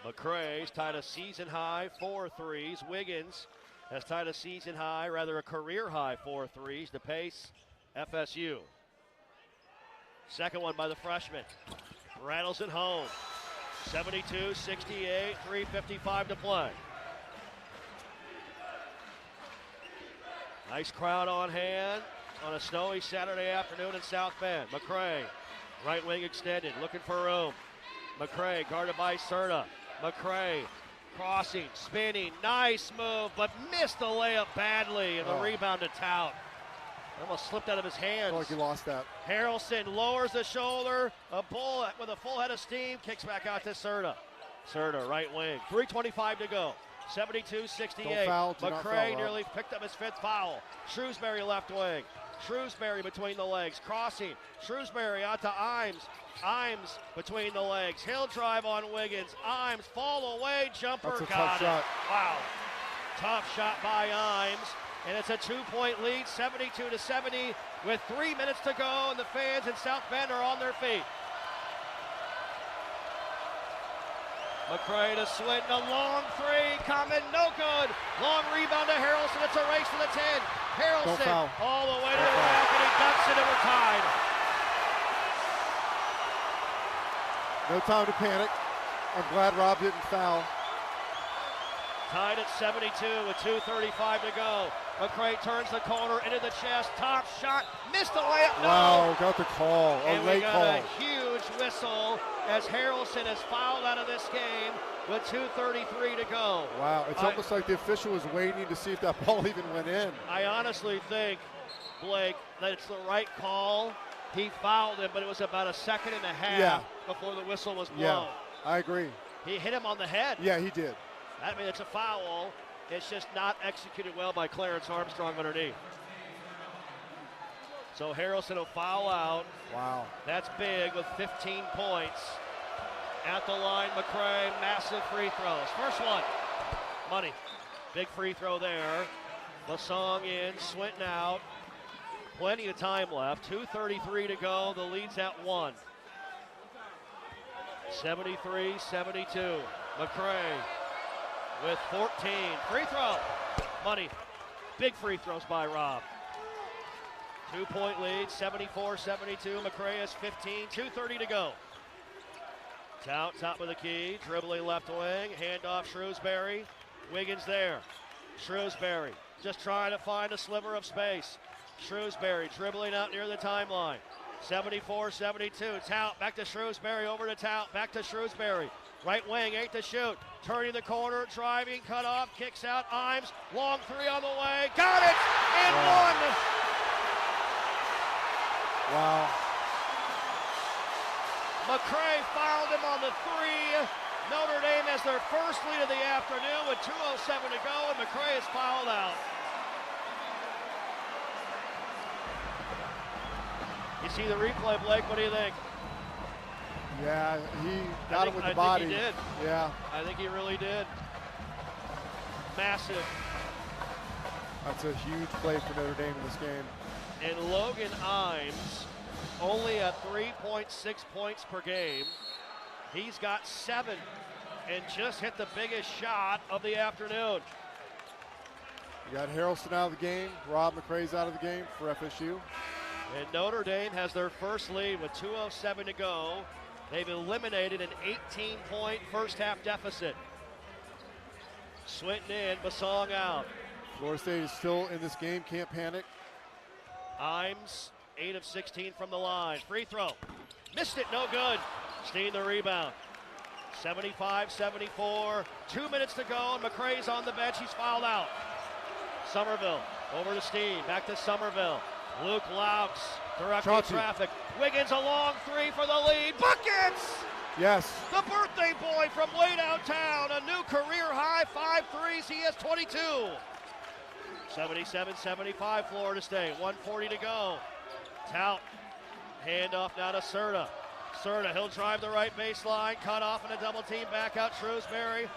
McCray's tied a season high 4 threes. Wiggins has tied a season high, rather a career high 4 threes to pace FSU. Second one by the freshman. Rattles it home. 72-68, 3:55 to play. Nice crowd on hand on a snowy Saturday afternoon in South Bend. McCray, right wing extended, looking for room. McCray guarded by Serta. McCray crossing, spinning, nice move, but missed the layup badly, and the rebound to Tout. Almost slipped out of his hands. I feel like he lost that. Harrelson lowers the shoulder, a bullet with a full head of steam, kicks back out to Serta. Serta, right wing, 3:25 to go. 72-68. McCray nearly picked up his 5th foul. Shrewsbury left wing. Shrewsbury between the legs, crossing. Shrewsbury out to Imes. Imes between the legs. He'll drive on Wiggins. Imes fall away, jumper. That's a got tough it. shot. Wow. Tough shot by Imes. And it's a 2-point lead, 72-70, with 3 minutes to go, and the fans in South Bend are on their feet. McCray to Swinton, a long 3 coming, no good. Long rebound to Harrelson, it's a race to the 10. Harrelson all the way to the rack, and he ducks it, and we're tied. No time to panic. I'm glad Rob didn't foul. Tied at 72 with 2:35 to go. McCray turns the corner into the chest, top shot, missed the layup. Wow, got the call, a late call. And we got a huge whistle as Harrelson is fouled out of this game with 2:33 to go. Wow, it's almost like the official was waiting to see if that ball even went in. I honestly think, Blake, that it's the right call. He fouled him, but it was about a second and a half before the whistle was blown. Yeah, I agree. He hit him on the head. Yeah, he did. I mean, it's a foul. It's just not executed well by Clarence Armstrong underneath. So Harrelson will foul out. Wow. That's big with 15 points. At the line, McCray, massive free throws. First one, money. Big free throw there. Basong in, Swinton out. Plenty of time left. 2:33 to go. The lead's at 1. 73-72. McCray with 14. Free throw. Money. Big free throws by Rob. 2-point lead, 74-72. McCray has 15. 2:30 to go. Tout, top of the key. Dribbling left wing. Handoff Shrewsbury. Wiggins there. Shrewsbury just trying to find a sliver of space. Shrewsbury dribbling out near the timeline. 74-72. Tout back to Shrewsbury, over to Tout, back to Shrewsbury. Right wing, 8 to shoot. Turning the corner, driving, cut off, kicks out. Imes, long 3 on the way. Got it! And one! Wow. McCray fouled him on the three. Notre Dame has their first lead of the afternoon with 2:07 to go, and McCray is fouled out. You see the replay, Blake. What do you think? Yeah, he got him with the body. I think he did. Yeah. I think he really did. Massive. That's a huge play for Notre Dame in this game. And Logan Imes, only at 3.6 points per game. He's got 7 and just hit the biggest shot of the afternoon. You got Harrelson out of the game. Rob McCray's out of the game for FSU. And Notre Dame has their first lead with 2:07 to go. They've eliminated an 18-point first half deficit. Swinton in, Basong out. Florida State is still in this game, can't panic. Imes, 8 of 16 from the line. Free throw. Missed it, no good. Steen the rebound. 75-74. 2 minutes to go, and McCray's on the bench. He's fouled out. Somerville over to Steen. Back to Somerville. Luke Laux directing traffic. Wiggins a long three for the lead. Buckets! Yes. The birthday boy from way downtown. A new career high, 5 threes. He has 22. 77-75 Florida State. 1:40 to go. Tout. Handoff now to Serta. Serta, he'll drive the right baseline. Cut off in a double team. Back out Shrewsbury.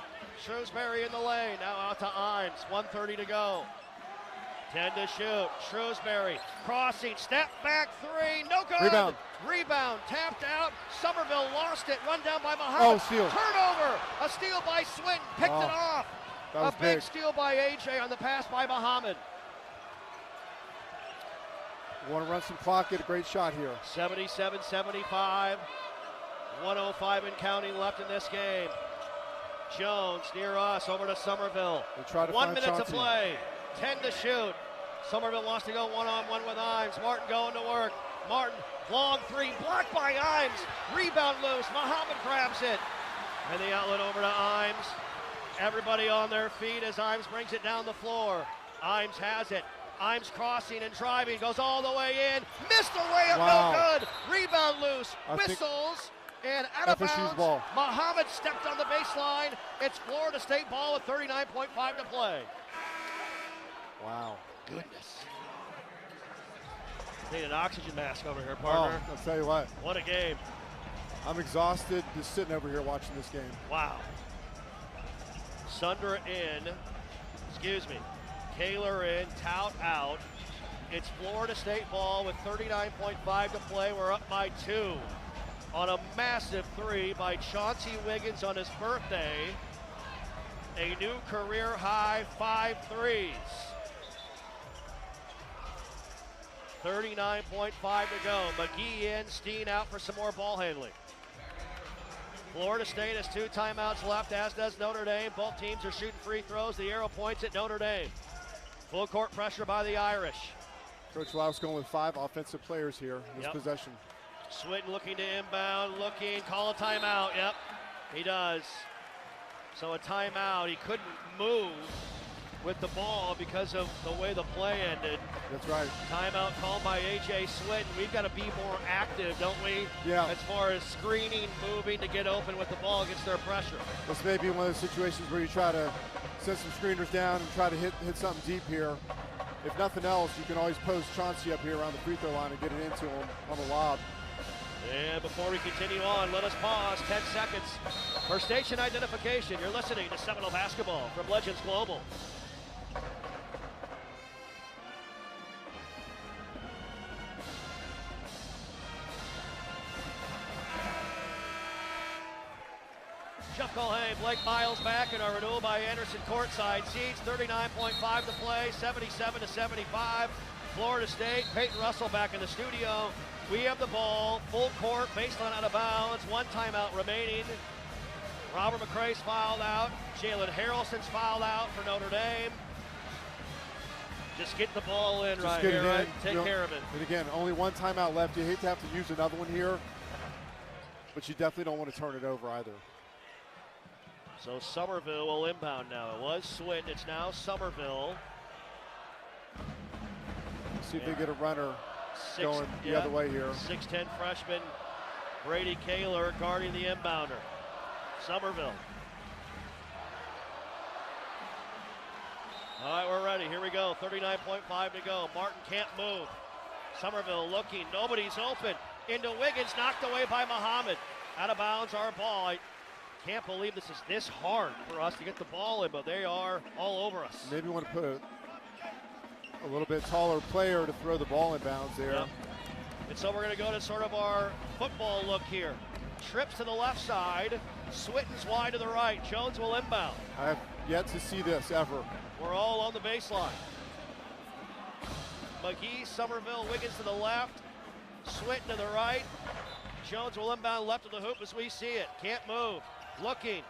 Shrewsbury in the lane. Now out to Imes. 1:30 to go. 10 to shoot. Shrewsbury crossing. Step back three. No good. Rebound. Tapped out. Somerville lost it. Run down by Muhammad. Oh, steal. Turnover. A steal by Swinton. Picked it off. A big steal by AJ on the pass by Muhammad. Want to run some clock, get a great shot here. 77-75. 1:05 and counting left in this game. Jones near us, over to Somerville. 1 minute to play. 10 to shoot. Somerville wants to go one-on-one with Imes. Martin going to work. Martin, long three, blocked by Imes. Rebound loose. Muhammad grabs it. And the outlet over to Imes. Everybody on their feet as Imes brings it down the floor. Imes has it. Imes crossing and driving, goes all the way in. Missed the layup, no good. Rebound loose, whistles, and out of bounds. Ball. Muhammad stepped on the baseline. It's Florida State ball with 39.5 to play. Wow. Goodness. Need an oxygen mask over here, partner. Oh, I'll tell you what. What a game. I'm exhausted just sitting over here watching this game. Wow. Sundra in, Kaler in, Tout out. It's Florida State ball with 39.5 to play. We're up by 2 on a massive three by Chauncey Wiggins on his birthday. A new career high 5 threes. 39.5 to go. McGee in, Steen out for some more ball handling. Florida State has 2 timeouts left, as does Notre Dame. Both teams are shooting free throws. The arrow points at Notre Dame. Full court pressure by the Irish. Coach Lau's going with 5 offensive players here in this possession. Swinton looking to inbound, call a timeout. Yep, he does. So a timeout. He couldn't move with the ball because of the way the play ended. That's right. Timeout called by A.J. Swinton. We've got to be more active, don't we? Yeah. As far as screening, moving to get open with the ball against their pressure. This may be one of those situations where you try to send some screeners down and try to hit something deep here. If nothing else, you can always post Chauncey up here around the free throw line and get it into him on the lob. And before we continue on, let us pause 10 seconds for station identification. You're listening to Seminole Basketball from Legends Global. Jeff Colhane, Blake Miles back in our renewal by Anderson courtside seats. 39.5 to play, 77-75. Florida State, Peyton Russell back in the studio. We have the ball, full court, baseline out of bounds, 1 timeout remaining. Robert McCray's fouled out. Jalen Harrelson's fouled out for Notre Dame. Just get the ball in right here, right? Take care of it. And again, only 1 timeout left. You hate to have to use another one here, but you definitely don't want to turn it over either. So Somerville will inbound now. It was Swinton, it's now Somerville. See if they get a runner going the other way here. 6'10 freshman Brady Kaler guarding the inbounder. Somerville. All right, we're ready. Here we go. 39.5 to go. Martin can't move. Somerville looking. Nobody's open. Into Wiggins, knocked away by Muhammad. Out of bounds, our ball. I can't believe this is this hard for us to get the ball in, but they are all over us. Maybe want to put a little bit taller player to throw the ball in bounds there. Yep. And so we're going to go to sort of our football look here. Trips to the left side. Switten's wide to the right. Jones will inbound. I have yet to see this ever. We're all on the baseline. McGee, Somerville, Wiggins to the left. Switten to the right. Jones will inbound left of the hoop as we see it. Can't move. Looking,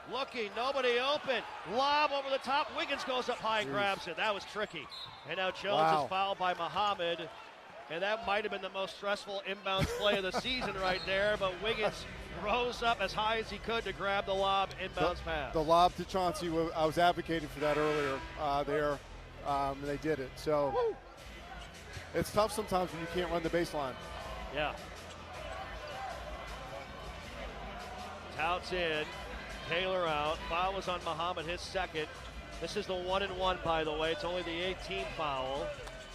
nobody open. Lob over the top. Wiggins goes up high and grabs it. That was tricky. And now Jones is fouled by Muhammad. And that might have been the most stressful inbounds play of the season right there. But Wiggins rose up as high as he could to grab the lob inbounds pass. The lob to Chauncey, I was advocating for that earlier there. And they did it. So it's tough sometimes when you can't run the baseline. Yeah. Touts in. Taylor out. Foul was on Muhammad, his second. This is the 1-1, by the way. It's only the 18th foul.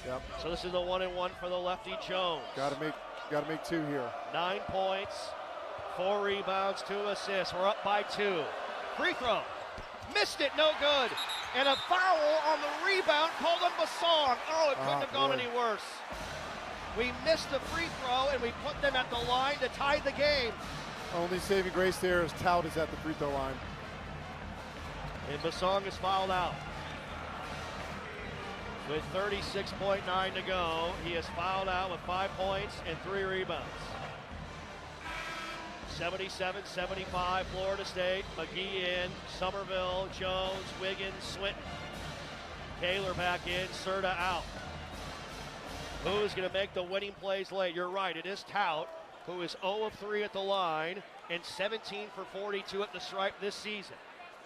Yep. So this is the 1-1 for the lefty Jones. Got to make 2 here. 9 points, 4 rebounds, 2 assists. We're up by 2. Free throw. Missed it, no good. And a foul on the rebound called on Basong. Oh, it couldn't have gone any worse. We missed the free throw, and we put them at the line to tie the game. Only saving grace there is Tout is at the free throw line. And Basong is fouled out. With 36.9 to go, he is fouled out with 5 points and 3 rebounds. 77-75, Florida State. McGee in, Somerville, Jones, Wiggins, Swinton. Kaler back in, Serta out. Who's going to make the winning plays late? You're right, it is Tout, who is 0 of 3 at the line and 17 for 42 at the stripe this season.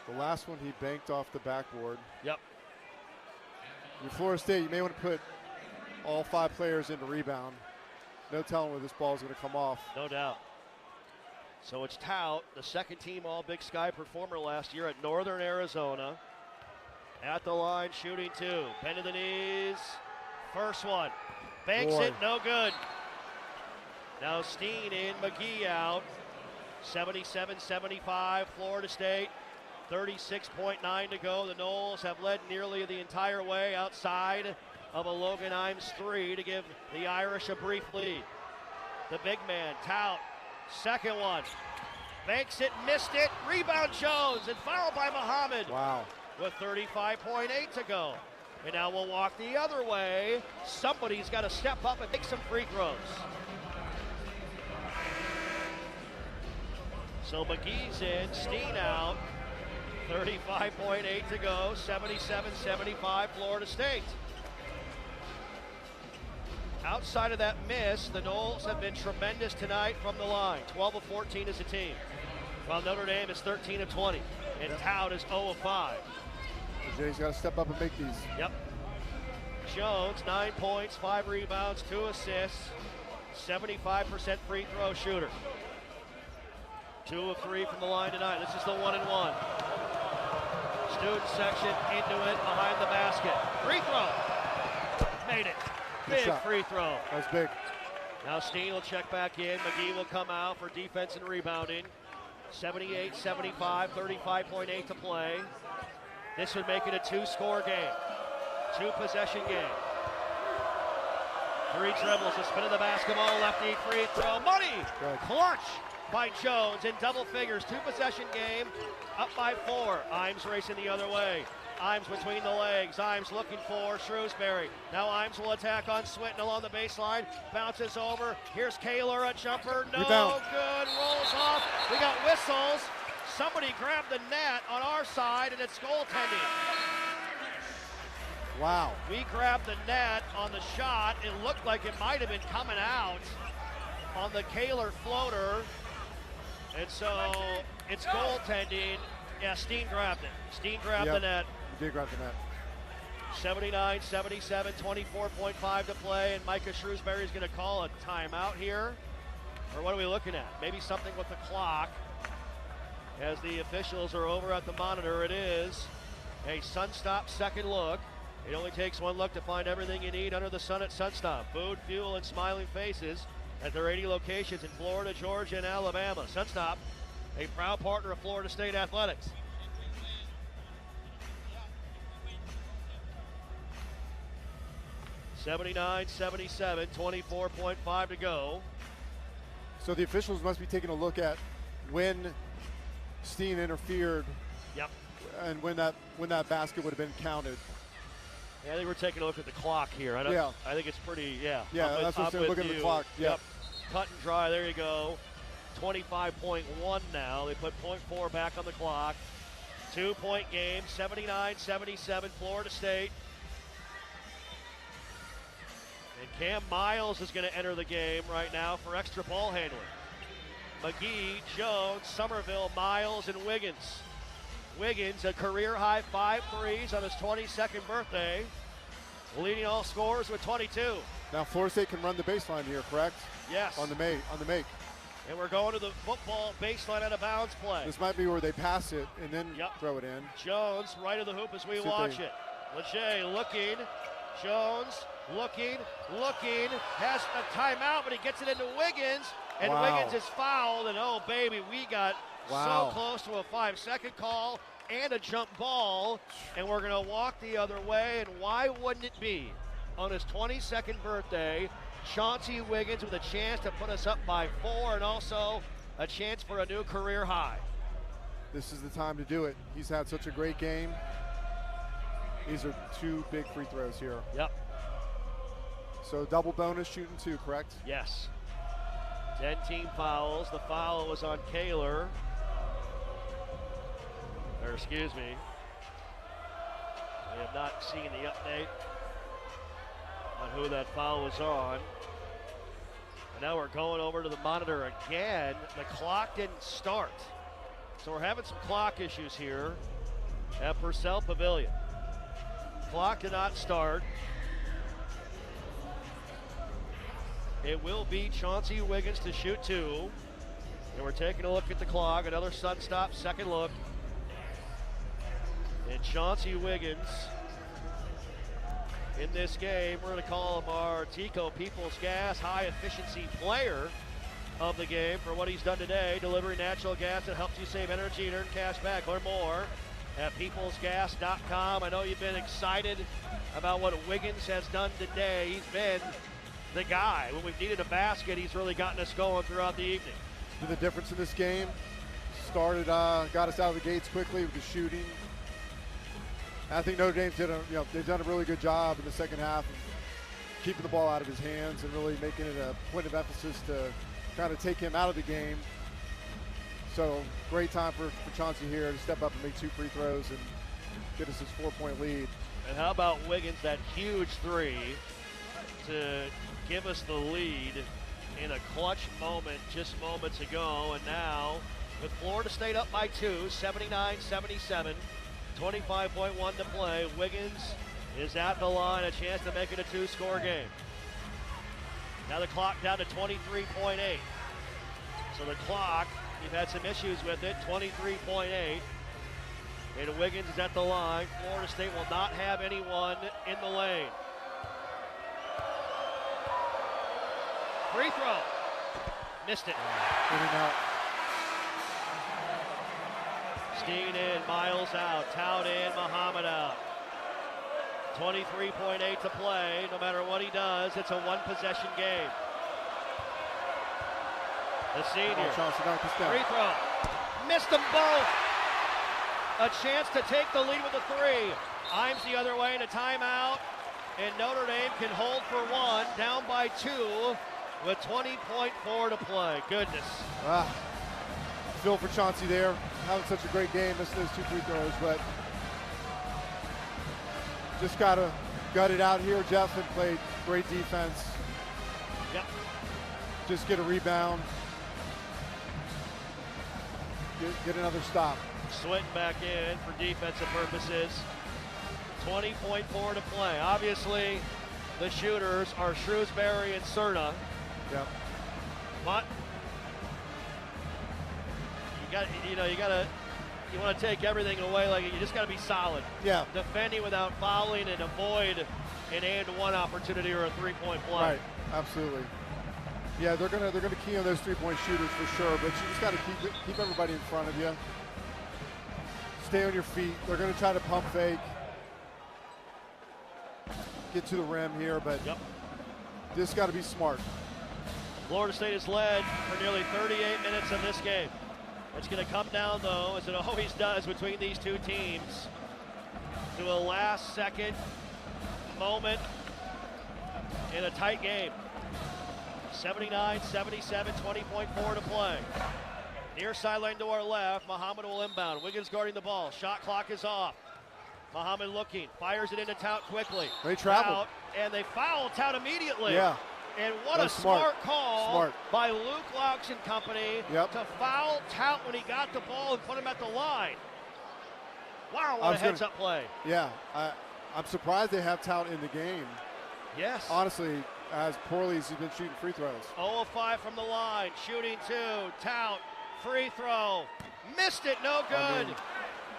The last one he banked off the backboard. Yep. In Florida State, you may want to put all 5 players into rebound. No telling where this ball is going to come off. No doubt. So it's Tout, the second team All Big Sky performer last year at Northern Arizona. At the line, shooting 2. Bend to the knees. First one. Banks it, no good. Now Steen in, McGee out. 77-75, Florida State. 36.9 to go. The Noles have led nearly the entire way outside of a Logan Imes 3 to give the Irish a brief lead. The big man, Tout, second one. Banks it, missed it. Rebound Jones and fouled by Muhammad. Wow. With 35.8 to go. And now we'll walk the other way. Somebody's got to step up and take some free throws. So McGee's in, Steen out. 35.8 to go, 77-75 Florida State. Outside of that miss, the Noles have been tremendous tonight from the line. 12 of 14 as a team, while Notre Dame is 13 of 20, and Tout is 0 of 5. Jay's got to step up and make these. Yep. Jones, 9 points, 5 rebounds, 2 assists, 75% free throw shooter. 2 of 3 from the line tonight. This is the 1-1. Student section into it behind the basket. Free throw. Made it. Big free throw. That was big. Now Steen will check back in. McGee will come out for defense and rebounding. 78-75, 35.8 to play. This would make it a 2-score game. 2-possession game. 3 dribbles, a spin of the basketball, lefty free throw. Money! Good. Clutch by Jones in double figures. 2-possession game, up by 4. Imes racing the other way. Imes between the legs. Imes looking for Shrewsbury. Now Imes will attack on Swinton along the baseline. Bounces over. Here's Kaler, a jumper. No good. Rolls off. We got whistles. Somebody grabbed the net on our side, and it's goaltending. Wow. We grabbed the net on the shot. It looked like it might have been coming out on the Kaler floater. And so it's goaltending. Yeah, Steen grabbed it. Steen grabbed the net. He did grab the net. 79-77, 24.5 to play, and Micah Shrewsbury is going to call a timeout here. Or what are we looking at? Maybe something with the clock. As the officials are over at the monitor, it is a Sunstop second look. It only takes one look to find everything you need under the sun at Sunstop. Food, fuel, and smiling faces at their 80 locations in Florida, Georgia, and Alabama. Sunstop, a proud partner of Florida State Athletics. (79-77), 24.5 to go. So the officials must be taking a look at when Steen interfered. Yep. And when that basket would have been counted. Yeah, I think we're taking a look at the clock here. I think it's pretty, Yeah, that's what I'm saying. Look at the clock. Yep. Cut and dry. There you go. 25.1 now. They put 0.4 back on the clock. 2-point game, 79-77, Florida State. And Cam Miles is going to enter the game right now for extra ball handling. McGee, Jones, Somerville, Miles, and Wiggins. Wiggins, a career-high 5 threes on his 22nd birthday, leading all scorers with 22. Now Florida State can run the baseline here, correct? Yes. On the make. And we're going to the football baseline out of bounds play. This might be where they pass it and then throw it in. Jones right of the hoop as we watch it. Lachey looking. Jones looking, has a timeout, but he gets it into Wiggins, and Wiggins is fouled, and oh, baby, we got so close to a 5-second call and a jump ball, and we're going to walk the other way, and why wouldn't it be? On his 22nd birthday, Chauncey Wiggins with a chance to put us up by 4 and also a chance for a new career high. This is the time to do it. He's had such a great game. These are 2 big free throws here. Yep. So double bonus shooting 2, correct? Yes. 10 team fouls. The foul was on Kaler. Or excuse me. I have not seen the update on who that foul was on. And now we're going over to the monitor again. The clock didn't start. So we're having some clock issues here at Purcell Pavilion. Clock did not start. It will be Chauncey Wiggins to shoot 2. And we're taking a look at the clock. Another Sunstop second look. And Chauncey Wiggins in this game, we're going to call him our Tico Peoples Gas high efficiency player of the game for what he's done today, delivering natural gas that helps you save energy and earn cash back. Learn more at peoplesgas.com. I know you've been excited about what Wiggins has done today. He's been the guy. When we've needed a basket, he's really gotten us going throughout the evening. The difference in this game, got us out of the gates quickly with the shooting. I think Notre Dame's they've done a really good job in the second half of keeping the ball out of his hands and really making it a point of emphasis to kind of take him out of the game. So great time for Chauncey here to step up and make 2 free throws and get us his 4-point lead. And how about Wiggins, that huge 3 to give us the lead in a clutch moment just moments ago. And now with Florida State up by 2, 79-77, 25.1 to play. Wiggins is at the line, a chance to make it a 2-score game. Now the clock down to 23.8. So the clock, you've had some issues with it, 23.8. And Wiggins is at the line. Florida State will not have anyone in the lane. Free throw. Missed it. Steen in, Miles out, Tout in, Muhammad out. 23.8 to play. No matter what he does, it's a 1-possession game. The senior. Free throw. Missed them both. A chance to take the lead with a 3. Imes the other way in a timeout. And Notre Dame can hold for 1, down by 2 with 20.4 to play. Goodness. Feel for Chauncey there. Having such a great game, missing those 2 free throws, but just got to gut it out here. Jeff had played great defense. Yep. Just get a rebound. Get another stop. Swinton back in for defensive purposes. 20.4 to play. Obviously, the shooters are Shrewsbury and Cerna. Yep. But You want to take everything away. Like, you just got to be solid. Yeah. Defending without fouling and avoid an and-one opportunity or a three-point play. Right. Absolutely. Yeah, they're gonna key on those three-point shooters for sure, but you just got to keep everybody in front of you. Stay on your feet. They're going to try to pump fake. Get to the rim here, but just got to be smart. Florida State has led for nearly 38 minutes of this game. It's going to come down, though, as it always does between these two teams, to a last-second moment in a tight game. 79-77, 20.4 to play. Near sideline to our left, Muhammad will inbound. Wiggins guarding the ball. Shot clock is off. Muhammad looking, fires it into Tout quickly. They traveled. Tout, and they foul Tout immediately. Yeah. And what a smart call by Luke Laux and company to foul Tout when he got the ball and put him at the line. Wow, what a heads-up play. Yeah, I'm surprised they have Tout in the game. Yes. Honestly, as poorly as he's been shooting free throws. 0 of 5 from the line, shooting 2, Tout, free throw, missed it, no good.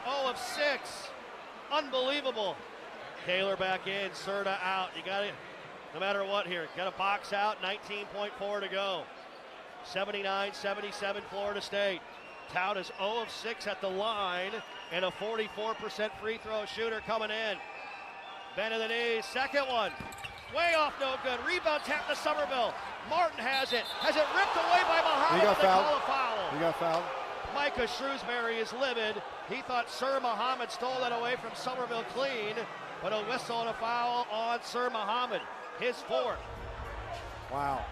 0 of 6, unbelievable. Taylor back in, Serta out. You got it, no matter what here. Got to box out, 19.4 to go. 79-77 Florida State. Tout is 0 of 6 at the line and a 44% free throw shooter coming in. Bend of the knees, second one. Way off, no good. Rebound tap to Somerville. Martin has it ripped away by Muhammad. He got fouled. Foul. He got fouled. Micah Shrewsbury is livid. He thought Sir Muhammad stole that away from Somerville clean, but a whistle and a foul on Sir Muhammad, his fourth. Wow.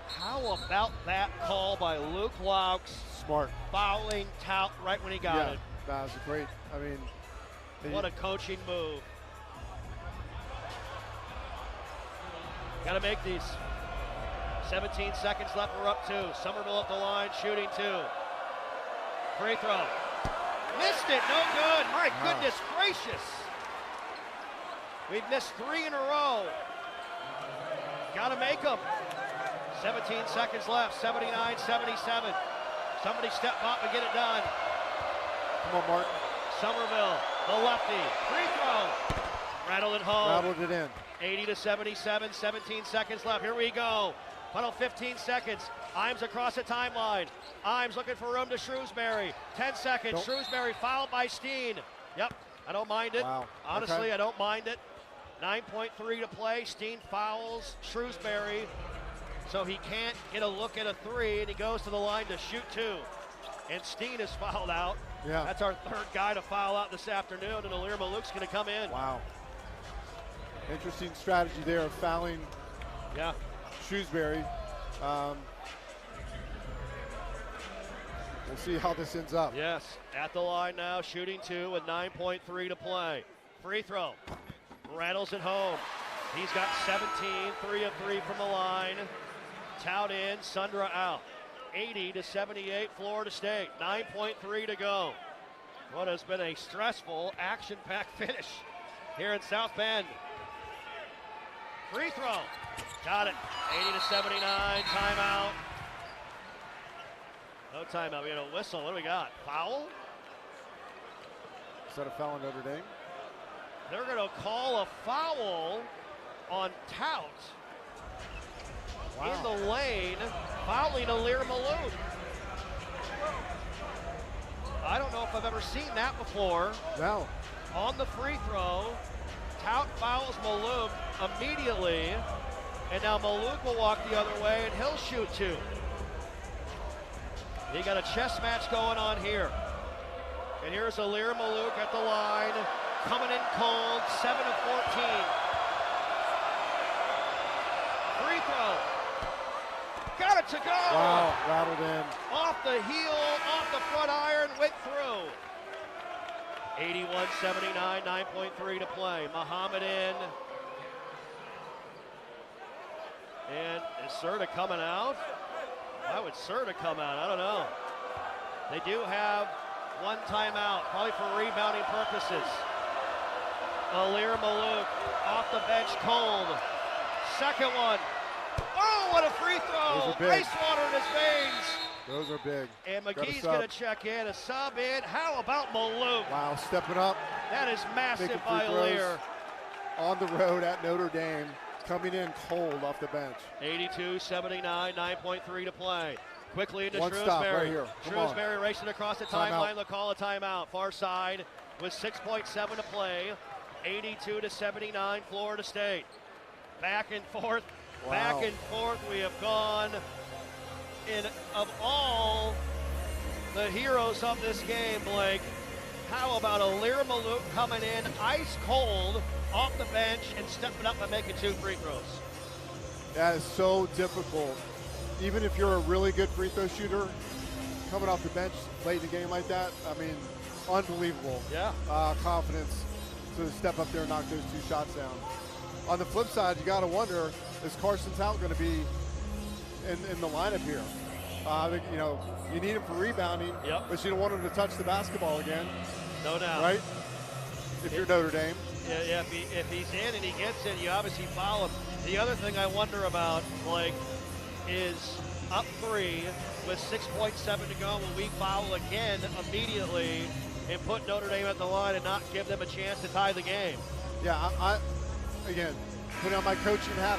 How about that call by Luke Laux? Smart. Fouling Tout right when he got it. That was a great, what a coaching move. Got to make these. 17 seconds left, we're up 2. Somerville at the line, shooting 2. Free throw. Missed it, no good. My goodness gracious. We've missed 3 in a row. Got to make them. 17 seconds left, 79-77. Somebody step up and get it done. Come on, Martin. Somerville, the lefty, free throw. Rattled it home. Rattled it in. 80-77, 17 seconds left. Here we go. Final 15 seconds. Imes across the timeline. Imes looking for room to Shrewsbury. 10 seconds. Shrewsbury fouled by Steen. Yep, I don't mind it. Wow. Honestly, I don't mind it. 9.3 to play. Steen fouls Shrewsbury, so he can't get a look at a 3, and he goes to the line to shoot 2. And Steen is fouled out. Yeah. That's our third guy to foul out this afternoon, and Alir Malouk's going to come in. Wow. Interesting strategy there of fouling Shrewsbury. We'll see how this ends up. Yes, at the line now, shooting 2 with 9.3 to play. Free throw, rattles it home. He's got 17, 3 of 3 from the line. Tout in, Sundra out. 80-78 Florida State, 9.3 to go. What has been a stressful, action-packed finish here in South Bend. Free throw, got it, 80-79, timeout. No timeout, we had a whistle, what do we got, foul? Is that a foul on Notre Dame? They're gonna call a foul on Tout. Wow. In the lane, fouling Alir Malouk. I don't know if I've ever seen that before. No. On the free throw, Tout fouls Malouk immediately, and now Malouk will walk the other way and he'll shoot 2. You got a chess match going on here. And here's Alir Malouk at the line, coming in cold, 7 of 14. Free throw. Got it to go. Wow, rattled in. Off the heel, off the front iron, went through. 81-79, 9.3 to play. Muhammad in. And is Serta coming out? Why would Serta come out? I don't know. They do have one timeout, probably for rebounding purposes. Alir Malouk off the bench cold. Second one. Oh, what a free throw. Ice water in his veins. Those are big. And McGee's going to check in. A sub in. How about Malou? Wow, stepping up. That is massive by Lear. On the road at Notre Dame. Coming in cold off the bench. 82-79, 9.3 to play. Quickly into One Shrewsbury. stop right here. Shrewsbury racing across the timeline. They'll call a timeout. Far side with 6.7 to play. 82-79, Florida State. Back and forth. Wow. Back and forth. We have gone of all the heroes of this game, Blake. How about Lear Malou coming in ice cold off the bench and stepping up and making 2 free throws? That is so difficult. Even if you're a really good free throw shooter, coming off the bench late in the game like that, I mean, unbelievable. Yeah. Confidence to step up there and knock those 2 shots down. On the flip side, you got to wonder, is Carson Tout going to be in the lineup here? You need him for rebounding, but you don't want him to touch the basketball again. No doubt. Right? If you're Notre Dame. Yeah, if he's in and he gets it, you obviously foul him. The other thing I wonder about, Blake, is up 3 with 6.7 to go. Will we foul again immediately and put Notre Dame at the line and not give them a chance to tie the game? Yeah, again, putting on my coaching hat,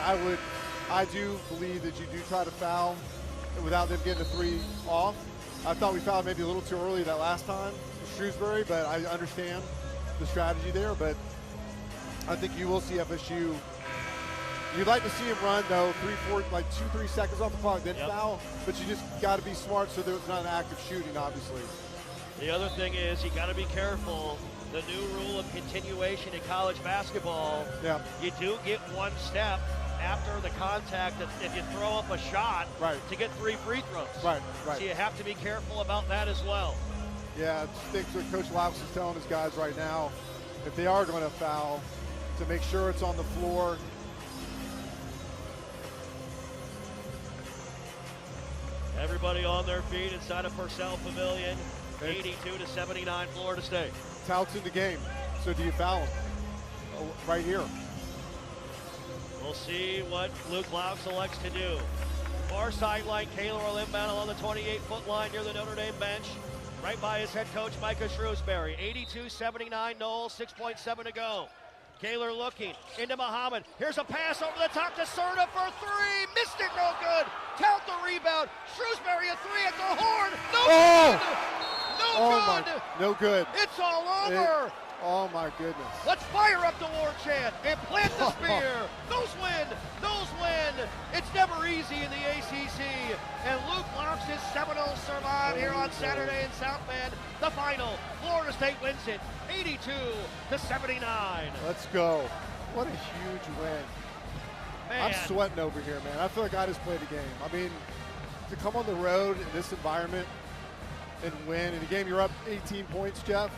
I do believe that you do try to foul without them getting a 3 off. I thought we fouled maybe a little too early that last time, Shrewsbury, but I understand the strategy there. But I think you will see FSU. You'd like to see him run, though, 2-3 seconds off the clock, then foul. But you just got to be smart so there's not an act of shooting, obviously. The other thing is you got to be careful. The new rule of continuation in college basketball, you do get 1 step after the contact if you throw up a shot to get 3 free throws. Right. So you have to be careful about that as well. Yeah, I think what Coach Laux is telling his guys right now, if they are going to foul, to make sure it's on the floor. Everybody on their feet inside of Purcell Pavilion. 82-79, Florida State. Tout's in the game, so do you foul him? Right here. We'll see what Luke Laux selects to do. Far sideline, Kaler will inbound along the 28-foot line near the Notre Dame bench. Right by his head coach, Micah Shrewsbury. 82-79, Knowles, 6.7 to go. Kaler looking into Muhammad. Here's a pass over the top to Serta for 3. Missed it, no good. Tout the rebound. Shrewsbury a 3 at the horn. No good. No good. It's all over. Oh my goodness. Let's fire up the war chant and plant the spear. Those win. It's never easy in the ACC. And Luke Laux' Seminoles survive here on Saturday in South Bend. The final, Florida State wins it 82-79. Let's go. What a huge win. Man. I'm sweating over here, man. I feel like I just played a game. I mean, to come on the road in this environment and win. In a game you're up 18 points, Jeff.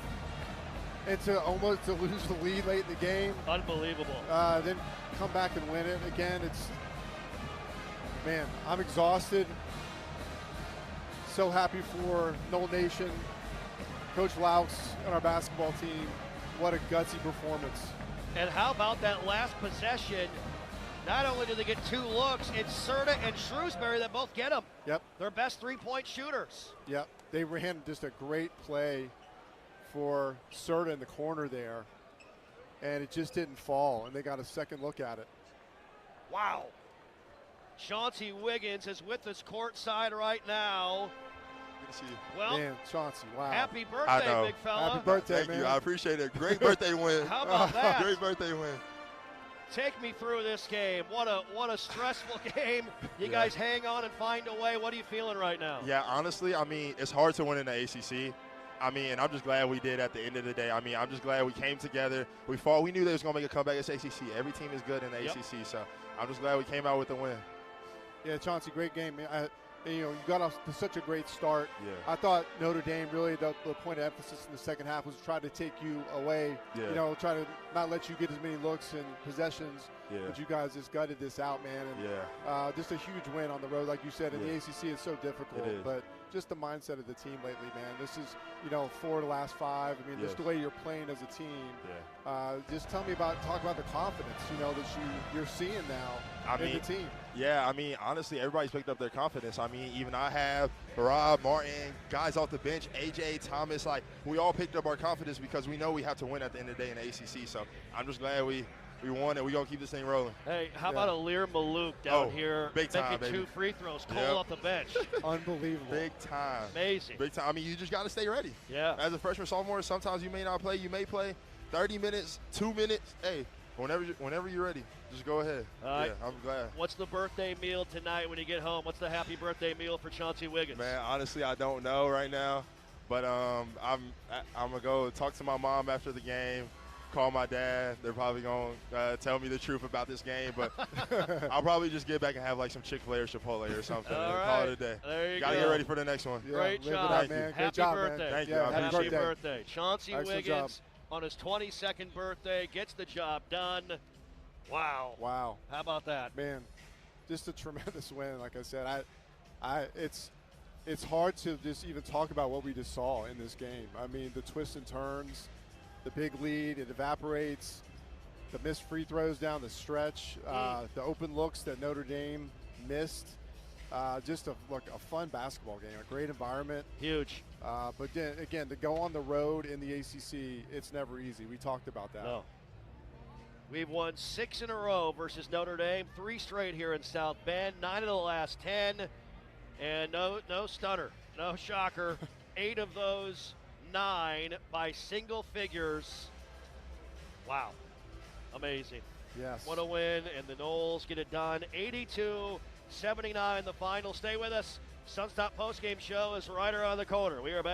And to lose the lead late in the game. Unbelievable. Then come back and win it. Again, I'm exhausted. So happy for Noel Nation, Coach Laux, and our basketball team. What a gutsy performance. And how about that last possession? Not only do they get 2 looks, it's Serta and Shrewsbury that both get them. Yep. Their best 3-point shooters. Yep. They ran just a great play for Serta in the corner there, and it just didn't fall, and they got a second look at it. Wow. Chauncey Wiggins is with us courtside right now. Good to see you. Well, man, Chauncey, wow. Happy birthday, big fella. Happy birthday, Thank man. you. I appreciate it. Great birthday win. How about that? Great birthday win. Take me through this game. What a stressful game. You guys hang on and find a way. What are you feeling right now? Yeah, honestly, I mean, it's hard to win in the ACC. I mean, and I'm just glad we did at the end of the day. I mean, I'm just glad we came together. We fought. We knew they was going to make a comeback. It's ACC. Every team is good in the ACC, so I'm just glad we came out with the win. Yeah, Chauncey, great game. You got off to such a great start. Yeah. I thought Notre Dame really, the point of emphasis in the second half was try to take you away. Yeah. Try to not let you get as many looks and possessions but you guys just gutted this out, man. And just a huge win on the road, like you said. In the ACC, it's so difficult, but just the mindset of the team lately, man. This is, 4 of the last 5. I mean, just the way you're playing as a team. Just talk about the confidence, that you're seeing now in the team. Yeah, I mean, honestly, everybody's picked up their confidence. I mean, even I have, Rob, Martin, guys off the bench, AJ, Thomas, we all picked up our confidence because we know we have to win at the end of the day in the ACC. So I'm just glad we won and we're going to keep this thing rolling. Hey, how about Alir Malouk down here big time, making 2 free throws, cold off the bench? Unbelievable. Big time. Amazing. Big time. I mean, you just got to stay ready. Yeah. As a freshman, sophomore, sometimes you may not play. You may play 30 minutes, 2 minutes. Hey, whenever you're ready, just go ahead. All right. Yeah, I'm glad. What's the birthday meal tonight when you get home? What's the happy birthday meal for Chauncey Wiggins? Man, honestly, I don't know right now. But I'm going to go talk to my mom after the game, call my dad. They're probably going to tell me the truth about this game. But I'll probably just get back and have some Chick-fil-A or Chipotle or something and call it a day. There you Gotta get ready for the next one. Yeah, Great job. Up, man. Happy birthday. Thank you. Happy birthday. Chauncey Excellent job. Wiggins on his 22nd birthday gets the job done. Wow. Wow. How about that? Man, just a tremendous win. Like I said, it's hard to just even talk about what we just saw in this game. I mean, the twists and turns, the big lead, it evaporates, the missed free throws down the stretch, the open looks that Notre Dame missed. Just a fun basketball game, a great environment. Huge. But then, again, to go on the road in the ACC, it's never easy. We talked about that. No. We've won 6 in a row versus Notre Dame, 3 straight here in South Bend, 9 of the last 10, and no stunner, no shocker. 8 of those 9 by single figures. Wow. Amazing. Yes. What a win, and the Noles get it done. 82-79 the final. Stay with us. Sunstop postgame show is right around the corner. We are back.